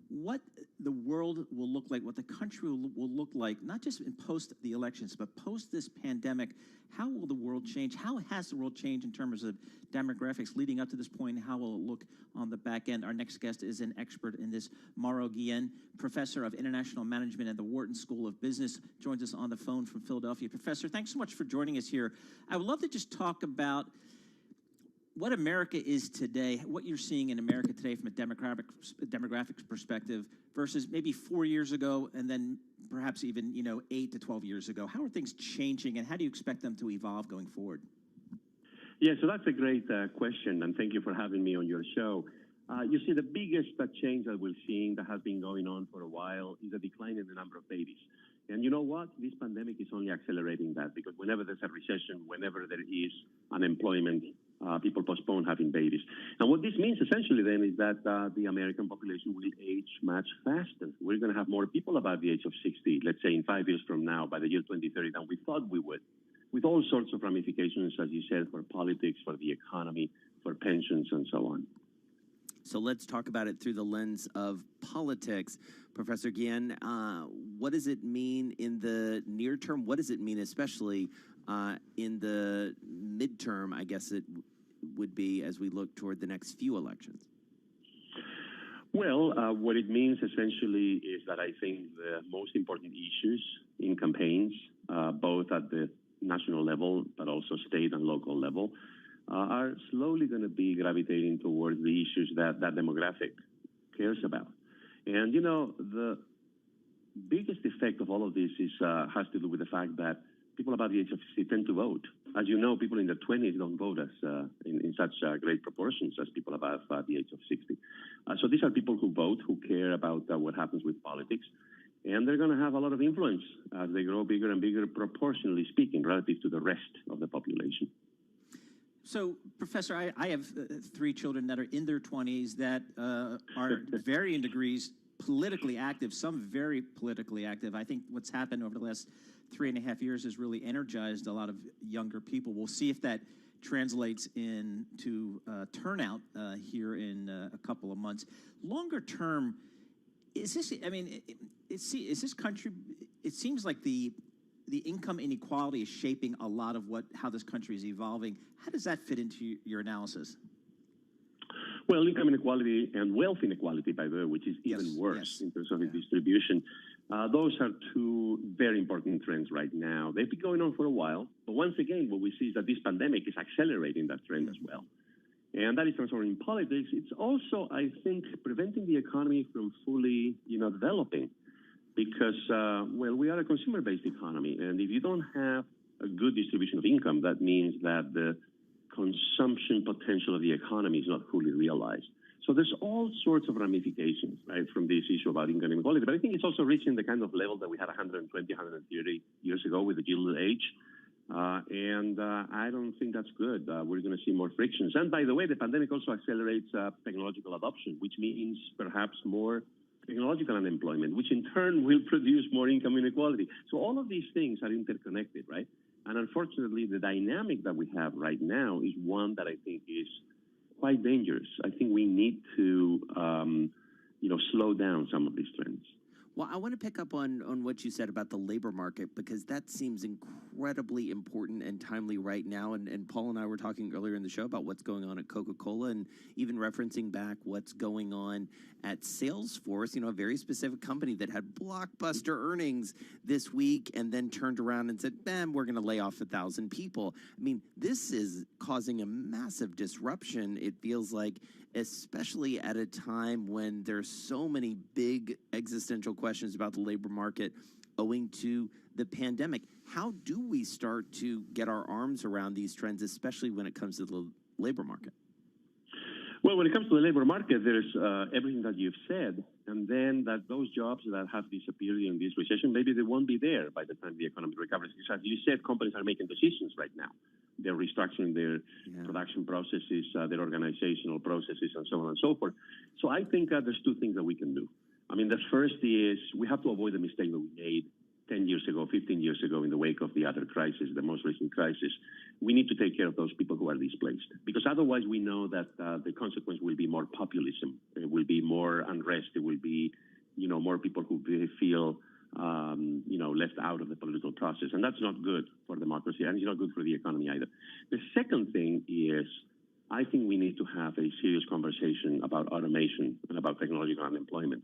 what the world will look like, what the country will look like, not just in post the elections, but post this pandemic. How will the world change? How has the world changed in terms of demographics leading up to this point? How will it look on the back end? Our next guest is an expert in this. Mauro Guillen, professor of international management at the Wharton School of Business, joins us on the phone from Philadelphia. Professor, thanks so much for joining us here. I would love to just talk about what America is today, what you're seeing in America today from a demographic perspective versus maybe 4 years ago, and then perhaps even 8 to 12 years ago. How are things changing, and how do you expect them to evolve going forward? Yeah, so that's a great question, and thank you for having me on your show. You see, the biggest change that we're seeing that has been going on for a while is a decline in the number of babies. And you know what? This pandemic is only accelerating that, because whenever there's a recession, whenever there is unemployment, people postpone having babies. And what this means essentially then is that the American population will age much faster. We're going to have more people above the age of 60, let's say in 5 years from now, by the year 2030, than we thought we would, with all sorts of ramifications, as you said, for politics, for the economy, for pensions, and so on. So let's talk about it through the lens of politics. Professor Guillen, what does it mean in the near term? What does it mean especially in the midterm, I guess it would be, as we look toward the next few elections? Well, what it means essentially is that I think the most important issues in campaigns, both at the national level but also state and local level, are slowly going to be gravitating towards the issues that that demographic cares about. And, the biggest effect of all of this is has to do with the fact that people above the age of 60 tend to vote. As you know, people in their 20s don't vote as in such great proportions as people above the age of 60. So these are people who vote, who care about what happens with politics, and they're going to have a lot of influence as they grow bigger and bigger, proportionally speaking, relative to the rest of the population. So, Professor, I have 3 children that are in their 20s that are varying degrees politically active, some very politically active. I think what's happened over the last 3.5 years has really energized a lot of younger people. We'll see if that translates into turnout here in a couple of months. Longer term, is this, is this country, it seems like the income inequality is shaping a lot of how this country is evolving. How does that fit into your analysis? Well, income inequality and wealth inequality, by the way, which is even worse in terms of its distribution, those are 2 very important trends right now. They've been going on for a while, but once again, what we see is that this pandemic is accelerating that trend as well. And that is transforming politics. It's also, I think, preventing the economy from fully, developing. Because, we are a consumer-based economy, and if you don't have a good distribution of income, that means that the consumption potential of the economy is not fully realized. So there's all sorts of ramifications, right, from this issue about income inequality. But I think it's also reaching the kind of level that we had 120, 130 years ago with the Gilded Age. I don't think that's good. We're going to see more frictions. And by the way, the pandemic also accelerates technological adoption, which means perhaps more technological unemployment, which in turn will produce more income inequality. So all of these things are interconnected, right? And unfortunately, the dynamic that we have right now is one that I think is quite dangerous. I think we need to, slow down some of these trends. Well, I want to pick up on what you said about the labor market, because that seems incredibly important and timely right now. And Paul and I were talking earlier in the show about what's going on at Coca-Cola, and even referencing back what's going on at Salesforce, a very specific company that had blockbuster earnings this week and then turned around and said, we're going to lay off 1,000 people. I mean, this is causing a massive disruption, it feels like, especially at a time when there's so many big existential questions about the labor market owing to the pandemic. How do we start to get our arms around these trends, especially when it comes to the labor market? Well, when it comes to the labor market, there's everything that you've said, and then that those jobs that have disappeared in this recession, maybe they won't be there by the time the economy recovers. Because as you said, companies are making decisions right now. They're restructuring their production processes, their organizational processes, and so on and so forth. So I think there's two things that we can do. I mean, the first is we have to avoid the mistake that we made 10 years ago, 15 years ago in the wake of the other crisis, the most recent crisis. We need to take care of those people who are displaced, because otherwise we know that the consequence will be more populism. It will be more unrest. It will be, more people who feel left out of the political process. And that's not good for democracy, and it's not good for the economy either. The second thing is I think we need to have a serious conversation about automation and about technological unemployment.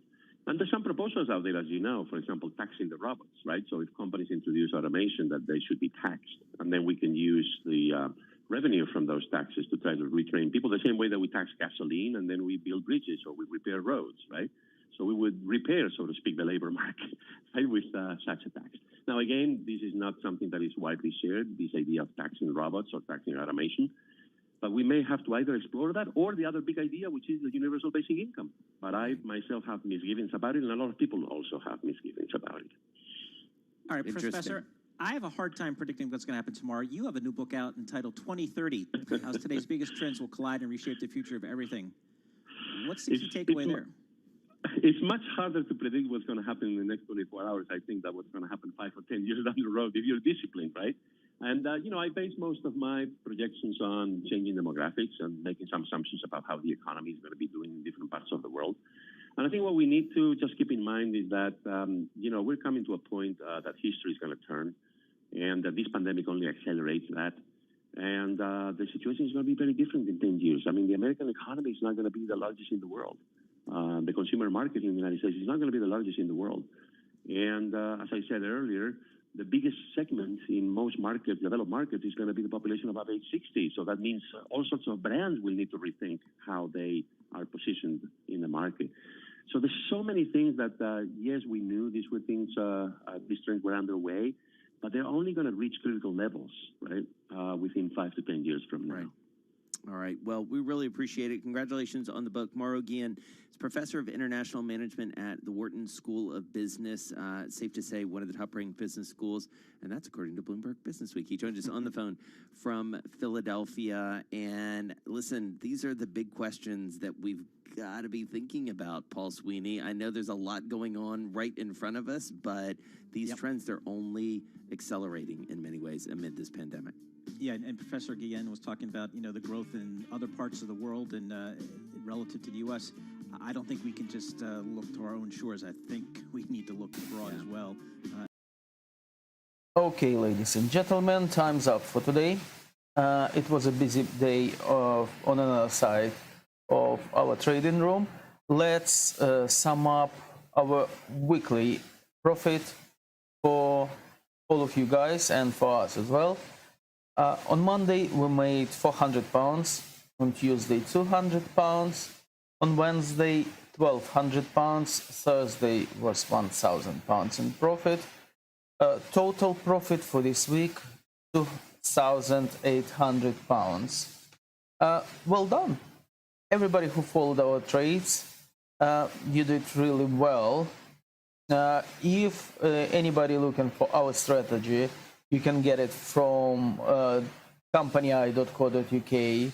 And there's some proposals out there, as you know, for example, taxing the robots, right? So if companies introduce automation, that they should be taxed, and then we can use the revenue from those taxes to try to retrain people the same way that we tax gasoline and then we build bridges or we repair roads, right? So we would repair, so to speak, the labor market, right, with such a tax. Now, again, this is not something that is widely shared, this idea of taxing robots or taxing automation. But we may have to either explore that or the other big idea, which is the universal basic income. But I myself have misgivings about it, and a lot of people also have misgivings about it. All right, Professor, I have a hard time predicting what's going to happen tomorrow. You have a new book out entitled 2030, How Today's Biggest Trends Will Collide and Reshape the Future of Everything. What's the key takeaway there? It's much harder to predict what's going to happen in the next 24 hours, I think, than what's going to happen 5 or 10 years down the road if you're disciplined, right? And, I base most of my projections on changing demographics and making some assumptions about how the economy is going to be doing in different parts of the world. And I think what we need to just keep in mind is that, we're coming to a point that history is going to turn, and that this pandemic only accelerates that. And the situation is going to be very different in 10 years. I mean, the American economy is not going to be the largest in the world. The consumer market in the United States is not going to be the largest in the world. And as I said earlier, the biggest segment in most markets, developed markets, is going to be the population above age 60. So that means all sorts of brands will need to rethink how they are positioned in the market. So there's so many things that, yes, we knew these were things, these trends were underway, but they're only going to reach critical levels, right, within 5 to 10 years from now. Right. All right. Well, we really appreciate it. Congratulations on the book. Mauro Guillen is professor of international management at the Wharton School of Business. Safe to say, one of the top-ranked business schools, and that's according to Bloomberg Business Week. He joined us on the phone from Philadelphia. And listen, these are the big questions that we've got to be thinking about, Paul Sweeney. I know there's a lot going on right in front of us, but these trends, they're only accelerating in many ways amid this pandemic. Yeah, and Professor Guillen was talking about, the growth in other parts of the world and relative to the U.S. I don't think we can just look to our own shores. I think we need to look abroad as well. Okay, ladies and gentlemen, time's up for today. It was a busy day on another side of our trading room. Let's sum up our weekly profit for all of you guys and for us as well. On Monday, we made £400. On Tuesday, £200. On Wednesday, £1,200. Thursday was £1,000 in profit. Total profit for this week, £2,800. Well done. everybody who followed our trades, you did really well. If anybody looking for our strategy, you can get it from company.co.uk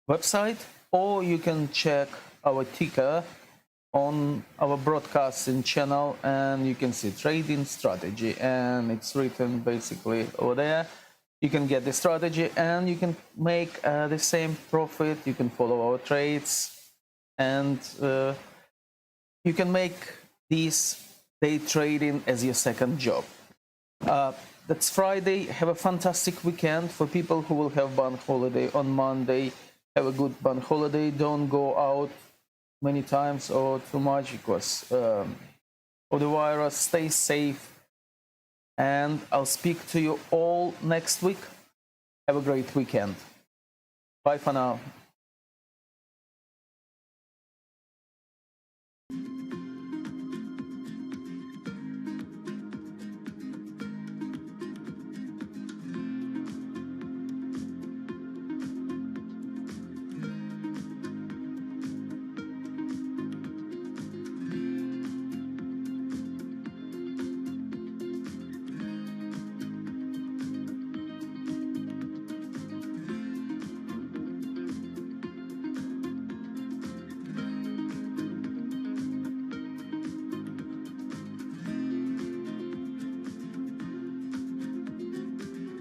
website, or you can check our ticker on our broadcasting channel, and you can see trading strategy, and it's written basically over there. You can get the strategy and you can make the same profit. You can follow our trades, and you can make this day trading as your second job. That's Friday. Have a fantastic weekend. For people who will have bank holiday on Monday, have a good bank holiday. Don't go out many times or too much because of the virus. Stay safe, and I'll speak to you all next week. Have a great weekend. Bye for now.